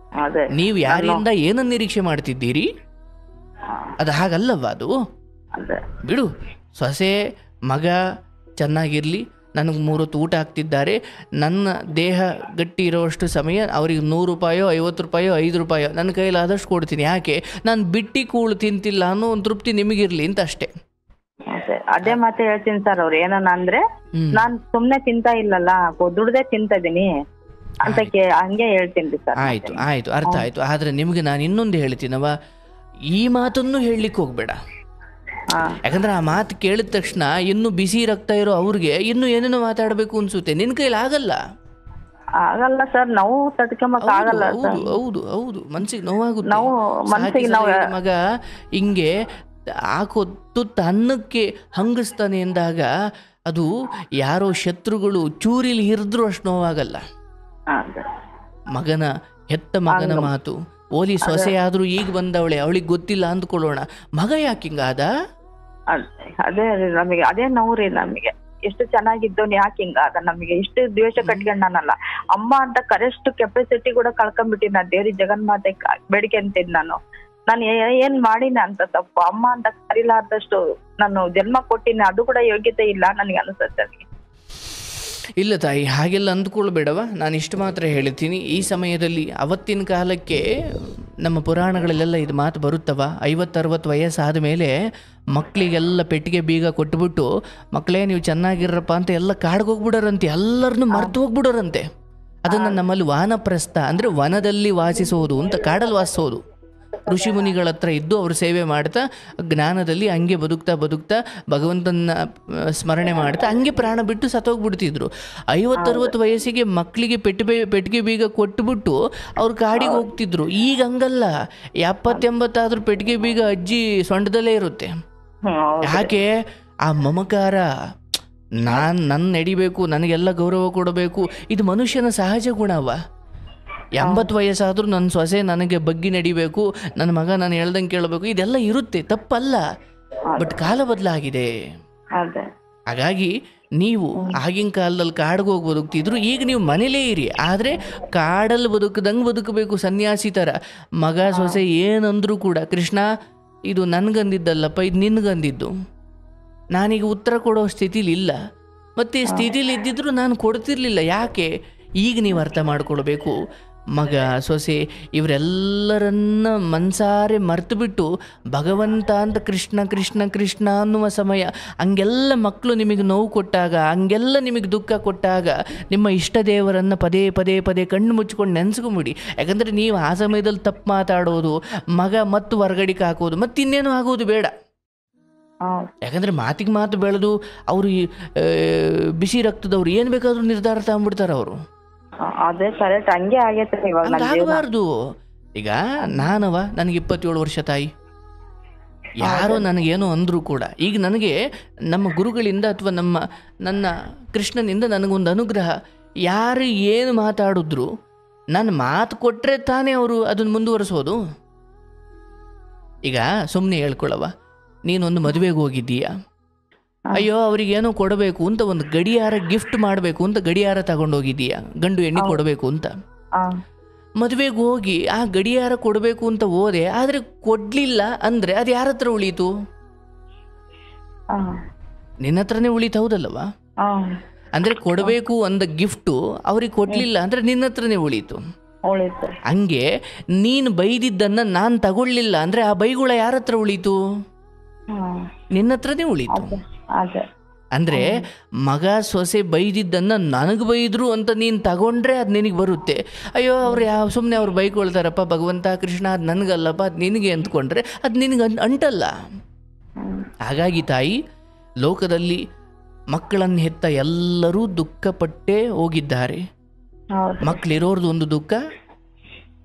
ನೀವು ಯಾರಿಂದ ಏನನ್ನ ನಿರೀಕ್ಷೆ ಮಾಡ್ತಿದ್ದೀರಿ? ಅದು ಹಾಗಲ್ಲವ. ಅದು ಬಿಡು, ಸೊಸೆ ಮಗ ಚೆನ್ನಾಗಿರ್ಲಿ, ನನಗೆ 3 ಹೊತ್ತು ಊಟ ಹಾಕ್ತಿದ್ದಾರೆ, ನನ್ನ ದೇಹ ಗಟ್ಟಿ ಇರೋಷ್ಟು ಸಮಯ ಅವ್ರಿಗೆ 100 ರೂಪಾಯೋ 50 ರೂಪಾಯೋ 5 ರೂಪಾಯೋ ನನ್ನ ಕೈಲಾದಷ್ಟು ಕೊಡ್ತೀನಿ. ಯಾಕೆ? ನಾನು ಬಿಟ್ಟು ಕೂಳು ತಿಂತಿಲ್ಲ ಅನ್ನೋ ಒಂದು ತೃಪ್ತಿ ನಿಮಗಿರಲಿ ಅಂತ ಅಷ್ಟೇ. ಅದೇ ಮಾತು ಹೇಳ್ತೀನಿ ಸರ್. ಅವ್ರು ಏನನ್ನ ಅಂದ್ರೆ ನಾನ್ ಸುಮ್ನೆ ತಿಂತಾ ಇಲ್ಲಲ್ಲ, ದುಡ್ದೇ ತಿಂತಾ ಇದೀನಿ ಅಂತ ಹಂಗೆ ಹೇಳ್ತೀನಿ ಸರ್. ಆಯ್ತು ಆಯ್ತು, ಅರ್ಥ ಆಯ್ತು. ಆದ್ರೆ ನಿಮ್ಗೆ ನಾನು ಇನ್ನೊಂದು ಹೇಳ್ತೀನವ, ಈ ಮಾತನ್ನು ಹೇಳಲಿಕ್ಕೆ ಹೋಗ್ಬೇಡ. ಯಾಕಂದ್ರೆ ಆ ಮಾತು ಕೇಳಿದ ತಕ್ಷಣ ಇನ್ನು ಬಿಸಿ ರಕ್ತ ಇರೋ ಅವ್ರಿಗೆ ಇನ್ನು ಏನೇನೋ ಮಾತಾಡಬೇಕು ಅನ್ಸುತ್ತೆ. ನಿನ್ ಕೈಲಿ ಆಗಲ್ಲ ಸರ್, ನಾವು ತಡ್ಕೊಂಬಕ್ ಆಗಲ್ಲ. ಹೌದು ಹೌದು, ಮನ್ಸಿಗೆ ನೋವಾಗುತ್ತೆ. ಮಗ ಹಿಂಗೆ ಹಾಕೋ ತುತ್ತು ಅನ್ನಕ್ಕೆ ಹಂಗಿಸ್ತಾನೆ ಎಂದಾಗ ಅದು ಯಾರೋ ಶತ್ರುಗಳು ಚೂರಿಲಿ ಹಿರಿದ್ರು ಅಷ್ಟು ನೋವಾಗಲ್ಲ. ಮಗನ ಹೆತ್ತ ಮಗನ ಮಾತು, ಓಲಿ ಸೊಸೆ ಆದ್ರೂ ಈಗ ಬಂದವಳೆ, ಅವಳಿಗೆ ಗೊತ್ತಿಲ್ಲ ಅಂದ್ಕೊಳ್ಳೋಣ, ಮಗ ಯಾಕೆ ಹಿಂಗಾದ? ಅದೇ ನಮಗೆ ಅದೇ ನೋವ್ರಿ. ನಮಗೆ ಎಷ್ಟು ಚೆನ್ನಾಗಿದ್ದವನು ಯಾಕೆ ಹಿಂಗಾದ? ನಮಗೆ ಎಷ್ಟು ದ್ವೇಷ ಕಟ್ಕೊಂಡನಲ್ಲ. ಅಮ್ಮ ಅಂತ ಕರೆಸ್ಟ್ ಕೆಪಾಸಿಟಿ ಕೂಡ ಕಳ್ಕೊಂಡ್ಬಿಟ್ಟಿನಿ. ನಾ ದೇವ್ರಿ ಜಗನ್ಮಾತೆ ಬೇಡಿಕೆ ಅಂತೀನಿ. ನಾನು ಏನ್ ಮಾಡಿನ ಅಂತ ತಪ್ಪು? ಅಮ್ಮ ಅಂತ ಕರಿಲಾರ್ದಷ್ಟು ನಾನು ಜನ್ಮ ಕೊಟ್ಟಿನಿ, ಅದು ಕೂಡ ಯೋಗ್ಯತೆ ಇಲ್ಲ ನನಗೆ ಅನಿಸುತ್ತೆ. ಇಲ್ಲ ತಾಯಿ, ಹಾಗೆಲ್ಲ ಅಂದ್ಕೊಳ್ಬೇಡವ. ನಾನು ಇಷ್ಟು ಮಾತ್ರ ಹೇಳ್ತೀನಿ, ಈ ಸಮಯದಲ್ಲಿ ಅವತ್ತಿನ ಕಾಲಕ್ಕೆ ನಮ್ಮ ಪುರಾಣಗಳಲ್ಲೆಲ್ಲ ಇದು ಮಾತು ಬರುತ್ತವ. 50-60 ವಯಸ್ಸಾದ ಮೇಲೆ ಮಕ್ಕಳಿಗೆಲ್ಲ ಪೆಟ್ಟಿಗೆ ಬೀಗ ಕೊಟ್ಬಿಟ್ಟು, ಮಕ್ಕಳೇ ನೀವು ಚೆನ್ನಾಗಿರಪ್ಪ ಅಂತ ಎಲ್ಲ ಕಾಡ್ಗೋಗ್ಬಿಡೋರಂತೆ, ಎಲ್ಲರನ್ನು ಮರ್ತು ಹೋಗ್ಬಿಡೋರಂತೆ. ಅದನ್ನು ನಮ್ಮಲ್ಲಿ ವಾನಪ್ರಸ್ಥ ಅಂದರೆ ವನದಲ್ಲಿ ವಾಸಿಸೋದು ಅಂತ, ಕಾಡಲ್ಲಿ ವಾಸಿಸೋದು. ಋಷಿ ಮುನಿಗಳ ಹತ್ರ ಇದ್ದು ಅವರು ಸೇವೆ ಮಾಡ್ತಾ ಜ್ಞಾನದಲ್ಲಿ ಹಂಗೆ ಬದುಕ್ತಾ ಭಗವಂತನ ಸ್ಮರಣೆ ಮಾಡ್ತಾ ಹಂಗೆ ಪ್ರಾಣ ಬಿಟ್ಟು ಸತ್ತೋಗ್ಬಿಡ್ತಿದ್ರು. 50-60 ವಯಸ್ಸಿಗೆ ಮಕ್ಕಳಿಗೆ ಪೆಟ್ಟಿಗೆ ಬೀಗ ಕೊಟ್ಬಿಟ್ಟು ಅವ್ರು ಕಾಡಿಗೆ ಹೋಗ್ತಿದ್ರು. ಈಗ ಹಂಗಲ್ಲ, 70-80 ಆದ್ರೂ ಪೆಟ್ಟಿಗೆ ಬೀಗ ಅಜ್ಜಿ ಸೊಂಟದಲ್ಲೇ ಇರುತ್ತೆ. ಯಾಕೆ? ಆ ಮಮಕಾರ, ನನ್ನ ನಡಿಬೇಕು, ನನಗೆಲ್ಲ ಗೌರವ ಕೊಡಬೇಕು, ಇದು ಮನುಷ್ಯನ ಸಹಜ ಗುಣವ. 80 ವಯಸ್ಸಾದರೂ ನನ್ನ ಸೊಸೆ ನನಗೆ ಬಗ್ಗಿ ನಡಿಬೇಕು, ನನ್ನ ಮಗ ನಾನು ಹೇಳ್ದಂಗೆ ಕೇಳಬೇಕು, ಇದೆಲ್ಲ ಇರುತ್ತೆ, ತಪ್ಪಲ್ಲ. ಬಟ್ ಕಾಲ ಬದಲಾಗಿದೆ. ಹಾಗಾಗಿ ನೀವು ಆಗಿನ ಕಾಲದಲ್ಲಿ ಕಾಡಿಗೆ ಹೋಗಿ ಬದುಕ್ತಿದ್ರು, ಈಗ ನೀವು ಮನೇಲೇ ಇರಿ. ಆದರೆ ಕಾಡಲ್ಲಿ ಬದುಕದಂಗೆ ಬದುಕಬೇಕು, ಸನ್ಯಾಸಿ ಥರ. ಮಗ ಸೊಸೆ ಏನಂದ್ರೂ ಕೂಡ, ಕೃಷ್ಣ ಇದು ನನಗಂದಿದ್ದಲ್ಲಪ್ಪ, ಇದು ನಿನಗಂದಿದ್ದು, ನಾನೀಗ ಉತ್ತರ ಕೊಡೋ ಸ್ಥಿತಿಲಿ ಇಲ್ಲ. ಮತ್ತು ಈ ಸ್ಥಿತಿಲಿ ಇದ್ದಿದ್ರು ನಾನು ಕೊಡ್ತಿರ್ಲಿಲ್ಲ. ಯಾಕೆ? ಈಗ ನೀವು ಅರ್ಥ ಮಾಡ್ಕೊಳ್ಬೇಕು, ಮಗ ಸೊಸೆ ಇವರೆಲ್ಲರನ್ನ ಮನಸಾರೆ ಮರ್ತು ಬಿಟ್ಟು ಭಗವಂತ ಅಂತ ಕೃಷ್ಣ ಕೃಷ್ಣ ಕೃಷ್ಣ ಅನ್ನುವ ಸಮಯ, ಹಂಗೆಲ್ಲ ಮಕ್ಕಳು ನಿಮಗೆ ನೋವು ಕೊಟ್ಟಾಗ, ಹಂಗೆಲ್ಲ ನಿಮಗೆ ದುಃಖ ಕೊಟ್ಟಾಗ ನಿಮ್ಮ ಇಷ್ಟ ದೇವರನ್ನು ಪದೇ ಪದೇ ಪದೇ ಕಣ್ಣು ಮುಚ್ಕೊಂಡು ನೆನೆಸ್ಕೊಂಬಿಡಿ. ಯಾಕಂದರೆ ನೀವು ಆ ಸಮಯದಲ್ಲಿ ತಪ್ಪು ಮಾತಾಡೋದು, ಮಗ ಮತ್ತು ಹೊರಗಡಿಕೆ ಹಾಕೋದು, ಮತ್ತಿನ್ನೇನು ಆಗೋದು ಬೇಡ. ಯಾಕಂದರೆ ಮಾತಿಗೆ ಮಾತು ಬೆಳೆದು ಅವರು ಬಿಸಿ ರಕ್ತದವ್ರು ಏನು ಬೇಕಾದರೂ ನಿರ್ಧಾರ ತಗೊಂಡ್ಬಿಡ್ತಾರೆ ಅವರು. ಅದೇ ಕರೆಕ್ಟ್, ಹಂಗೆ ಆಗೈತೆ. ಆಗಬಾರ್ದು. ಈಗ ನಾನವ, ನನಗೆ 27 ವರ್ಷ ತಾಯಿ, ಯಾರೋ ನನಗೇನೋ ಅಂದರೂ ಕೂಡ ಈಗ ನನಗೆ ನಮ್ಮ ಗುರುಗಳಿಂದ ಅಥವಾ ನನ್ನ ಕೃಷ್ಣನಿಂದ ನನಗೊಂದು ಅನುಗ್ರಹ. ಯಾರು ಏನು ಮಾತಾಡಿದ್ರು ನಾನು ಮಾತು ಕೊಟ್ಟರೆ ತಾನೇ ಅವರು ಅದನ್ನು ಮುಂದುವರಿಸೋದು. ಈಗ ಸುಮ್ಮನೆ ಹೇಳ್ಕೊಳ್ಳವ, ನೀನೊಂದು ಮದುವೆಗೆ ಹೋಗಿದ್ದೀಯ, ಅಯ್ಯೋ ಅವ್ರಿಗೇನೋ ಕೊಡಬೇಕು ಅಂತ ಒಂದು ಗಡಿಯಾರ ಗಿಫ್ಟ್ ಮಾಡಬೇಕು ಅಂತ ಗಡಿಯಾರ ತಗೊಂಡೋಗಿದ್ದೀಯ, ಗಂಡು ಹೆಣ್ಣಿ ಕೊಡಬೇಕು ಅಂತ. ಮದುವೆಗೆ ಹೋಗಿ ಆ ಗಡಿಯಾರ ಕೊಡಬೇಕು ಅಂತ ಹೋದೆ, ಆದರೆ ಕೊಡಲಿಲ್ಲ ಅಂದರೆ ಅದು ಯಾರ ಹತ್ರ ಉಳೀತು? ನಿನ್ನ ಹತ್ರನೇ ಉಳೀತು, ಹೌದಲ್ಲವ? ಅಂದರೆ ಕೊಡಬೇಕು ಅಂದ ಗಿಫ್ಟು ಅವ್ರಿಗೆ ಕೊಡಲಿಲ್ಲ ಅಂದರೆ ನಿನ್ನ ಹತ್ರನೇ ಉಳೀತು. ಹಂಗೆ ನೀನು ಬೈದಿದ್ದನ್ನು ನಾನು ತಗೊಳ್ಳಿಲ್ಲ ಅಂದರೆ ಆ ಬೈಗುಳ ಯಾರ ಹತ್ರ ಉಳೀತು? ನಿನ್ನ ಹತ್ರನೇ ಉಳೀತು. ಅಂದರೆ ಮಗ ಸೊಸೆ ಬೈದಿದ್ದನ್ನು ನನಗೆ ಬೈದ್ರು ಅಂತ ನೀನು ತಗೊಂಡ್ರೆ ಅದು ನಿನಗೆ ಬರುತ್ತೆ. ಅಯ್ಯೋ ಅವ್ರು ಸುಮ್ಮನೆ ಅವ್ರು ಬೈಕೊಳ್ತಾರಪ್ಪ, ಭಗವಂತ ಕೃಷ್ಣ ಅದು ನನಗಲ್ಲಪ್ಪ, ಅದು ನಿನಗೆ ಅಂದ್ಕೊಂಡ್ರೆ ಅದು ನಿನಗೆ ಅಂಟಲ್ಲ. ಹಾಗಾಗಿ ತಾಯಿ, ಲೋಕದಲ್ಲಿ ಮಕ್ಕಳನ್ನು ಹೆತ್ತ ಎಲ್ಲರೂ ದುಃಖಪಟ್ಟೇ ಹೋಗಿದ್ದಾರೆ. ಮಕ್ಕಳಿರೋರ್ದು ಒಂದು ದುಃಖ,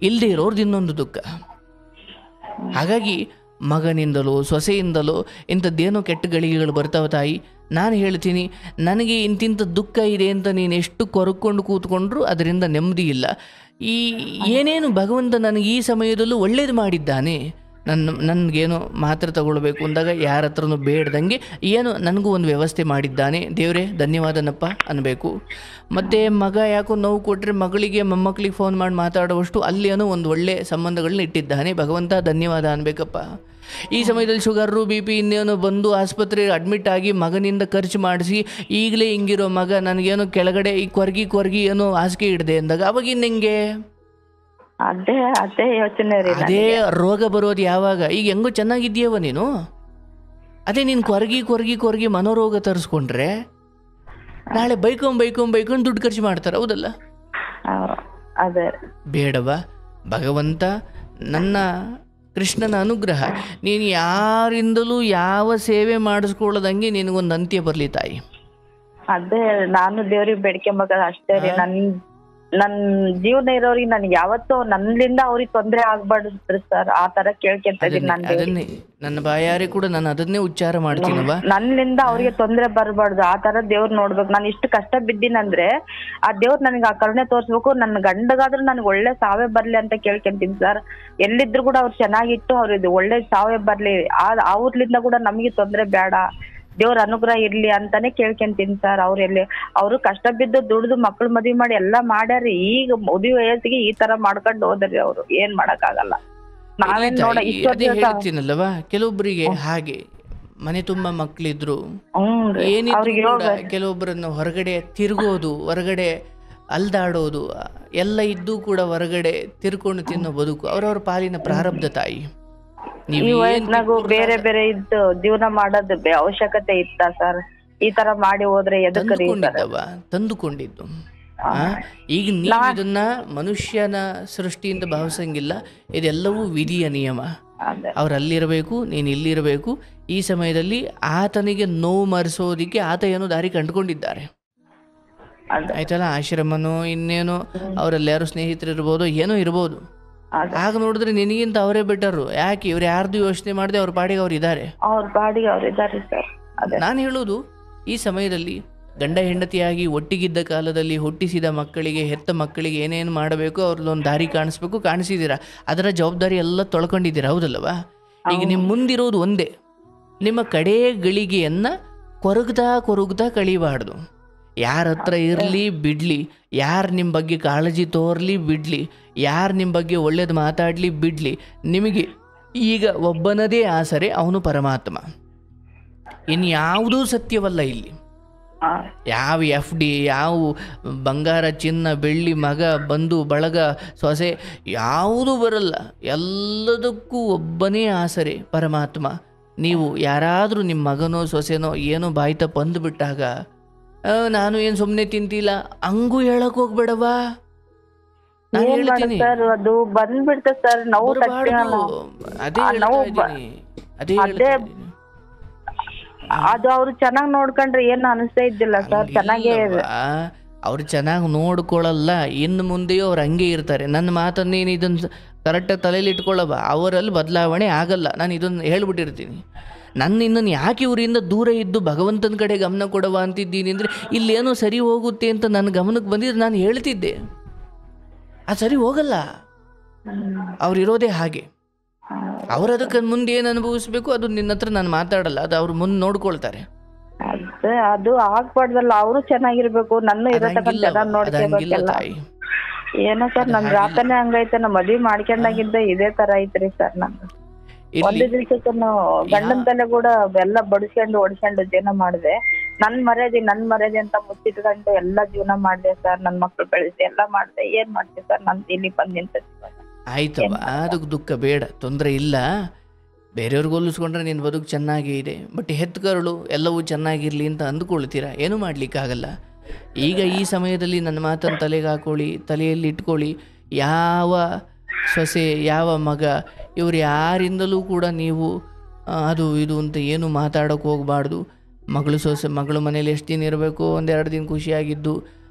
ಇಲ್ಲದೆ ಇರೋರ್ದು ಇನ್ನೊಂದು ದುಃಖ. ಹಾಗಾಗಿ ಮಗನಿಂದಲೋ ಸೊಸೆಯಿಂದಲೋ ಇಂಥದ್ದೇನೋ ಕೆಟ್ಟ ಗಳಿಗೆಗಳು ಬರ್ತಾವೆ ತಾಯಿ. ನಾನು ಹೇಳ್ತೀನಿ, ನನಗೆ ಇಂತಿಂಥ ದುಃಖ ಇದೆ ಅಂತ ನೀನು ಎಷ್ಟು ಕೊರಕೊಂಡು ಕೂತ್ಕೊಂಡ್ರು ಅದರಿಂದ ನೆಮ್ಮದಿ ಇಲ್ಲ. ಏನೇನು ಭಗವಂತ ನನಗೆ ಈ ಸಮಯದಲ್ಲೂ ಒಳ್ಳೇದು ಮಾಡಿದ್ದಾನೆ. ನನಗೇನೋ ಮಾತ್ರೆ ತಗೊಳ್ಬೇಕು ಅಂದಾಗ ಯಾರ ಹತ್ರನೂ ಬೇಡ್ದಂಗೆ ಏನೋ ನನಗೂ ಒಂದು ವ್ಯವಸ್ಥೆ ಮಾಡಿದ್ದಾನೆ, ದೇವರೇ ಧನ್ಯವಾದನಪ್ಪ ಅನ್ನಬೇಕು. ಮತ್ತು ಮಗ ಯಾಕೋ ನೋವು ಕೊಟ್ಟರೆ ಮಗಳಿಗೆ ಮೊಮ್ಮಕ್ಕಳಿಗೆ ಫೋನ್ ಮಾಡಿ ಮಾತಾಡುವಷ್ಟು ಅಲ್ಲಿ ಏನೋ ಒಂದು ಒಳ್ಳೆ ಸಂಬಂಧಗಳನ್ನ ಇಟ್ಟಿದ್ದಾನೆ, ಭಗವಂತ ಧನ್ಯವಾದ ಅನ್ಬೇಕಪ್ಪ. ಈ ಸಮಯದಲ್ಲಿ ಶುಗರು BP ಇನ್ನೇನೋ ಬಂದು ಆಸ್ಪತ್ರೆಗೆ ಅಡ್ಮಿಟ್ ಆಗಿ ಮಗನಿಂದ ಖರ್ಚು ಮಾಡಿಸಿ ಈಗಲೇ ಹಿಂಗಿರೋ ಮಗ ನನಗೇನೋ ಕೆಳಗಡೆ ಈ ಕೊರ್ಗಿ ಏನೋ ಹಾಸಿಗೆ ಹಿಡ್ದೆ ಅಂದಾಗ ಅವಾಗ ಇನ್ನೆಂಗೆ ಅದೇ ಯೋಚನೆ ರೀ. ಅದೇ ರೋಗ ಬರೋದು ಯಾವಾಗ? ಈಗ ಹೆಂಗೋ ಚೆನ್ನಾಗಿದ್ದೀಯವ ನೀನು, ಅದೇ ನೀನು ಕೊರ್ಗಿ ಮನೋರೋಗ ತರಿಸ್ಕೊಂಡ್ರೆ ನಾಳೆ ಬೈಕೊಂಡ್ ದುಡ್ಡು ಖರ್ಚು ಮಾಡ್ತಾರೆ, ಹೌದಲ್ಲ? ಅದೇ ಬೇಡವಾ? ಭಗವಂತ ನನ್ನ ಕೃಷ್ಣನ ಅನುಗ್ರಹ, ನೀನು ಯಾರಿಂದಲೂ ಯಾವ ಸೇವೆ ಮಾಡಿಸ್ಕೊಳ್ಳೋದಂಗೆ ನಿನಗೊಂದು ಅಂತ್ಯ ಬರಲಿ ತಾಯಿ. ಅದೇ ನಾನು ದೇವ್ರಿಗೆ ಬೇಡ್ಕೊಂಬ ಅಷ್ಟೇ ರೀ. ನನ್ ಜೀವನ ಇರೋರಿಗೆ ನನ್ಗೆ ಯಾವತ್ತೂ ನನ್ನಿಂದ ಅವ್ರಿಗೆ ತೊಂದ್ರೆ ಆಗ್ಬಾರ್ದು ಸರ್, ಆ ತರ ಕೇಳ್ಕೊಂತ ಇದೀನಿ. ಅದನ್ನೇ ನನ್ನ ಬಾಯಾರಿ ಕೂಡ ನಾನು ಅದನ್ನೇ ಉಚ್ಚಾರ ಮಾಡ್ತೀನವ, ನನ್ನಿಂದ ಅವ್ರಿಗೆ ತೊಂದ್ರೆ ಬರ್ಬಾರ್ದು, ಆ ತರ ದೇವ್ರು ನೋಡ್ಬೇಕು. ನಾನು ಇಷ್ಟು ಕಷ್ಟ ಬಿದ್ದೀನಂದ್ರೆ ಆ ದೇವ್ರು ನನಗೆ ಆ ಕರುಣೆ ತೋರ್ಸ್ಬೇಕು. ನನ್ನ ಗಂಡಗಾದ್ರೂ ನನ್ಗೆ ಒಳ್ಳೆ ಸಾವೇ ಬರ್ಲಿ ಅಂತ ಕೇಳ್ಕೊಂತೀನಿ ಸರ್. ಎಲ್ಲಿದ್ರು ಕೂಡ ಅವ್ರು ಚೆನ್ನಾಗಿಟ್ಟು ಅವ್ರದ್ದು ಒಳ್ಳೆ ಸಾವೇ ಬರ್ಲಿ, ಅವ್ರಲಿಂದ ಕೂಡ ನಮ್ಗೆ ತೊಂದ್ರೆ ಬೇಡ, ದೇವ್ರ ಅನುಗ್ರಹ ಇರ್ಲಿ ಅಂತಾನೆ ಕೇಳ್ಕೊಂತೀನಿ ಸರ್. ಅವ್ರು ಕಷ್ಟ ಬಿದ್ದು ದುಡ್ದು ಮಕ್ಳು ಮದ್ವಿ ಮಾಡಿ ಎಲ್ಲಾ ಮಾಡ್ಯಾರಿ. ಈಗ ಮದುವೆ ವಯಸ್ಸಿಗೆ ಈ ತರ ಮಾಡ್ಕೊಂಡು ಹೋದ್ರಿ. ಅವ್ರು ಏನ್ ಮಾಡಕ್ ಆಗಲ್ಲ. ನಾವೇನ್ ನೋಡ ಹೇಳ್ತೀನಲ್ವಾ, ಕೆಲವೊಬ್ಬರಿಗೆ ಹಾಗೆ ಮನೆ ತುಂಬಾ ಮಕ್ಳಿದ್ರು ಏನಿದ್ರು ಕೆಲವೊಬ್ಬರನ್ನು ಹೊರಗಡೆ ತಿರ್ಗೋದು, ಹೊರಗಡೆ ಅಲ್ದಾಡೋದು ಎಲ್ಲ ಇದ್ದು ಕೂಡ ಹೊರಗಡೆ ತಿರ್ಕೊಂಡು ತಿನ್ನೋ ಬದುಕು ಅವ್ರವ್ರ ಪಾಲಿನ ಪ್ರಾರಬ್ಧ ತಾಯಿ. ಈ ವಯಸ್ಸಿನಾಗೂ ಬೇರೆ ಬೇರೆ ಇದ್ದು ಜೀವನ ಮಾಡೋದು ಅವಶ್ಯಕತೆ ಇತ್ತ ಸರ್? ಈ ತರ ಮಾಡಿ ಹೋದ್ರೆ ತಂದುಕೊಂಡಿದ್ದು. ಈಗ ನೀವು ಇದನ್ನ ಮನುಷ್ಯನ ಸೃಷ್ಟಿಯಿಂದ ಭಾವಿಸಂಗಿಲ್ಲ, ಇದೆಲ್ಲವೂ ವಿಧಿಯ ನಿಯಮ. ಅವ್ರು ಅಲ್ಲಿರಬೇಕು, ನೀನು ಇಲ್ಲಿರಬೇಕು. ಈ ಸಮಯದಲ್ಲಿ ಆತನಿಗೆ ನೋವು ಮರೆಸೋದಿಕ್ಕೆ ಆತ ಏನೋ ದಾರಿ ಕಂಡುಕೊಂಡಿದ್ದಾರೆ, ಆಯ್ತಲ್ಲ? ಆಶ್ರಮನೋ ಇನ್ನೇನೋ, ಅವರಲ್ಲಿ ಯಾರು ಸ್ನೇಹಿತರು ಇರ್ಬೋದು, ಏನೋ ಇರ್ಬೋದು. ಆಗ ನೋಡಿದ್ರೆ ನಿನಗಿಂತ ಅವರೇ ಬೆಟರು. ಯಾಕೆ? ಇವ್ರು ಯಾರ್ದು ಯೋಚನೆ ಮಾಡದೆ ಅವ್ರ ಪಾಡಿಗೆ ಅವ್ರು ಇದ್ದಾರೆ. ನಾನು ಹೇಳೋದು, ಈ ಸಮಯದಲ್ಲಿ ಗಂಡ ಹೆಂಡತಿಯಾಗಿ ಒಟ್ಟಿಗಿದ್ದ ಕಾಲದಲ್ಲಿ ಹುಟ್ಟಿಸಿದ ಮಕ್ಕಳಿಗೆ, ಹೆತ್ತ ಮಕ್ಕಳಿಗೆ ಏನೇನು ಮಾಡಬೇಕು ಅವ್ರದ್ದೊಂದು ದಾರಿ ಕಾಣಿಸ್ಬೇಕು, ಕಾಣಿಸಿದ್ದೀರಾ. ಅದರ ಜವಾಬ್ದಾರಿ ಎಲ್ಲ ತೊಳ್ಕೊಂಡಿದ್ದೀರಾ, ಹೌದಲ್ಲವಾ? ಈಗ ನಿಮ್ಮ ಮುಂದಿರೋದು ಒಂದೇ, ನಿಮ್ಮ ಕಡೇ ಗಳಿಗೆಯನ್ನು ಕೊರಗ್ತಾ ಕಳೀಬಾರ್ದು. ಯಾರ ಹತ್ರ ಇರಲಿ ಬಿಡಲಿ, ಯಾರು ನಿಮ್ಮ ಬಗ್ಗೆ ಕಾಳಜಿ ತೋರಲಿ ಬಿಡಲಿ, ಯಾರು ನಿಮ್ಮ ಬಗ್ಗೆ ಒಳ್ಳೇದು ಮಾತಾಡಲಿ ಬಿಡಲಿ, ನಿಮಗೆ ಈಗ ಒಬ್ಬನದೇ ಆಸರೆ, ಅವನು ಪರಮಾತ್ಮ. ಇನ್ಯಾವುದೂ ಸತ್ಯವಲ್ಲ ಇಲ್ಲಿ. ಯಾವ FD, ಯಾವ ಬಂಗಾರ ಚಿನ್ನ ಬೆಳ್ಳಿ, ಮಗ ಬಂಧು ಬಳಗ ಸೊಸೆ ಯಾವುದೂ ಬರಲ್ಲ. ಎಲ್ಲದಕ್ಕೂ ಒಬ್ಬನೇ ಆಸರೆ ಪರಮಾತ್ಮ. ನೀವು ಯಾರಾದರೂ ನಿಮ್ಮ ಮಗನೋ ಸೊಸೆನೋ ಏನೋ ಬಾಯಿ ತಪ್ಪು ಅಂದುಬಿಟ್ಟಾಗ ನಾನು ಏನು ಸುಮ್ಮನೆ ತಿಂತಿಲ್ಲ ಹಂಗೂ ಹೇಳಕ್ ಹೋಗ್ಬೇಡವಾ? ನಾನು ಹೇಳ್ತೀನಿ ಅದು ಬಂದ್ಬಿಡ್ತ ಸರ್. ಅದೇ ಅದು ಅವ್ರು ಚೆನ್ನಾಗಿ ನೋಡ್ಕೊಂಡ್ರೆ ಏನು ಅನಿಸ್ತಾ ಇದ್ದಿಲ್ಲ ಸರ್. ಚೆನ್ನಾಗೇ ಅವ್ರು ಚೆನ್ನಾಗಿ ನೋಡ್ಕೊಳ್ಳಲ್ಲ, ಇನ್ನು ಮುಂದೆಯೂ ಅವ್ರು ಹಂಗೆ ಇರ್ತಾರೆ. ನನ್ನ ಮಾತನ್ನೇನು ಇದನ್ನು ಕರೆಕ್ಟಾಗಿ ತಲೆಯಲ್ಲಿ ಇಟ್ಕೊಳ್ಳವ, ಅವರಲ್ಲಿ ಬದಲಾವಣೆ ಆಗಲ್ಲ. ನಾನು ಇದನ್ನು ಹೇಳ್ಬಿಟ್ಟಿರ್ತೀನಿ. ನನ್ನನ್ನು ಯಾಕೆ ಇವರಿಂದ ದೂರ ಇದ್ದು ಭಗವಂತನ ಕಡೆ ಗಮನ ಕೊಡವ ಅಂತಿದ್ದೀನಿ ಅಂದರೆ, ಇಲ್ಲೇನೋ ಸರಿ ಹೋಗುತ್ತೆ ಅಂತ ನನ್ನ ಗಮನಕ್ಕೆ ಬಂದಿದ್ರೆ ನಾನು ಹೇಳ್ತಿದ್ದೆ. ಅದು ಸರಿ ಹೋಗಲ್ಲ. ಅವ್ರಿರೋದೇ ಹಾಗೆ. ಅವ್ರು ಅದಕ್ಕೆ ಮುಂದೆ ಏನು ಅನುಭವಿಸ್ಬೇಕು ಅದು ನಿನ್ನ ಹತ್ರ ನಾನು ಮಾತಾಡಲ್ಲ, ಅದು ಅವ್ರು ಮುಂದೆ ನೋಡ್ಕೊಳ್ತಾರೆ. ಅದು ಆಗ್ಬಾರ್ದಲ್ಲ, ಅವರು ಚೆನ್ನಾಗಿರ್ಬೇಕು, ನನ್ನ ಇರತಕ್ಕ ಚೆನ್ನಾಗಿ ನೋಡ್ಕೋಬೇಕಲ್ಲ. ಏನೋ ಸರ್ ನಮ್ ರಾತನೇ ಹಂಗೈತೆ. ನಮ್ ಮದ್ವಿ ಮಾಡ್ಕೊಂಡಾಗಿದ್ದ ಇದೇ ತರ ಐತ್ರಿ ಸರ್. ನಂದು ಒಂದು ದಿವ್ಸಕ್ಕೆ ಗಂಡನ ತಲೆ ಕೂಡ ಎಲ್ಲ ಬಡಿಸ್ಕೊಂಡು ಹೊಡ್ಸ್ಕೊಂಡು ಜೀವನ ಮಾಡಿದೆ. ನನ್ ಮರ್ಯಾದೆ ಅಂತ ಮುಚ್ಚಿಟ್ಕೊಂಡು ಎಲ್ಲಾ ಜೀವನ ಮಾಡಿದೆ ಸರ್. ನನ್ ಮಕ್ಳು ಬೆಳೆಸಿ ಎಲ್ಲಾ ಮಾಡಿದೆ. ಏನ್ ಮಾಡ್ತೀವಿ ಸರ್, ನನ್ ಇಲ್ಲಿ ಬಂದ್ ನಿಂತ. ಆಯ್ತವ, ಅದಕ್ಕೆ ದುಃಖ ಬೇಡ, ತೊಂದರೆ ಇಲ್ಲ. ಬೇರೆಯವ್ರಿಗೆ ಹೋಲಿಸ್ಕೊಂಡ್ರೆ ನಿನ್ನ ಬದುಕು ಚೆನ್ನಾಗೇ ಇದೆ. ಬಟ್ ಹೆತ್ಕರಳು ಎಲ್ಲವೂ ಚೆನ್ನಾಗಿರಲಿ ಅಂತ ಅಂದುಕೊಳ್ತೀರಾ, ಏನೂ ಮಾಡಲಿಕ್ಕಾಗಲ್ಲ. ಈಗ ಈ ಸಮಯದಲ್ಲಿ ನನ್ನ ಮಾತನ್ನು ತಲೆಗೆ ಹಾಕೊಳ್ಳಿ, ತಲೆಯಲ್ಲಿ ಇಟ್ಕೊಳ್ಳಿ. ಯಾವ ಸೊಸೆ ಯಾವ ಮಗ ಇವರು ಯಾರಿಂದಲೂ ಕೂಡ ನೀವು ಅದು ಇದು ಅಂತ ಏನು ಮಾತಾಡೋಕ್ಕೆ ಹೋಗಬಾರ್ದು. ಮಗಳು ಸೊಸೆ ಮಗಳು ಮನೇಲಿ ಎಷ್ಟು ದಿನ ಇರಬೇಕು, ಒಂದೆರಡು ದಿನ ಖುಷಿಯಾಗಿದ್ದು,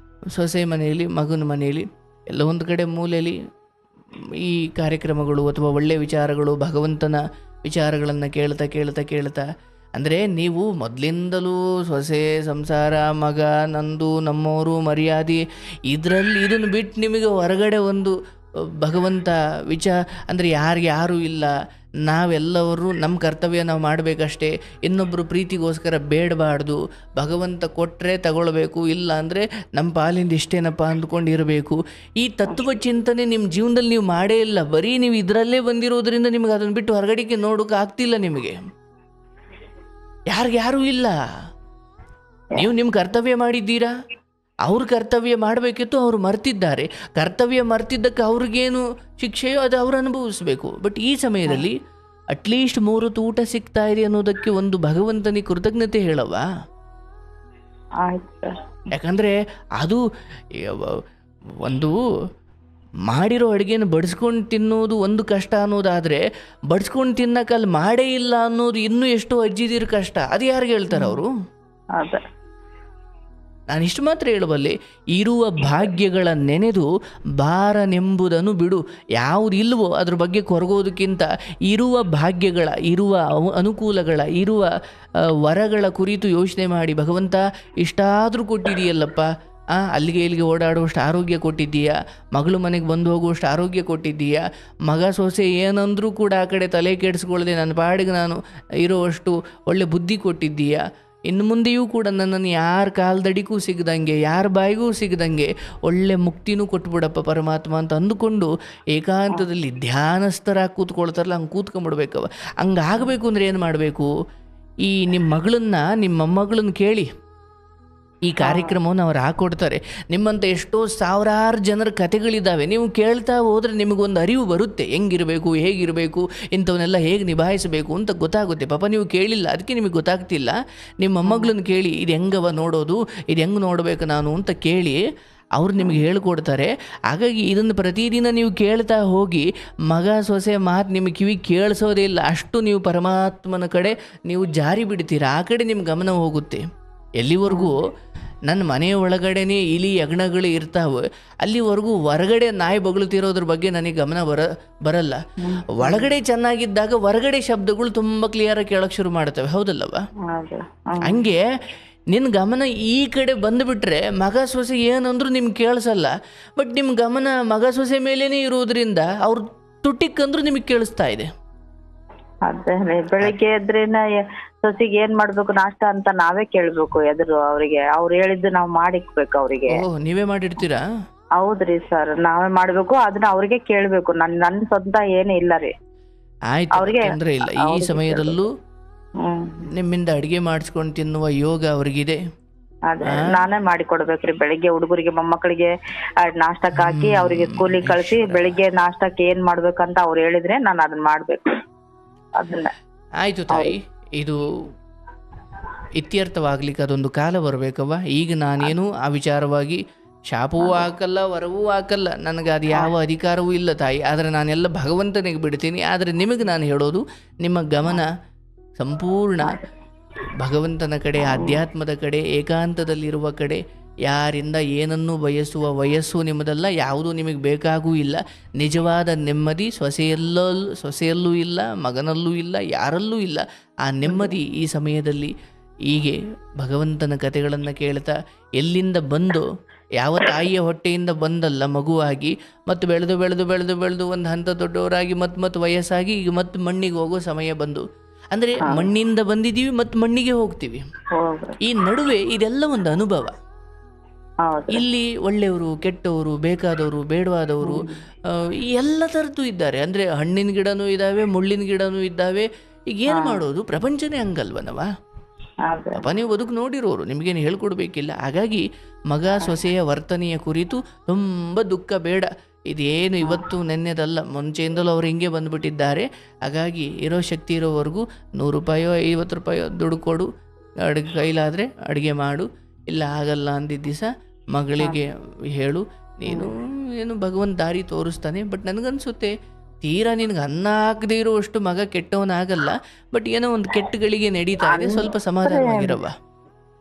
ಸೊಸೆ ಮನೆಯಲ್ಲಿ ಮಗನ ಮನೆಯಲ್ಲಿ ಎಲ್ಲ ಒಂದು ಕಡೆ ಮೂಲೆಯಲ್ಲಿ ಈ ಕಾರ್ಯಕ್ರಮಗಳು ಅಥವಾ ಒಳ್ಳೆಯ ವಿಚಾರಗಳು, ಭಗವಂತನ ವಿಚಾರಗಳನ್ನು ಕೇಳ್ತಾ ಅಂದರೆ ನೀವು ಮೊದಲಿಂದಲೂ ಸೊಸೆ ಸಂಸಾರ ಮಗ ನಂದು ನಮ್ಮವರು ಮರ್ಯಾದೆ ಇದನ್ನು ಬಿಟ್ಟು ನಿಮಗೆ ಹೊರಗಡೆ ಒಂದು ಭಗವಂತ ಅಂದರೆ ಯಾರು ಇಲ್ಲ, ನಾವೆಲ್ಲವರು ನಮ್ಮ ಕರ್ತವ್ಯ ನಾವು ಮಾಡಬೇಕಷ್ಟೇ, ಇನ್ನೊಬ್ಬರು ಪ್ರೀತಿಗೋಸ್ಕರ ಬೇಡಬಾರ್ದು, ಭಗವಂತ ಕೊಟ್ಟರೆ ತಗೊಳ್ಬೇಕು, ಇಲ್ಲ ಅಂದರೆ ನಮ್ಮ ಪಾಲಿಂದ ಇಷ್ಟೇನಪ್ಪ ಅಂದ್ಕೊಂಡಿರಬೇಕು. ಈ ತತ್ವ ಚಿಂತನೆ ನಿಮ್ಮ ಜೀವನದಲ್ಲಿ ನೀವು ಮಾಡೇ ಇಲ್ಲ. ಬರೀ ನೀವು ಇದರಲ್ಲೇ ಬಂದಿರೋದ್ರಿಂದ ನಿಮಗೆ ಅದನ್ನು ಬಿಟ್ಟು ಹೊರಗಡೆಗೆ ನೋಡೋಕೆ ಆಗ್ತಿಲ್ಲ. ನಿಮಗೆ ಯಾರಿಗ್ಯಾರೂ ಇಲ್ಲ. ನೀವು ನಿಮ್ಮ ಕರ್ತವ್ಯ ಮಾಡಿದ್ದೀರಾ, ಅವ್ರ ಕರ್ತವ್ಯ ಮಾಡಬೇಕಿತ್ತು, ಅವರು ಮರ್ತಿದ್ದಾರೆ. ಕರ್ತವ್ಯ ಮರ್ತಿದ್ದಕ್ಕೆ ಅವ್ರಿಗೇನು ಶಿಕ್ಷೆಯೋ ಅದು ಅವ್ರು ಅನುಭವಿಸ್ಬೇಕು. ಬಟ್ ಈ ಸಮಯದಲ್ಲಿ ಅಟ್ಲೀಸ್ಟ್ 3 ಹೊತ್ತು ಊಟ ಸಿಗ್ತಾ ಇದೆ ಅನ್ನೋದಕ್ಕೆ ಒಂದು ಭಗವಂತನಿಗೆ ಕೃತಜ್ಞತೆ ಹೇಳವಾ? ಯಾಕಂದರೆ ಅದು ಒಂದು ಮಾಡಿರೋ ಅಡುಗೆನ ಬಡಿಸ್ಕೊಂಡು ತಿನ್ನೋದು ಒಂದು ಕಷ್ಟ ಅನ್ನೋದಾದರೆ, ಬಡಿಸ್ಕೊಂಡು ತಿನ್ನಕ್ಕೆ ಅಲ್ಲಿ ಮಾಡೇ ಇಲ್ಲ ಅನ್ನೋದು ಇನ್ನೂ ಎಷ್ಟೋ ಅಜ್ಜಿದಿರ ಕಷ್ಟ. ಅದು ಯಾರಿಗೆ ಹೇಳ್ತಾರೆ ಅವರು? ನಾನು ಇಷ್ಟು ಮಾತ್ರ ಹೇಳಬಲ್ಲೆ, ಇರುವ ಭಾಗ್ಯಗಳ ನೆನೆದು ಬಾರನೆಂಬುದನ್ನು ಬಿಡು. ಯಾವುದು ಇಲ್ವೋ ಅದ್ರ ಬಗ್ಗೆ ಕೊರಗೋದಕ್ಕಿಂತ ಇರುವ ಭಾಗ್ಯಗಳ, ಇರುವ ಅನುಕೂಲಗಳ, ಇರುವ ವರಗಳ ಕುರಿತು ಯೋಚನೆ ಮಾಡಿ, ಭಗವಂತ ಇಷ್ಟಾದರೂ ಕೊಟ್ಟಿದೆಯಲ್ಲಪ್ಪ, ಅಲ್ಲಿಗೆ ಇಲ್ಲಿಗೆ ಓಡಾಡುವಷ್ಟು ಆರೋಗ್ಯ ಕೊಟ್ಟಿದ್ದೀಯಾ, ಮಗಳು ಮನೆಗೆ ಬಂದು ಹೋಗುವಷ್ಟು ಆರೋಗ್ಯ ಕೊಟ್ಟಿದ್ದೀಯಾ, ಮಗ ಸೊಸೆ ಏನಂದರೂ ಕೂಡ ಆ ಕಡೆ ತಲೆ ಕೆಡಿಸ್ಕೊಳ್ಳದೆ ನನ್ನ ಪಾಡಿಗೆ ನಾನು ಇರೋವಷ್ಟು ಒಳ್ಳೆ ಬುದ್ಧಿ ಕೊಟ್ಟಿದ್ದೀಯಾ. ಇನ್ನು ಮುಂದೆಯೂ ಕೂಡ ನನ್ನನ್ನು ಯಾರ ಕಾಲ್ದಡಿಗೂ ಸಿಗದಂಗೆ, ಯಾರ ಬಾಯಿಗೂ ಸಿಗದಂಗೆ ಒಳ್ಳೆ ಮುಕ್ತಿನೂ ಕೊಟ್ಬಿಡಪ್ಪ ಪರಮಾತ್ಮ ಅಂತ ಅಂದುಕೊಂಡು ಏಕಾಂತದಲ್ಲಿ ಧ್ಯಾನಸ್ಥರಾಗಿ ಕೂತ್ಕೊಳ್ತಾರಲ್ಲ, ಹಂಗೆ ಕೂತ್ಕೊಂಡ್ಬಿಡ್ಬೇಕವ. ಹಂಗಾಗಬೇಕು ಅಂದರೆ ಏನು ಮಾಡಬೇಕು? ಈ ನಿಮ್ಮ ಮಗಳನ್ನ, ನಿಮ್ಮ ಮೊಮ್ಮಗಳನ್ನ ಕೇಳಿ, ಈ ಕಾರ್ಯಕ್ರಮವನ್ನು ಅವ್ರು ಹಾಕೊಡ್ತಾರೆ. ನಿಮ್ಮಂಥ ಎಷ್ಟೋ ಸಾವಿರಾರು ಜನರ ಕಥೆಗಳಿದ್ದಾವೆ. ನೀವು ಕೇಳ್ತಾ ಹೋದರೆ ನಿಮಗೊಂದು ಅರಿವು ಬರುತ್ತೆ, ಹೆಂಗಿರಬೇಕು, ಹೇಗಿರಬೇಕು, ಇಂಥವನ್ನೆಲ್ಲ ಹೇಗೆ ನಿಭಾಯಿಸಬೇಕು ಅಂತ ಗೊತ್ತಾಗುತ್ತೆ. ಪಾಪ ನೀವು ಕೇಳಿಲ್ಲ, ಅದಕ್ಕೆ ನಿಮಗೆ ಗೊತ್ತಾಗ್ತಿಲ್ಲ. ನಿಮ್ಮ ಮೊಮ್ಮಗಳನ್ನ ಕೇಳಿ, ಇದು ಹೆಂಗವ ನೋಡೋದು, ಇದು ಹೆಂಗೆ ನೋಡಬೇಕು ನಾನು ಅಂತ ಕೇಳಿ ಅವ್ರು ನಿಮಗೆ ಹೇಳ್ಕೊಡ್ತಾರೆ. ಹಾಗಾಗಿ ಇದನ್ನು ಪ್ರತಿದಿನ ನೀವು ಕೇಳ್ತಾ ಹೋಗಿ, ಮಗ ಸೊಸೆ ಮಾತು ನಿಮಗೆ ಕಿವಿ ಕೇಳಿಸೋದೇ ಇಲ್ಲ, ಅಷ್ಟು ನೀವು ಪರಮಾತ್ಮನ ಕಡೆ ನೀವು ಜಾರಿ ಬಿಡ್ತೀರ. ಆ ಕಡೆ ನಿಮ್ಮ ಗಮನ ಹೋಗುತ್ತೆ. ಎಲ್ಲಿವರೆಗೂ ನನ್ನ ಮನೆಯ ಒಳಗಡೆನೇ ಇಲಿ ಯಜ್ಞಗಳು ಇರ್ತಾವೆ, ಅಲ್ಲಿವರೆಗೂ ಹೊರಗಡೆ ನಾಯಿ ಬಗಳುತ್ತಿರೋದ್ರ ಬಗ್ಗೆ ನನಗೆ ಗಮನ ಬರಲ್ಲ. ಒಳಗಡೆ ಚೆನ್ನಾಗಿದ್ದಾಗ ಹೊರಗಡೆ ಶಬ್ದಗಳು ತುಂಬ ಕ್ಲಿಯರಾಗಿ ಕೇಳೋಕ್ಕೆ ಶುರು ಮಾಡ್ತವೆ, ಹೌದಲ್ಲವ? ಹಂಗೆ ನಿನ್ನ ಗಮನ ಈ ಕಡೆ ಬಂದುಬಿಟ್ರೆ ಮಗ ಸೊಸೆ ಏನಂದ್ರೂ ನಿಮ್ಗೆ ಕೇಳಿಸಲ್ಲ. ಬಟ್ ನಿಮ್ಮ ಗಮನ ಮಗ ಸೊಸೆ ಮೇಲೇ ಇರೋದ್ರಿಂದ ಅವ್ರು ತುಟಿಕ್ಕಂದ್ರೂ ನಿಮಗೆ ಕೇಳಿಸ್ತಾ ಇದೆ. ಅದೇ ಬೆಳಿಗ್ಗೆ ಎದ್ರೇನ ಸೊಸಿಗೆ ಏನ್ ಮಾಡ್ಬೇಕು ನಾಷ್ಟ ಅಂತ ನಾವೇ ಕೇಳ್ಬೇಕು. ಎದುರು ಅವ್ರಿಗೆ ಅವ್ರು ಹೇಳಿದ್ದು ನಾವು ಮಾಡಿಕ್ಬೇಕು ಅವ್ರಿಗೆ. ನೀವೇ ಮಾಡಿರ್ತೀರಾ? ಹೌದ್ರಿ ಸರ್, ನಾವೇ ಮಾಡ್ಬೇಕು, ಅದನ್ನ ಅವ್ರಿಗೆ ಕೇಳ್ಬೇಕು. ನನ್ ಸ್ವಂತ ಏನು ಇಲ್ಲ ರೀ. ಅವ್ರಿಗೆ ತೊಂದ್ರೆ ಇಲ್ಲ. ಈ ಸಮಯದಲ್ಲೂ ನಿಮ್ಮಿಂದ ಅಡಿಗೆ ಮಾಡಿಸ್ಕೊಂಡು ತಿನ್ನುವ ಯೋಗ ಅವ್ರಿಗಿದೆ. ಅದೇ ನಾನೇ ಮಾಡಿ ಕೊಡ್ಬೇಕ್ರಿ. ಬೆಳಿಗ್ಗೆ ಹುಡುಗರಿಗೆ ಮೊಮ್ಮಕ್ಕಳಿಗೆ ನಾಷ್ಟಕ್ಕೆ ಹಾಕಿ ಅವ್ರಿಗೆ ಸ್ಕೂಲಿಗೆ ಕಳ್ಸಿ, ಬೆಳಿಗ್ಗೆ ನಾಷ್ಟಕ್ಕೆ ಏನ್ ಮಾಡ್ಬೇಕಂತ ಅವ್ರು ಹೇಳಿದ್ರೆ ನಾನು ಅದನ್ನ ಮಾಡ್ಬೇಕು. ಅದನ್ನ ಆಯ್ತು ತಾಯಿ, ಇದು ಇತ್ಯರ್ಥವಾಗ್ಲಿಕ್ಕೆ ಅದೊಂದು ಕಾಲ ಬರಬೇಕವ್ವ. ಈಗ ನಾನೇನು ಆ ವಿಚಾರವಾಗಿ ಶಾಪವೂ ಹಾಕಲ್ಲ, ವರವೂ ಹಾಕಲ್ಲ, ನನಗೆ ಅದು ಯಾವ ಅಧಿಕಾರವೂ ಇಲ್ಲ ತಾಯಿ. ಆದರೆ ನಾನೆಲ್ಲ ಭಗವಂತನಿಗೆ ಬಿಡ್ತೀನಿ. ಆದರೆ ನಿಮಗೆ ನಾನು ಹೇಳೋದು, ನಿಮ್ಮ ಗಮನ ಸಂಪೂರ್ಣ ಭಗವಂತನ ಕಡೆ, ಆಧ್ಯಾತ್ಮದ ಕಡೆ, ಏಕಾಂತದಲ್ಲಿರುವ ಕಡೆ. ಯಾರಿಂದ ಏನನ್ನೂ ಬಯಸುವ ವಯಸ್ಸು ನಿಮ್ಮದಲ್ಲ, ಯಾವುದೂ ನಿಮಗೆ ಬೇಕಾಗೂ ಇಲ್ಲ. ನಿಜವಾದ ನೆಮ್ಮದಿ ಸೊಸೆಯಲ್ಲೂ ಇಲ್ಲ, ಮಗನಲ್ಲೂ ಇಲ್ಲ, ಯಾರಲ್ಲೂ ಇಲ್ಲ. ಆ ನೆಮ್ಮದಿ ಈ ಸಮಯದಲ್ಲಿ ಹೀಗೆ ಭಗವಂತನ ಕಥೆಗಳನ್ನು ಕೇಳ್ತಾ, ಎಲ್ಲಿಂದ ಬಂದು, ಯಾವ ತಾಯಿಯ ಹೊಟ್ಟೆಯಿಂದ ಬಂದಲ್ಲ ಮಗುವಾಗಿ, ಮತ್ತು ಬೆಳೆದು ಬೆಳೆದು ಬೆಳೆದು ಬೆಳೆದು ಒಂದು ಹಂತ ದೊಡ್ಡವರಾಗಿ ಮತ್ತು ವಯಸ್ಸಾಗಿ ಈಗ ಮತ್ತೆ ಮಣ್ಣಿಗೆ ಹೋಗೋ ಸಮಯ ಬಂದು, ಅಂದರೆ ಮಣ್ಣಿಂದ ಬಂದಿದ್ದೀವಿ ಮತ್ತು ಮಣ್ಣಿಗೆ ಹೋಗ್ತೀವಿ. ಈ ನಡುವೆ ಇದೆಲ್ಲ ಒಂದು ಅನುಭವ. ಇಲ್ಲಿ ಒಳ್ಳೆಯವರು, ಕೆಟ್ಟವರು, ಬೇಕಾದವರು, ಬೇಡವಾದವರು, ಎಲ್ಲ ಥರದ್ದು ಇದ್ದಾರೆ. ಅಂದರೆ ಹಣ್ಣಿನ ಗಿಡನೂ ಇದ್ದಾವೆ, ಮುಳ್ಳಿನ ಗಿಡನೂ ಇದ್ದಾವೆ. ಈಗ ಏನು ಮಾಡೋದು? ಪ್ರಪಂಚನೇ ಹಂಗಲ್ವನವ. ಪಾಪ ನೀವು ಬದುಕು ನೋಡಿರೋರು, ನಿಮಗೇನು ಹೇಳ್ಕೊಡ್ಬೇಕಿಲ್ಲ. ಹಾಗಾಗಿ ಮಗ ಸೊಸೆಯ ವರ್ತನೆಯ ಕುರಿತು ತುಂಬ ದುಃಖ ಬೇಡ. ಇದೇನು ಇವತ್ತು ನೆನ್ನೆದಲ್ಲ, ಮುಂಚೆಯಿಂದಲೂ ಅವ್ರು ಹಿಂಗೆ ಬಂದುಬಿಟ್ಟಿದ್ದಾರೆ. ಹಾಗಾಗಿ ಇರೋ ಶಕ್ತಿ ಇರೋವರೆಗೂ 100 ರೂಪಾಯೋ 50 ರೂಪಾಯೋ ದುಡ್ಡು ಕೊಡು, ಅಡುಗೆ ಕೈಲಾದರೆ ಅಡುಗೆ ಮಾಡು, ಇಲ್ಲ ಆಗಲ್ಲ ಅಂದಿದ್ದ ದಿವಸ ಮಗಳಿಗೆ ಹೇಳು, ನೀನು ಏನು ಭಗವಂತ ದಾರಿ ತೋರಿಸ್ತಾನೆ. ಬಟ್ ನನಗನ್ಸುತ್ತೆ ತೀರಾ ನಿನಗೆ ಅನ್ನ ಹಾಕದೇ ಇರುವಷ್ಟು ಮಗ ಕೆಟ್ಟವನಾಗಲ್ಲ. ಬಟ್ ಏನೋ ಒಂದು ಕೆಟ್ಟಗಳಿಗೆ ನಡೀತಾ ಇದೆ, ಸ್ವಲ್ಪ ಸಮಾಧಾನವಾಗಿರವ.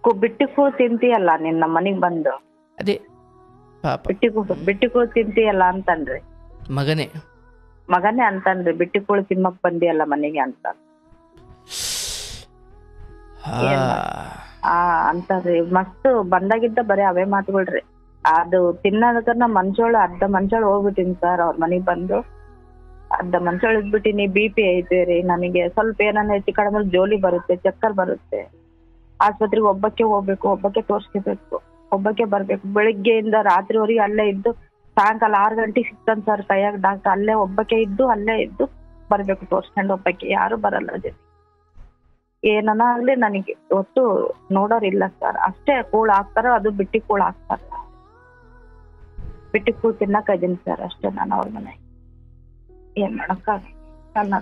ಬಿಟ್ಟಿಗೂ ತಿಂತೀಯಲ್ಲ ನಿನ್ನ ಮನೆಗೆ ಬಂದು, ಅದೇ ಪಾಪ ಬಿಟ್ಟಿಗೂ ತಿಂತೀಯಲ್ಲ ಅಂತನ್ರಿ. ಮಗನೇ ಅಂತನ್ರಿ, ಬಿಟ್ಟಿಗಳು ತಿಮ್ಮಕ್ ಬಂದಿಯಲ್ಲ ಮನೆಗೆ ಅಂತ ಅಂತಂದ್ರಿ. ಮಸ್ತ್ ಬಂದಾಗಿದ್ದ ಬರೀ ಅವೇ ಮಾತುಗಳ್ರಿ. ಅದು ತಿನ್ನೋದನ್ನ ಮಂಚೋಳು ಅರ್ಧ ಮಂಚೋಳು ಹೋಗ್ಬಿಟ್ಟಿನಿ ಸರ್ ಅವ್ರ ಮನೆಗ್ ಬಂದು. ಅರ್ಧ ಮನ್ಸ ಇಳಿದ್ಬಿಟ್ಟಿನಿ. BP ಐತೆ ರೀ ನನಗೆ. ಸ್ವಲ್ಪ ಏನಾನ ಹೆಚ್ಚು ಕಡಿಮೆ ಜೋಲಿ ಬರುತ್ತೆ, ಚಕ್ಕರ್ ಬರುತ್ತೆ. ಆಸ್ಪತ್ರೆಗೆ ಒಬ್ಬಕ್ಕೆ ಹೋಗ್ಬೇಕು, ಒಬ್ಬಕ್ಕೆ ತೋರ್ಸ್ಕೋಬೇಕು, ಒಬ್ಬಕ್ಕೆ ಬರ್ಬೇಕು. ಬೆಳಿಗ್ಗೆಯಿಂದ ರಾತ್ರಿವರೆಗೆ ಅಲ್ಲೇ ಇದ್ದು ಸಾಯಂಕಾಲ 6 ಗಂಟೆಗೆ ಸಿಗ್ತಾನೆ ಸರ್ ಕೈಯಾಗ ಡಾಕ್ಟರ್. ಅಲ್ಲೇ ಒಬ್ಬಕ್ಕೆ ಇದ್ದು ಅಲ್ಲೇ ಇದ್ದು ಬರ್ಬೇಕು ತೋರ್ಸ್ಕೊಂಡು. ಒಬ್ಬಕ್ಕೆ ಯಾರು ಬರಲ್ಲ ಜೊತೆ. ಏನನ ಆಗ್ಲಿ ನನಗೆ ಒಟ್ಟು ನೋಡೋರಿಲ್ಲ ಸರ್. ಅಷ್ಟೇ ಕೂಳ್ ಹಾಕ್ತಾರ, ಅದು ಬಿಟ್ಟಿ ಕೂಳ್ ಹಾಕ್ತಾರ. ಬಿಟ್ಟಿ ಕೂಳ್ ತಿನ್ನಕ್ ಇದೀನಿ ಸರ್ ಅಷ್ಟೇ ನಾನು ಅವ್ರ ಮನೆ. ಏನ್ ಮಾಡಕ್ಕಾಗಲ್ಲ.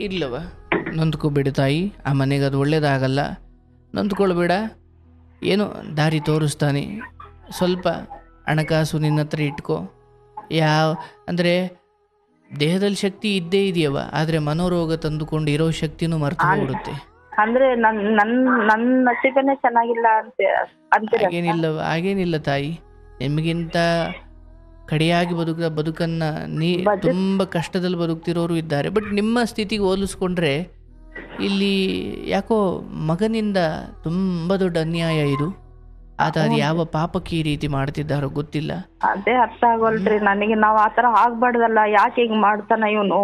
ಇಲ್ಲವ ನೊಂದ್ಕೋಬೇಡಿ ತಾಯಿ, ಆ ಮನೆಗೆ ಅದು ಒಳ್ಳೇದಾಗಲ್ಲ. ನೊಂದ್ಕೊಳ್ಬೇಡ, ಏನೋ ದಾರಿ ತೋರಿಸ್ತಾನೆ. ಸ್ವಲ್ಪ ಹಣಕಾಸು ನಿನ್ನ ಹತ್ರ ಇಟ್ಕೋ. ಅಂದರೆ ದೇಹದಲ್ಲಿ ಶಕ್ತಿ ಇದ್ದೇ ಇದೆಯವ, ಆದರೆ ಮನೋರೋಗ ತಂದುಕೊಂಡು ಇರೋ ಶಕ್ತಿನೂ ಮರ್ತು ಹೋಗ್ಬಿಡುತ್ತೆ. ಅಂದ್ರೆ ನನ್ನ ನಸೀಬನೇ ಚೆನ್ನಾಗಿಲ್ಲ ಅಂತ. ಹಾಗೇನಿಲ್ಲ ತಾಯಿ, ನಿಮಗಿಂತ ಕಡೆಯಾಗಿ ಬದುಕನ್ನ ತುಂಬ ಕಷ್ಟದಲ್ಲಿ ಬದುಕ್ತಿರೋರು ಇದ್ದಾರೆ. ಬಟ್ ನಿಮ್ಮ ಸ್ಥಿತಿಗೆ ಹೋಲಿಸ್ಕೊಂಡ್ರೆ ಇಲ್ಲಿ ಯಾಕೋ ಮಗನಿಂದ ತುಂಬ ದೊಡ್ಡ ಅನ್ಯಾಯ ಇದು. ಆತ ಅದು ಯಾವ ಪಾಪಕ್ಕೆ ಈ ರೀತಿ ಮಾಡ್ತಿದ್ದಾರೋ ಗೊತ್ತಿಲ್ಲ. ಅದೇ ಅರ್ಥ ಆಗೋಲ್ರಿ ನನಗೆ. ನಾವ್ ಆತರ ಆಗ್ಬಾರ್ದಲ್ಲ, ಯಾಕೆ ಹಿಂಗ್ ಮಾಡ್ತಾನ ಇವನು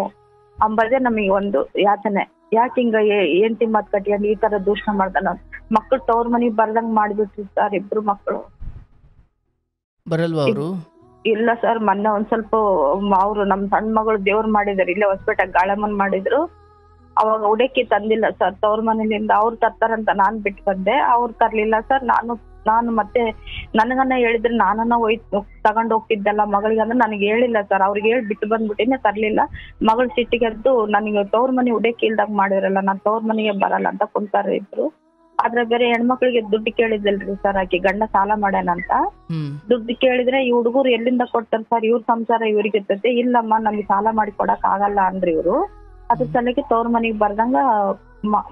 ಅಂಬದೇ ನಮಗೆ ಒಂದು ಯಾತನೆ. ಯಾಕೆ ಹಿಂಗ ಹೆಂಡತಿ ಮಾತ್ ಕಟ್ಕೊಂಡು ಈ ತರ ದೂಷಣೆ ಮಾಡ್ತಾನ. ಮಕ್ಕಳು ತವ್ರ ಮನಿಗ್ ಬರ್ದಂಗ್ ಮಾಡ್ಬಿಟ್ಟಿರ್ತಾರೆ. 2 ಮಕ್ಕಳು ಬರಲ್ವಾ ಅವರು? ಇಲ್ಲ ಸರ್, ಮೊನ್ನೆ ಒಂದ್ ಸ್ವಲ್ಪ ಅವ್ರು ನಮ್ ಸಣ್ಣ ಮಗಳು ದೇವ್ರು ಮಾಡಿದಾರೆ, ಇಲ್ಲೇ ಹೊಸಪೇಟೆ ಗಾಳಮ್ಮನ್ ಮಾಡಿದ್ರು. ಅವಾಗ ಉಡಕ್ಕಿ ತಂದಿಲ್ಲ ಸರ್ ತವ್ರ ಮನೆಯಿಂದ. ಅವ್ರು ತರ್ತಾರಂತ ನಾನ್ ಬಿಟ್ಟು ಬಂದೆ, ಅವ್ರು ತರ್ಲಿಲ್ಲ ಸರ್. ನಾನು ಮತ್ತೆ ನನಗನ್ನ ಹೇಳಿದ್ರೆ ನಾನನ್ನ ತಗೊಂಡ್ ಹೋಗ್ತಿದ್ದಲ್ಲ ಮಗಳಿಗೆ ಅಂದ್ರೆ ನನಗೆ ಹೇಳಿಲ್ಲ ಸರ್. ಅವ್ರಿಗೆ ಹೇಳಿ ಬಿಟ್ಟು ಬಂದ್ಬಿಟ್ಟಿನೇ, ತರ್ಲಿಲ್ಲ. ಮಗಳು ಸಿಟ್ಟಿಗೆದ್ದು ನನಗೆ ತವ್ರ ಮನೆ ಉಡಕ್ಕಿ ಇಲ್ದಾಗ ಮಾಡಿರಲ್ಲ, ನಾನ್ ತವ್ರ ಮನೆಗೆ ಬರಲ್ಲ ಅಂತ ಕುಂತಾರ ಇದ್ರು. ಆದ್ರೆ ಬೇರೆ ಹೆಣ್ಮಕ್ಳಿಗೆ ದುಡ್ಡು ಕೇಳಿದಿಲ್ರಿ ಸರ್. ಆಕಿ ಗಂಡ ಸಾಲ ಮಾಡ್ಯಾನಂತ ದುಡ್ಡು ಕೇಳಿದ್ರೆ ಈ ಹುಡುಗರು ಎಲ್ಲಿಂದ ಕೊಡ್ತಾರ ಸರ್, ಇವ್ರ ಸಂಸಾರ ಇವ್ರಿಗೆ ಇರ್ತೈತೆ. ಇಲ್ಲಮ್ಮ ನಮ್ಗೆ ಸಾಲ ಮಾಡಿ ಕೊಡಕ್ ಆಗಲ್ಲ ಅಂದ್ರಿ ಇವ್ರು. ಅದ್ರ ಸಲಕ್ಕೆ ತವ್ರ ಮನೆಗ್ ಬರ್ದಂಗ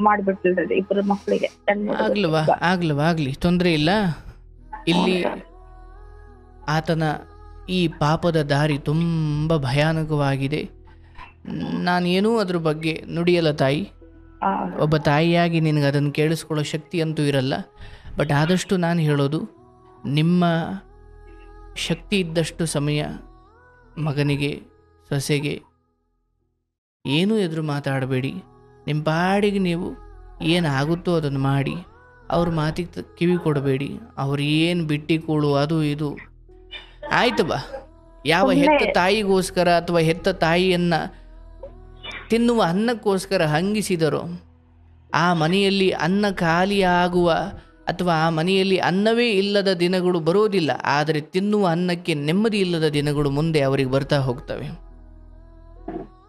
ಮಾಡ್ಬಿಟ್ಟಿಲ್ರಿ 2 ಮಕ್ಳಿಗೆ. ಆಗ್ಲಿ ತೊಂದ್ರೆ ಇಲ್ಲ. ಇಲ್ಲಿ ಆತನ ಈ ಪಾಪದ ದಾರಿ ತುಂಬ ಭಯಾನಕವಾಗಿದೆ. ನಾನೇನೂ ಅದ್ರ ಬಗ್ಗೆ ನುಡಿಯಲ್ಲ ತಾಯಿ. ಒಬ್ಬ ತಾಯಿಯಾಗಿ ನಿನಗೆ ಅದನ್ನು ಕೇಳಿಸ್ಕೊಳ್ಳೋ ಶಕ್ತಿ ಅಂತೂ ಇರಲ್ಲ. ಬಟ್ ಆದಷ್ಟು ನಾನು ಹೇಳೋದು, ನಿಮ್ಮ ಶಕ್ತಿ ಇದ್ದಷ್ಟು ಸಮಯ ಮಗನಿಗೆ, ಸೊಸೆಗೆ ಏನೂ ಎದುರು ಮಾತಾಡಬೇಡಿ. ನಿಮ್ಮ ಪಾಡಿಗೆ ನೀವು ಏನಾಗುತ್ತೋ ಅದನ್ನು ಮಾಡಿ. ಅವ್ರ ಮಾತಿಗೆ ಕಿವಿ ಕೊಡಬೇಡಿ. ಅವ್ರು ಏನು ಬಿಟ್ಟಿ ಕೂಳು ಅದು ಇದು ಆಯ್ತು ಬಾ. ಯಾವ ಹೆತ್ತ ತಾಯಿಗೋಸ್ಕರ ಅಥವಾ ಹೆತ್ತ ತಾಯಿಯನ್ನು ತಿನ್ನುವ ಅನ್ನಕ್ಕೋಸ್ಕರ ಹಂಗಿಸಿದರೋ ಆ ಮನೆಯಲ್ಲಿ ಅನ್ನ ಖಾಲಿಯಾಗುವ ಅಥವಾ ಆ ಮನೆಯಲ್ಲಿ ಅನ್ನವೇ ಇಲ್ಲದ ದಿನಗಳು ಬರೋದಿಲ್ಲ. ಆದರೆ ತಿನ್ನುವ ಅನ್ನಕ್ಕೆ ನೆಮ್ಮದಿ ಇಲ್ಲದ ದಿನಗಳು ಮುಂದೆ ಅವರಿಗೆ ಬರ್ತಾ ಹೋಗ್ತವೆ.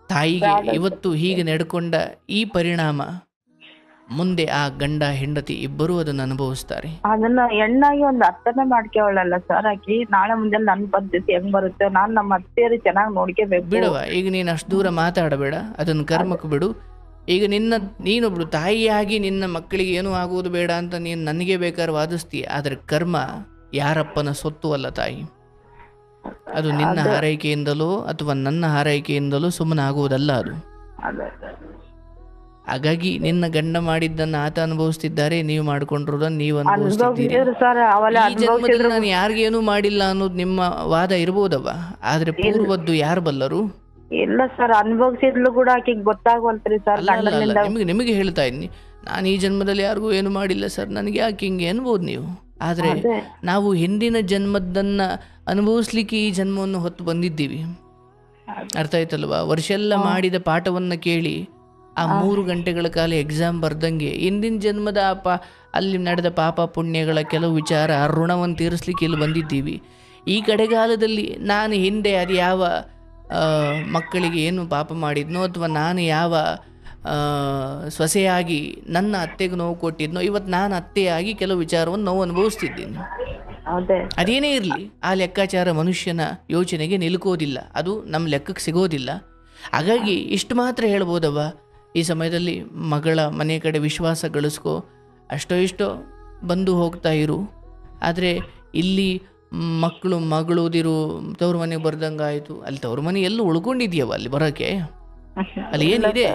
ತಾಯಿಗೆ ಇವತ್ತು ಹೀಗೆ ನಡ್ಕೊಂಡ ಈ ಪರಿಣಾಮ ಮುಂದೆ ಆ ಗಂಡ ಹೆಂಡತಿ ಇಬ್ಬರೂ ಅದನ್ನು ಅನುಭವಿಸ್ತಾರೆ. ಅದನ್ನ ಹೆಣ್ಣಾಗಿ ಒಂದು ಅರ್ಥನೇ ಮಾಡ್ಕೊಳ್ಳಲ್ಲ ಸರ್. ಆಕಿ ನಾಳೆ ಮುಂದೆ ನನ್ನ ಪದ್ಧತಿ ಹೆಂಗ್ ಬರುತ್ತೆ, ನಾನ್ ನಮ್ಮ ಅತ್ತೆಯರು ಚೆನ್ನಾಗಿ ನೋಡ್ಕೋಬೇಕು. ಬಿಡುವ, ಈಗ ನೀನು ಅಷ್ಟು ದೂರ ಮಾತಾಡಬೇಡ, ಅದನ್ನು ಕರ್ಮಕ್ಕೆ ಬಿಡು. ಈಗ ನೀನೊಬ್ಳು ತಾಯಿಯಾಗಿ ನಿನ್ನ ಮಕ್ಕಳಿಗೆ ಏನೂ ಆಗುವುದು ಬೇಡ ಅಂತ ನೀನು ನನಗೆ ಬೇಕಾದ್ರೆ ವಾದಿಸ್ತೀಯ. ಆದರೆ ಕರ್ಮ ಯಾರಪ್ಪನ ಸೊತ್ತು ಅಲ್ಲ ತಾಯಿ. ಅದು ನಿನ್ನ ಹಾರೈಕೆಯಿಂದಲೋ ಅಥವಾ ನನ್ನ ಹಾರೈಕೆಯಿಂದಲೋ ಸುಮ್ಮನೆ ಆಗುವುದಲ್ಲ ಅದು. ಹಾಗಾಗಿ ನಿನ್ನ ಗಂಡ ಮಾಡಿದ್ದನ್ನು ಆತ ಅನುಭವಿಸ್ತಿದ್ದಾರೆ, ನೀವು ಮಾಡ್ಕೊಂಡಿರೋದನ್ನ ನೀವು ಅನುಭವಿಸ್ತಿದ್ದೀರಿ. ಈ ಜನ್ಮದಲ್ಲಿ ನಾನು ಯಾರಿಗೇನು ಮಾಡಿಲ್ಲ ಅನ್ನೋದು ನಿಮ್ಮ ವಾದ ಇರ್ಬೋದವ, ಆದ್ರೆ ಪೂರ್ವದ್ದು ಯಾರು ಬಲ್ಲರು? ಇಲ್ಲ ಸರ್, ಅನುಭವಿಸಿದ್ಲು ಕೂಡ ಆಕೆಗೆ ಗೊತ್ತಾಗವಲ್ತ್ರಿ ಸರ್. ನಿಮಗೆ ಹೇಳ್ತಾ ಇದ್ದೀನಿ, ನಾನು ಈ ಜನ್ಮದಲ್ಲಿ ಯಾರಿಗೂ ಏನು ಮಾಡಿಲ್ಲ ಸರ್, ನನಗೆ ಯಾಕೆ ಹಿಂಗೆ ಅನ್ಬೋದು ನೀವು. ಆದರೆ ನಾವು ಹಿಂದಿನ ಜನ್ಮದನ್ನ ಅನುಭವಿಸ್ಲಿಕ್ಕೆ ಈ ಜನ್ಮವನ್ನು ಹೊತ್ತು ಬಂದಿದ್ದೀವಿ. ಅರ್ಥ ಆಯ್ತಲ್ವಾ? ವರ್ಷ ಎಲ್ಲ ಮಾಡಿದ ಪಾಠವನ್ನು ಕೇಳಿ ಆ 3 ಗಂಟೆಗಳ ಕಾಲ ಎಕ್ಸಾಮ್ ಬರ್ದಂಗೆ ಹಿಂದಿನ ಜನ್ಮದ ಅಲ್ಲಿ ನಡೆದ ಪಾಪ ಪುಣ್ಯಗಳ ಕೆಲವು ವಿಚಾರ ಋಣವನ್ನು ತೀರಿಸ್ಲಿಕ್ಕೆ ಇಲ್ಲಿ ಬಂದಿದ್ದೀವಿ. ಈ ಕಡೆಗಾಲದಲ್ಲಿ ನಾನು ಹಿಂದೆ ಅದು ಯಾವ ಮಕ್ಕಳಿಗೆ ಏನು ಪಾಪ ಮಾಡಿದ್ನೋ ಅಥವಾ ನಾನು ಯಾವ ಸೊಸೆಯಾಗಿ ನನ್ನ ಅತ್ತೆಗೆ ನೋವು ಕೊಟ್ಟಿದ್ನೋ, ಇವತ್ತು ನಾನು ಅತ್ತೆಯಾಗಿ ಕೆಲವು ವಿಚಾರವನ್ನು ನೋವು ಅನುಭವಿಸ್ತಿದ್ದೀನಿ. ಅದೇನೇ ಇರಲಿ, ಆ ಲೆಕ್ಕಾಚಾರ ಮನುಷ್ಯನ ಯೋಚನೆಗೆ ನಿಲುಕೋದಿಲ್ಲ, ಅದು ನಮ್ಮ ಲೆಕ್ಕಕ್ಕೆ ಸಿಗೋದಿಲ್ಲ. ಹಾಗಾಗಿ ಇಷ್ಟು ಮಾತ್ರ ಹೇಳ್ಬೋದವ, ಈ ಸಮಯದಲ್ಲಿ ಮಗಳ ಮನೆ ಕಡೆ ವಿಶ್ವಾಸ ಗಳಿಸ್ಕೊ, ಅಷ್ಟೋ ಇಷ್ಟೋ ಬಂದು ಹೋಗ್ತಾ ಇರು. ಆದರೆ ಇಲ್ಲಿ ಮಗಳುದಿರು ತವ್ರ ಮನೆಗೆ ಬರ್ದಂಗೆ ಆಯಿತು. ಅಲ್ಲಿ ತವ್ರ ಮನೆ ಎಲ್ಲ ಉಳ್ಕೊಂಡಿದ್ಯವ ಅಲ್ಲಿ ಬರೋಕ್ಕೆ? ಅಲ್ಲಿ ಏನಿದೆ?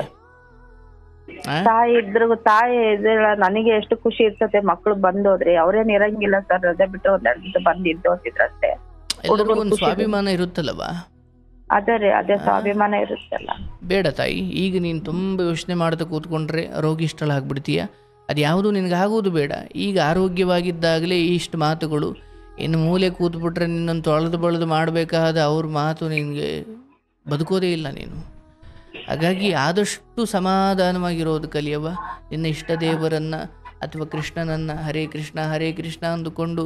ತಾಯಿ ಇದ್ರು ತಾಯಿ ನನಗೆ ಎಷ್ಟು ಖುಷಿ ಇರ್ತದೆ ಮಕ್ಳು ಬಂದೋದ್ರಿ. ಅವ್ರೇನ್ ಇರಂಗಿಲ್ಲ ಸರ್, ರಜೆ ಬಿಟ್ಟು ಒಂದೆರಡು ದಿವಸ ಬಂದು ಇದ್ದು ಹೋಗ್ತಿದ್ರಷ್ಟೇ. ಎಲ್ಲರಿಗೂ ಒಂದು ಸ್ವಾಭಿಮಾನ ಇರುತ್ತಲ್ಲವಾ? ಅದೇ ರೀ, ಅದೇ ಸ್ವಾಭಿಮಾನ ಇರುತ್ತಲ್ಲ. ಬೇಡ ತಾಯಿ, ಈಗ ನೀನು ತುಂಬ ಯೋಚನೆ ಮಾಡ್ತಾ ಕೂತ್ಕೊಂಡ್ರೆ ರೋಗಿಷ್ಠಳಾಗ್ಬಿಡ್ತೀಯ. ಅದು ಯಾವುದೂ ನಿನಗಾಗೋದು ಬೇಡ. ಈಗ ಆರೋಗ್ಯವಾಗಿದ್ದಾಗಲೇ ಇಷ್ಟು ಮಾತುಗಳು. ಇನ್ನು ಮೂಲೆ ಕೂತ್ಬಿಟ್ರೆ ನಿನ್ನನ್ನು ತೊಳೆದು ಬಳೆದು ಮಾಡಬೇಕಾದ ಅವ್ರ ಮಾತು ನಿನಗೆ ಬದುಕೋದೇ ಇಲ್ಲ ನೀನು. ಹಾಗಾಗಿ ಆದಷ್ಟು ಸಮಾಧಾನವಾಗಿರೋದು ಕಲಿಯವ. ನಿನ್ನ ಇಷ್ಟ ದೇವರನ್ನು ಅಥವಾ ಕೃಷ್ಣನನ್ನು ಹರೇ ಕೃಷ್ಣ ಅಂದುಕೊಂಡು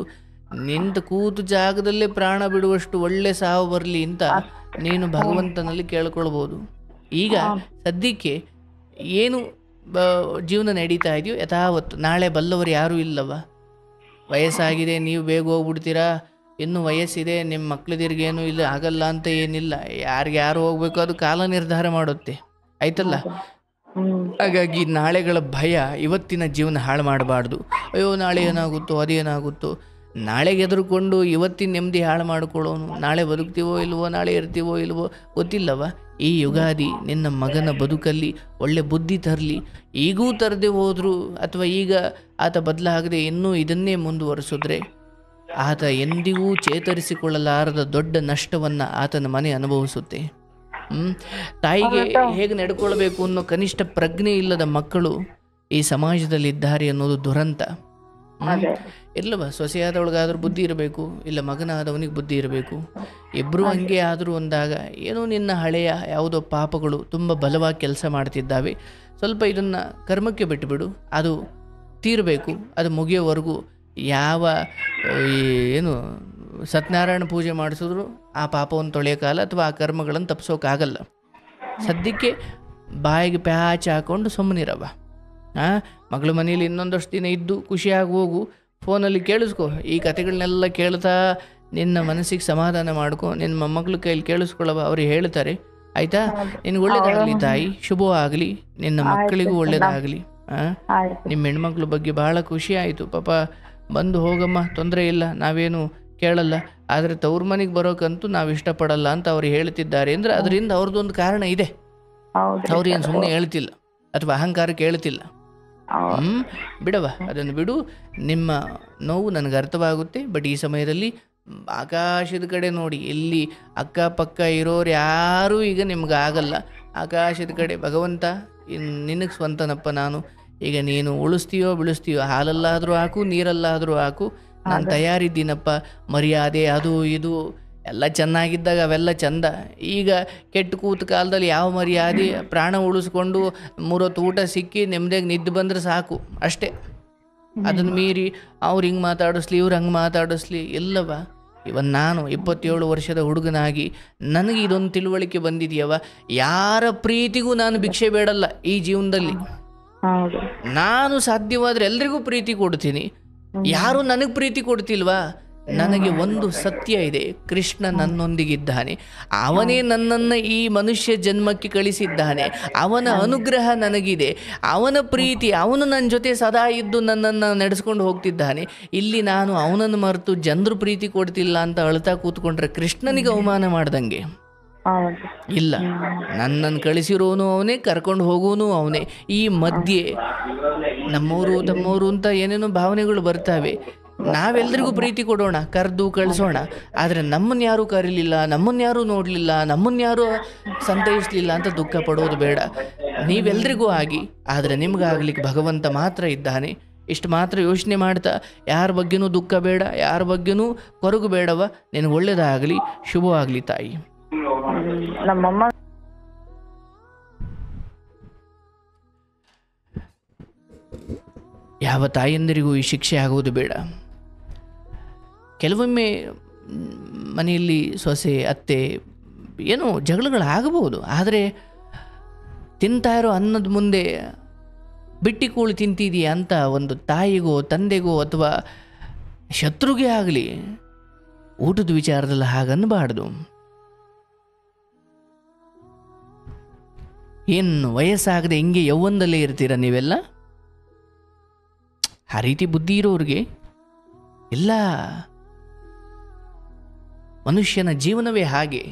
ನಿಂತು ಕೂತು ಜಾಗದಲ್ಲೇ ಪ್ರಾಣ ಬಿಡುವಷ್ಟು ಒಳ್ಳೆ ಸಾವು ಬರಲಿ ಅಂತ ನೀನು ಭಗವಂತನಲ್ಲಿ ಕೇಳ್ಕೊಳ್ಬೋದು. ಈಗ ಸದ್ಯಕ್ಕೆ ಏನು ಜೀವನ ನಡೀತಾ ಇದೆಯೋ ಯಥಾವತ್ತು. ನಾಳೆ ಬಲ್ಲವರು ಯಾರೂ ಇಲ್ಲವ. ವಯಸ್ಸಾಗಿದೆ, ನೀವು ಬೇಗ ಹೋಗ್ಬಿಡ್ತೀರಾ, ಇನ್ನೂ ವಯಸ್ಸಿದೆ, ನಿಮ್ಮ ಮಕ್ಳದಿರ್ಗೇನು ಇಲ್ಲ ಆಗಲ್ಲ ಅಂತ ಏನಿಲ್ಲ. ಯಾರು ಹೋಗ್ಬೇಕು ಅದು ಕಾಲ ನಿರ್ಧಾರ ಮಾಡುತ್ತೆ, ಆಯ್ತಲ್ಲ. ಹಾಗಾಗಿ ನಾಳೆಗಳ ಭಯ ಇವತ್ತಿನ ಜೀವನ ಹಾಳು ಮಾಡಬಾರ್ದು. ಅಯ್ಯೋ ನಾಳೆ ಏನಾಗುತ್ತೋ ಅದೇನಾಗುತ್ತೋ, ನಾಳೆಗೆ ಎದುರುಕೊಂಡು ಇವತ್ತಿನ ನೆಮ್ಮದಿ ಹಾಳು ಮಾಡಿಕೊಳ್ಳೋನು. ನಾಳೆ ಬದುಕ್ತೀವೋ ಇಲ್ವೋ, ನಾಳೆ ಇರ್ತೀವೋ ಇಲ್ವೋ ಗೊತ್ತಿಲ್ಲವ. ಈ ಯುಗಾದಿ ನಿನ್ನ ಮಗನ ಬದುಕಲ್ಲಿ ಒಳ್ಳೆ ಬುದ್ಧಿ ತರಲಿ. ಈಗೂ ತರದೆ ಹೋದರೂ ಅಥವಾ ಈಗ ಆತ ಬದಲಾಗದೆ ಇನ್ನೂ ಇದನ್ನೇ ಮುಂದುವರಿಸಿದ್ರೆ ಆತ ಎಂದಿಗೂ ಚೇತರಿಸಿಕೊಳ್ಳಲಾರದ ದೊಡ್ಡ ನಷ್ಟವನ್ನು ಆತನ ಮನೆ ಅನುಭವಿಸುತ್ತೆ. ತಾಯಿಗೆ ಹೇಗೆ ನಡ್ಕೊಳ್ಬೇಕು ಅನ್ನೋ ಕನಿಷ್ಠ ಪ್ರಜ್ಞೆ ಇಲ್ಲದ ಮಕ್ಕಳು ಈ ಸಮಾಜದಲ್ಲಿದ್ದಾರೆ ಅನ್ನೋದು ದುರಂತ. ಇಲ್ಲವ, ಸೊಸೆಯಾದವಳಿಗಾದ್ರೂ ಬುದ್ಧಿ ಇರಬೇಕು, ಇಲ್ಲ ಮಗನಾದವನಿಗೆ ಬುದ್ಧಿ ಇರಬೇಕು. ಇಬ್ಬರು ಹಂಗೆ ಆದರೂ ಅಂದಾಗ ಏನೋ ನಿನ್ನ ಹಳೆಯ ಯಾವುದೋ ಪಾಪಗಳು ತುಂಬ ಬಲವಾಗಿ ಕೆಲಸ ಮಾಡ್ತಿದ್ದಾವೆ. ಸ್ವಲ್ಪ ಇದನ್ನು ಕರ್ಮಕ್ಕೆ ಬಿಟ್ಟುಬಿಡು, ಅದು ತೀರಬೇಕು. ಅದು ಮುಗಿಯೋವರೆಗೂ ಯಾವ ಏನು ಸತ್ಯನಾರಾಯಣ ಪೂಜೆ ಮಾಡಿಸಿದ್ರು ಆ ಪಾಪವನ್ನು ತೊಳೆಯೋಕ್ಕಾಗಲ್ಲ ಅಥವಾ ಆ ಕರ್ಮಗಳನ್ನು ತಪ್ಪಿಸೋಕ್ಕಾಗಲ್ಲ. ಸದ್ಯಕ್ಕೆ ಬಾಯಿಗೆ ಪ್ಯಾಚ್ ಹಾಕ್ಕೊಂಡು ಸುಮ್ಮನಿರವ. ಮಗಳ ಮನೇಲಿ ಇನ್ನೊಂದಷ್ಟು ದಿನ ಇದ್ದು ಖುಷಿಯಾಗಿ ಹೋಗು. ಫೋನಲ್ಲಿ ಕೇಳಿಸ್ಕೊ, ಈ ಕತೆಗಳನ್ನೆಲ್ಲ ಕೇಳ್ತಾ ನಿನ್ನ ಮನಸ್ಸಿಗೆ ಸಮಾಧಾನ ಮಾಡ್ಕೊ. ನಿನ್ನ ಮೊಮ್ಮಗಳ ಕೈಲಿ ಕೇಳಿಸ್ಕೊಳ್ಳವ, ಅವ್ರಿಗೆ ಹೇಳ್ತಾರೆ, ಆಯಿತಾ? ನಿನಗೆ ಒಳ್ಳೇದಾಗಲಿ ತಾಯಿ, ಶುಭವಾಗಲಿ, ನಿನ್ನ ಮಕ್ಕಳಿಗೂ ಒಳ್ಳೇದಾಗಲಿ. ನಿಮ್ಮ ಹೆಣ್ಮಕ್ಳ ಬಗ್ಗೆ ಭಾಳ ಖುಷಿ ಆಯಿತು. ಪಾಪ ಬಂದು ಹೋಗಮ್ಮ, ತೊಂದರೆ ಇಲ್ಲ, ನಾವೇನು ಕೇಳಲ್ಲ. ಆದರೆ ತವ್ರ ಮನೆಗೆ ಬರೋಕ್ಕಂತೂ ನಾವು ಇಷ್ಟಪಡಲ್ಲ ಅಂತ ಅವ್ರು ಹೇಳ್ತಿದ್ದಾರೆ ಅಂದರೆ ಅದರಿಂದ ಅವ್ರದ್ದೊಂದು ಕಾರಣ ಇದೆ. ಅವ್ರೇನು ಸುಮ್ಮನೆ ಹೇಳ್ತಿಲ್ಲ ಅಥವಾ ಅಹಂಕಾರಕ್ಕೆ ಹೇಳ್ತಿಲ್ಲ. ಬಿಡವ, ಅದನ್ನು ಬಿಡು. ನಿಮ್ಮ ನೋವು ನನಗೆ ಅರ್ಥವಾಗುತ್ತೆ. ಬಟ್ ಈ ಸಮಯದಲ್ಲಿ ಆಕಾಶದ ಕಡೆ ನೋಡಿ. ಇಲ್ಲಿ ಅಕ್ಕಪಕ್ಕ ಇರೋರು ಯಾರೂ ಈಗ ನಿಮ್ಗೆ ಆಗಲ್ಲ. ಆಕಾಶದ ಕಡೆ ಭಗವಂತ ನಿನಗೆ ಸ್ವಂತನಪ್ಪ ನಾನು. ಈಗ ನೀನು ಉಳಿಸ್ತೀಯೋ ಬಿಳಿಸ್ತೀಯೋ, ಹಾಲಲ್ಲಾದರೂ ಹಾಕು, ನೀರಲ್ಲಾದರೂ ಹಾಕು, ನಾನು ತಯಾರಿದ್ದೀನಪ್ಪ. ಮರ್ಯಾದೆ ಅದು ಇದು ಎಲ್ಲ ಚೆನ್ನಾಗಿದ್ದಾಗ ಅವೆಲ್ಲ ಚಂದ. ಈಗ ಕೆಟ್ಟ ಕೂತ ಕಾಲದಲ್ಲಿ ಯಾವ ಮರ್ಯಾದೆ? ಪ್ರಾಣ ಉಳಿಸ್ಕೊಂಡು 3 ಹೊತ್ತು ಊಟ ಸಿಕ್ಕಿ ನೆಮ್ಮದಿಯಾಗಿ ನಿದ್ದೆ ಬಂದರೆ ಸಾಕು ಅಷ್ಟೇ. ಅದನ್ನು ಮೀರಿ ಅವ್ರು ಹಿಂಗೆ ಮಾತಾಡಿಸ್ಲಿ, ಇವ್ರು ಹಂಗೆ ಮಾತಾಡಿಸ್ಲಿ ಇಲ್ಲವ. ನಾನು 27 ವರ್ಷದ ಹುಡುಗನಾಗಿ ನನಗೆ ಇದೊಂದು ತಿಳುವಳಿಕೆ ಬಂದಿದೆಯವ. ಯಾರ ಪ್ರೀತಿಗೂ ನಾನು ಭಿಕ್ಷೆ ಬೇಡಲ್ಲ ಈ ಜೀವನದಲ್ಲಿ. ನಾನು ಸಾಧ್ಯವಾದರೆ ಎಲ್ರಿಗೂ ಪ್ರೀತಿ ಕೊಡ್ತೀನಿ. ಯಾರು ನನಗೆ ಪ್ರೀತಿ ಕೊಡ್ತಿಲ್ವಾ? ನನಗೆ ಒಂದು ಸತ್ಯ ಇದೆ, ಕೃಷ್ಣ ನನ್ನೊಂದಿಗಿದ್ದಾನೆ. ಅವನೇ ನನ್ನನ್ನು ಈ ಮನುಷ್ಯ ಜನ್ಮಕ್ಕೆ ಕಳಿಸಿದ್ದಾನೆ. ಅವನ ಅನುಗ್ರಹ ನನಗಿದೆ, ಅವನ ಪ್ರೀತಿ, ಅವನು ನನ್ನ ಜೊತೆ ಸದಾ ಇದ್ದು ನನ್ನನ್ನು ನಡೆಸ್ಕೊಂಡು ಹೋಗ್ತಿದ್ದಾನೆ. ಇಲ್ಲಿ ನಾನು ಅವನನ್ನು ಮರೆತು ಜನರು ಪ್ರೀತಿ ಕೊಡ್ತಿಲ್ಲ ಅಂತ ಅಳ್ತಾ ಕೂತ್ಕೊಂಡ್ರೆ ಕೃಷ್ಣನಿಗೆ ಅವಮಾನ ಮಾಡ್ದಂಗೆ. ಇಲ್ಲ, ನನ್ನನ್ನು ಕಳಿಸಿರೋನು ಅವನೇ, ಕರ್ಕೊಂಡು ಹೋಗೋನು ಅವನೇ. ಈ ಮಧ್ಯೆ ನಮ್ಮವರು ತಮ್ಮವರು ಅಂತ ಏನೇನೋ ಭಾವನೆಗಳು ಬರ್ತಾವೆ. ನಾವೆಲ್ಲರಿಗೂ ಪ್ರೀತಿ ಕೊಡೋಣ, ಕರೆದು ಕಳಿಸೋಣ. ಆದರೆ ನಮ್ಮನ್ನು ಯಾರೂ ಕರೀಲಿಲ್ಲ, ನಮ್ಮನ್ನು ಯಾರೂ ನೋಡಲಿಲ್ಲ, ನಮ್ಮನ್ನು ಯಾರೂ ಸಂತೈಸಲಿಲ್ಲ ಅಂತ ದುಃಖ ಪಡೋದು ಬೇಡ. ನೀವೆಲ್ರಿಗೂ ಆಗಿ, ಆದರೆ ನಿಮ್ಗಾಗ್ಲಿಕ್ಕೆ ಭಗವಂತ ಮಾತ್ರ ಇದ್ದಾನೆ. ಇಷ್ಟು ಮಾತ್ರ ಯೋಚನೆ ಮಾಡ್ತಾ ಯಾರ ಬಗ್ಗೆನೂ ದುಃಖ ಬೇಡ, ಯಾರ ಬಗ್ಗೆನೂ ಕೊರಗು ಬೇಡವ. ನಿನಗೆ ಒಳ್ಳೆಯದಾಗಲಿ, ಶುಭವಾಗಲಿ ತಾಯಿ. ನಮ್ಮಮ್ಮ ಯಾವ ತಾಯಂದಿರಿಗೂ ಈ ಶಿಕ್ಷೆ ಆಗುವುದು ಬೇಡ. ಕೆಲವೊಮ್ಮೆ ಮನೆಯಲ್ಲಿ ಸೊಸೆ ಅತ್ತೆ ಏನೋ ಜಗಳಗಳಾಗಬಹುದು. ಆದರೆ ತಿಂತಾ ಇರೋ ಅನ್ನದ ಮುಂದೆ ಬಿಟ್ಟಿ ಕೂಳು ತಿಂತಿದೆಯಾ ಅಂತ ಒಂದು ತಾಯಿಗೋ ತಂದೆಗೋ ಅಥವಾ ಶತ್ರುಗೆ ಆಗಲಿ ಊಟದ ವಿಚಾರದಲ್ಲಿ ಹಾಗನ್ನಬಾರ್ದು. ಏನು ವಯಸ್ಸಾಗದೆ ಹಿಂಗೆ ಯೌವನದಲ್ಲೇ ಇರ್ತೀರ ನೀವೆಲ್ಲ? ಆ ರೀತಿ ಬುದ್ಧಿ ಇರೋರಿಗೆ ಇಲ್ಲ. ಮನುಷ್ಯನ ಜೀವನವೇ ಹಾಗೆ.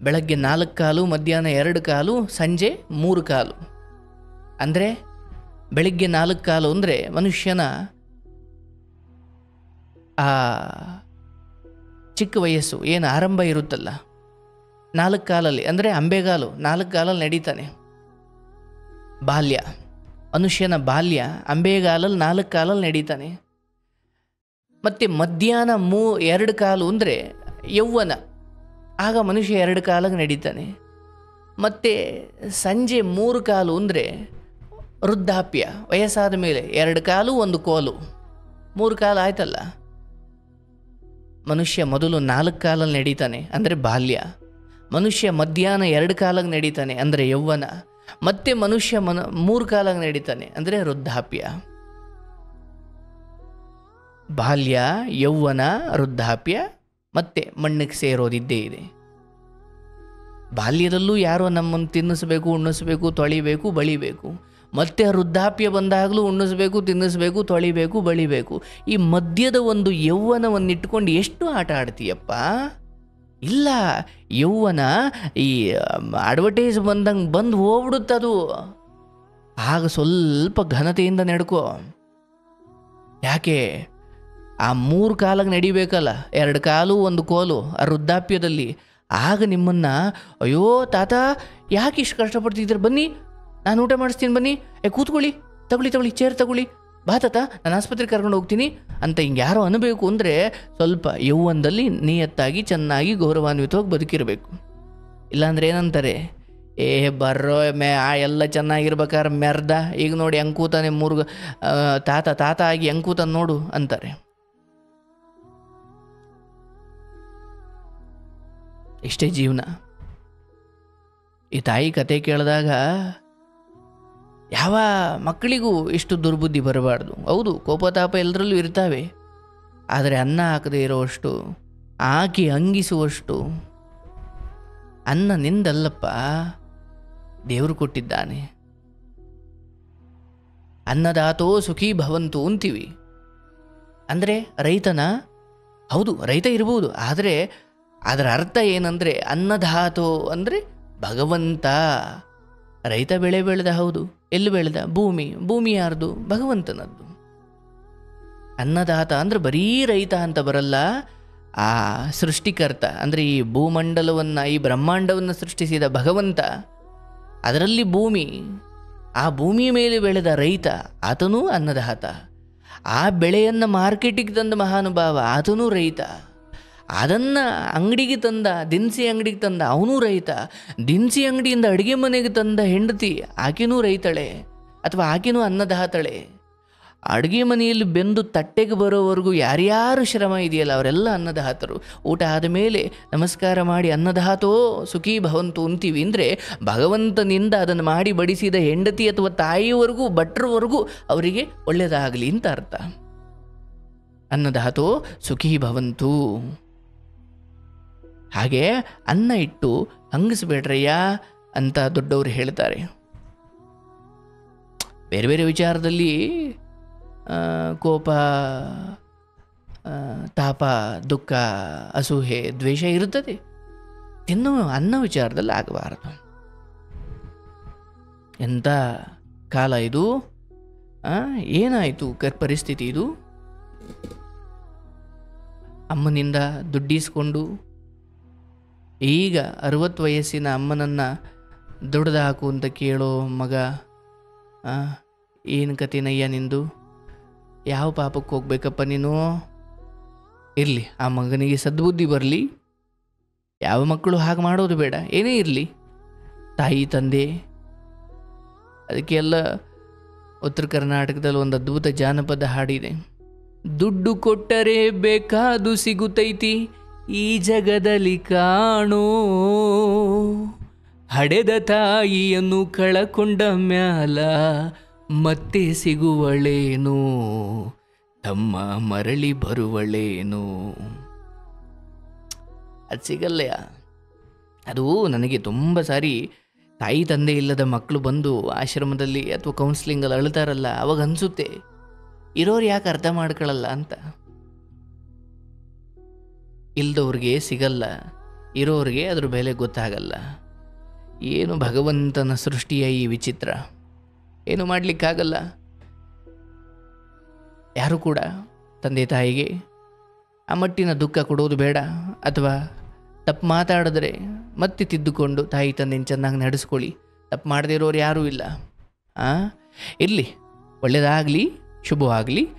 ಬೆಳಗ್ಗೆ 4 ಕಾಲು, ಮಧ್ಯಾಹ್ನ 2 ಕಾಲು, ಸಂಜೆ 3 ಕಾಲು. ಅಂದರೆ ಬೆಳಗ್ಗೆ 4 ಕಾಲು ಅಂದರೆ ಮನುಷ್ಯನ ಆ ಚಿಕ್ಕ ವಯಸ್ಸು ಏನು ಆರಂಭ ಇರುತ್ತಲ್ಲ, 4 ಕಾಲಲ್ಲಿ, ಅಂದರೆ ಅಂಬೆಗಾಲು 4 ಕಾಲಲ್ಲಿ ನಡೀತಾನೆ. ಬಾಲ್ಯ, ಮನುಷ್ಯನ ಬಾಲ್ಯ ಅಂಬೆಗಾಲಲ್ಲಿ 4 ಕಾಲಲ್ಲಿ ನಡೀತಾನೆ. ಮತ್ತು ಮಧ್ಯಾಹ್ನ 2 ಕಾಲು ಅಂದರೆ ಯೌವನ, ಆಗ ಮನುಷ್ಯ 2 ಕಾಲಿಗೆ ನಡೀತಾನೆ. ಮತ್ತು ಸಂಜೆ 3 ಕಾಲು ಅಂದರೆ ವೃದ್ಧಾಪ್ಯ, ವಯಸ್ಸಾದ ಮೇಲೆ 2 ಕಾಲು 1 ಕೋಲು, 3 ಕಾಲು ಆಯ್ತಲ್ಲ. ಮನುಷ್ಯ ಮೊದಲು 4 ಕಾಲಲ್ಲಿ ನಡೀತಾನೆ ಅಂದರೆ ಬಾಲ್ಯ, ಮನುಷ್ಯ ಮಧ್ಯಾಹ್ನ 2 ಕಾಲಾಗಿ ನಡೀತಾನೆ ಅಂದರೆ ಯೌವನ, ಮತ್ತೆ ಮನುಷ್ಯ 3 ಕಾಲಾಗಿ ನಡೀತಾನೆ ಅಂದರೆ ವೃದ್ಧಾಪ್ಯ. ಬಾಲ್ಯ, ಯೌವನ, ವೃದ್ಧಾಪ್ಯ, ಮತ್ತೆ ಮಣ್ಣಿಗೆ ಸೇರೋದಿದ್ದೇ ಇದೆ. ಬಾಲ್ಯದಲ್ಲೂ ಯಾರೋ ನಮ್ಮನ್ನು ತಿನ್ನಿಸ್ಬೇಕು, ಉಣ್ಣಿಸ್ಬೇಕು, ತೊಳಿಬೇಕು, ಬಳಿಬೇಕು. ಮತ್ತೆ ವೃದ್ಧಾಪ್ಯ ಬಂದಾಗಲೂ ಉಣ್ಣಿಸ್ಬೇಕು, ತಿನ್ನಿಸ್ಬೇಕು, ತೊಳಿಬೇಕು, ಬಳಿಬೇಕು. ಈ ಮಧ್ಯದ ಒಂದು ಯೌವನವನ್ನಿಟ್ಕೊಂಡು ಎಷ್ಟು ಆಟ ಆಡ್ತೀಯಪ್ಪ? ಇಲ್ಲ, ಯೌವನ ಈ ಅಡ್ವರ್ಟೈಸ್ ಬಂದಂಗೆ ಬಂದು ಹೋಗ್ಬಿಡುತ್ತದು. ಆಗ ಸ್ವಲ್ಪ ಘನತೆಯಿಂದ ನಡ್ಕೋ. ಯಾಕೆ? ಆ 3 ಕಾಲಾಗಿ ನಡಿಬೇಕಲ್ಲ, 2 ಕಾಲು 1 ಕೋಲು ಆ ವೃದ್ಧಾಪ್ಯದಲ್ಲಿ. ಆಗ ನಿಮ್ಮನ್ನು, ಅಯ್ಯೋ ತಾತ ಯಾಕೆ ಇಷ್ಟು ಕಷ್ಟಪಡ್ತಿದ್ದೀರ, ಬನ್ನಿ ನಾನು ಊಟ ಮಾಡಿಸ್ತೀನಿ, ಬನ್ನಿ, ಕೂತ್ಕೊಳ್ಳಿ, ತಗೊಳ್ಳಿ ಚೇರ್ ತಗೊಳ್ಳಿ, ಬಾ ತಾತ ನಾನು ಆಸ್ಪತ್ರೆಗೆ ಕರ್ಕೊಂಡು ಹೋಗ್ತೀನಿ ಅಂತ ಹಿಂಗೆ ಯಾರೋ ಅನ್ನಬೇಕು ಅಂದರೆ ಸ್ವಲ್ಪ ಯೌವನದಲ್ಲಿ ನಿಯತ್ತಾಗಿ ಚೆನ್ನಾಗಿ ಗೌರವಾನ್ವಿತವಾಗಿ ಬದುಕಿರಬೇಕು. ಇಲ್ಲಾಂದ್ರೆ ಏನಂತಾರೆ, ಬರ್ರೋ ಎಲ್ಲ ಚೆನ್ನಾಗಿರ್ಬೇಕಾದ್ರೆ ಮೆರ್ದ, ಈಗ ನೋಡಿ ಹೆಂಗೆ ಕೂತಾನೆ, 3 ತಾತ ಆಗಿ ಹೆಂಗೆ ಕೂತಾನೆ ನೋಡು ಅಂತಾರೆ. ಇಷ್ಟೇ ಜೀವನ. ಈ ತಾಯಿ ಕತೆ ಕೇಳಿದಾಗ ಯಾವ ಮಕ್ಕಳಿಗೂ ಇಷ್ಟು ದುರ್ಬುದ್ಧಿ ಬರಬಾರ್ದು. ಹೌದು, ಕೋಪತಾಪ ಎಲ್ಲರಲ್ಲೂ ಇರ್ತಾವೆ, ಆದರೆ ಅನ್ನ ಹಾಕದೇ ಇರೋವಷ್ಟು, ಹಾಕಿ ಅಂಗಿಸುವಷ್ಟು ಅನ್ನ ನಿಂದಲ್ಲಪ್ಪ, ದೇವರು ಕೊಟ್ಟಿದ್ದಾನೆ. ಅನ್ನದಾತೋ ಸುಖೀ ಭವಂತು ಅಂತೀವಿ. ಅಂದರೆ ರೈತನ, ಹೌದು ರೈತ ಇರ್ಬೋದು, ಆದರೆ ಅದರ ಅರ್ಥ ಏನಂದರೆ ಅನ್ನದಾತೋ ಅಂದರೆ ಭಗವಂತ. ರೈತ ಬೆಳೆ ಬೆಳೆದ, ಹೌದು, ಎಲ್ಲಿ ಬೆಳೆದ? ಭೂಮಿ ಯಾರ್ದು? ಭಗವಂತನದ್ದು. ಅನ್ನದಾತ ಅಂದರೆ ಬರೀ ರೈತ ಅಂತ ಬರಲ್ಲ, ಆ ಸೃಷ್ಟಿಕರ್ತ ಅಂದರೆ ಈ ಭೂಮಂಡಲವನ್ನು, ಈ ಬ್ರಹ್ಮಾಂಡವನ್ನು ಸೃಷ್ಟಿಸಿದ ಭಗವಂತ, ಅದರಲ್ಲಿ ಭೂಮಿ, ಆ ಭೂಮಿಯ ಮೇಲೆ ಬೆಳೆದ ರೈತ ಆತನೂ ಅನ್ನದಾತ. ಆ ಬೆಳೆಯನ್ನು ಮಾರ್ಕೆಟಿಗೆ ತಂದ ಮಹಾನುಭಾವ ಆತನೂ ರೈತ. ಅದನ್ನು ಅಂಗಡಿಗೆ ತಂದ, ದಿನಸಿ ಅಂಗಡಿಗೆ ತಂದ ಅವನೂ ರೈತ. ದಿನಸಿ ಅಂಗಡಿಯಿಂದ ಅಡುಗೆ ಮನೆಗೆ ತಂದ ಹೆಂಡತಿ ಆಕೆನೂ ರೈತಳೆ, ಅಥವಾ ಆಕೆನೂ ಅನ್ನದಾತಳೆ. ಅಡುಗೆ ಮನೆಯಲ್ಲಿ ಬೆಂದು ತಟ್ಟೆಗೆ ಬರೋವರೆಗೂ ಯಾರ್ಯಾರು ಶ್ರಮ ಇದೆಯಲ್ಲ ಅವರೆಲ್ಲ ಅನ್ನದಾತರು. ಊಟ ಆದಮೇಲೆ ನಮಸ್ಕಾರ ಮಾಡಿ ಅನ್ನದಾತೋ ಸುಖೀ ಭವಂತು ಅಂತೀವಿ ಅಂದರೆ ಭಗವಂತನಿಂದ ಅದನ್ನು ಮಾಡಿ ಬಡಿಸಿದ ಹೆಂಡತಿ ಅಥವಾ ತಾಯಿಯವರೆಗೂ, ಭಟ್ರವರೆಗೂ ಅವರಿಗೆ ಒಳ್ಳೆಯದಾಗಲಿ ಅಂತ ಅರ್ಥ. ಅನ್ನದಾತೋ ಸುಖೀ ಭವಂತು. ಹಾಗೆ ಅನ್ನ ಇಟ್ಟು ಹಂಗಿಸ್ಬೇಡ್ರಯ್ಯ ಅಂತ ದೊಡ್ಡವರು ಹೇಳ್ತಾರೆ. ಬೇರೆ ಬೇರೆ ವಿಚಾರದಲ್ಲಿ ಕೋಪ, ತಾಪ, ದುಃಖ, ಅಸೂಹೆ, ದ್ವೇಷ ಇರುತ್ತದೆ. ಅನ್ನ ವಿಚಾರದಲ್ಲಿ ಆಗಬಾರದು. ಎಂಥ ಕಾಲ ಇದು! ಏನಾಯಿತು ಪರಿಸ್ಥಿತಿ ಇದು? ಅಮ್ಮನಿಂದ ದುಡ್ಡಿಸ್ಕೊಂಡು ಈಗ 60 ವಯಸ್ಸಿನ ಅಮ್ಮನನ್ನು ದುಡ್ದು ಹಾಕು ಅಂತ ಕೇಳೋ ಮಗ, ಏನು ಕತೆನಯ್ಯ ನಿಂದು? ಯಾವ ಪಾಪಕ್ಕೆ ಹೋಗ್ಬೇಕಪ್ಪ ನೀನು? ಇರಲಿ, ಆ ಮಗನಿಗೆ ಸದ್ಬುದ್ಧಿ ಬರಲಿ. ಯಾವ ಮಕ್ಕಳು ಹಾಗೆ ಮಾಡೋದು ಬೇಡ, ಏನೇ ಇರಲಿ, ತಾಯಿ ತಂದೆ. ಅದಕ್ಕೆಲ್ಲ ಉತ್ತರ ಕರ್ನಾಟಕದಲ್ಲಿ ಒಂದು ಅದ್ಭುತ ಜಾನಪದ ಹಾಡಿದೆ. ದುಡ್ಡು ಕೊಟ್ಟರೆ ಬೇಕಾದು ಸಿಗುತ್ತೈತಿ ಈ ಜಗದಲ್ಲಿ ಕಾಣೋ, ಹಡೆದ ತಾಯಿಯನ್ನು ಕಳಕೊಂಡ ಮ್ಯಾಲ ಮತ್ತೆ ಸಿಗುವಳೇನೋ, ತಮ್ಮ ಮರಳಿ ಬರುವಳೇನೋ. ಅದು ಸಿಗಲ್ಲ. ಅದು ನನಗೆ ತುಂಬ ಸಾರಿ ತಾಯಿ ತಂದೆ ಇಲ್ಲದ ಮಕ್ಕಳು ಬಂದು ಆಶ್ರಮದಲ್ಲಿ ಅಥವಾ ಕೌನ್ಸಿಲಿಂಗಲ್ಲಿ ಅಳ್ತಾರಲ್ಲ, ಅವಾಗ ಅನಿಸುತ್ತೆ ಇರೋರು ಯಾಕೆ ಅರ್ಥ ಮಾಡ್ಕೊಳ್ಳಲ್ಲ ಅಂತ. ಇಲ್ದವ್ರಿಗೆ ಸಿಗಲ್ಲ, ಇರೋರಿಗೆ ಅದ್ರ ಬೆಲೆ ಗೊತ್ತಾಗಲ್ಲ. ಏನು ಭಗವಂತನ ಸೃಷ್ಟಿಯ ಈ ವಿಚಿತ್ರ, ಏನು ಮಾಡಲಿಕ್ಕಾಗಲ್ಲ. ಯಾರು ಕೂಡ ತಂದೆ ತಾಯಿಗೆ ಆ ಮಟ್ಟಿನ ದುಃಖ ಕೊಡೋದು ಬೇಡ. ಅಥವಾ ತಪ್ಪು ಮಾತಾಡಿದ್ರೆ ಮತ್ತೆ ತಿದ್ದುಕೊಂಡು ತಾಯಿ ತಂದೆನ ಚೆನ್ನಾಗಿ ನಡೆಸ್ಕೊಳ್ಳಿ. ತಪ್ಪು ಮಾಡದೇ ಇರೋರು ಯಾರೂ ಇಲ್ಲ. ಇರಲಿ, ಒಳ್ಳೆಯದಾಗಲಿ, ಶುಭವಾಗಲಿ.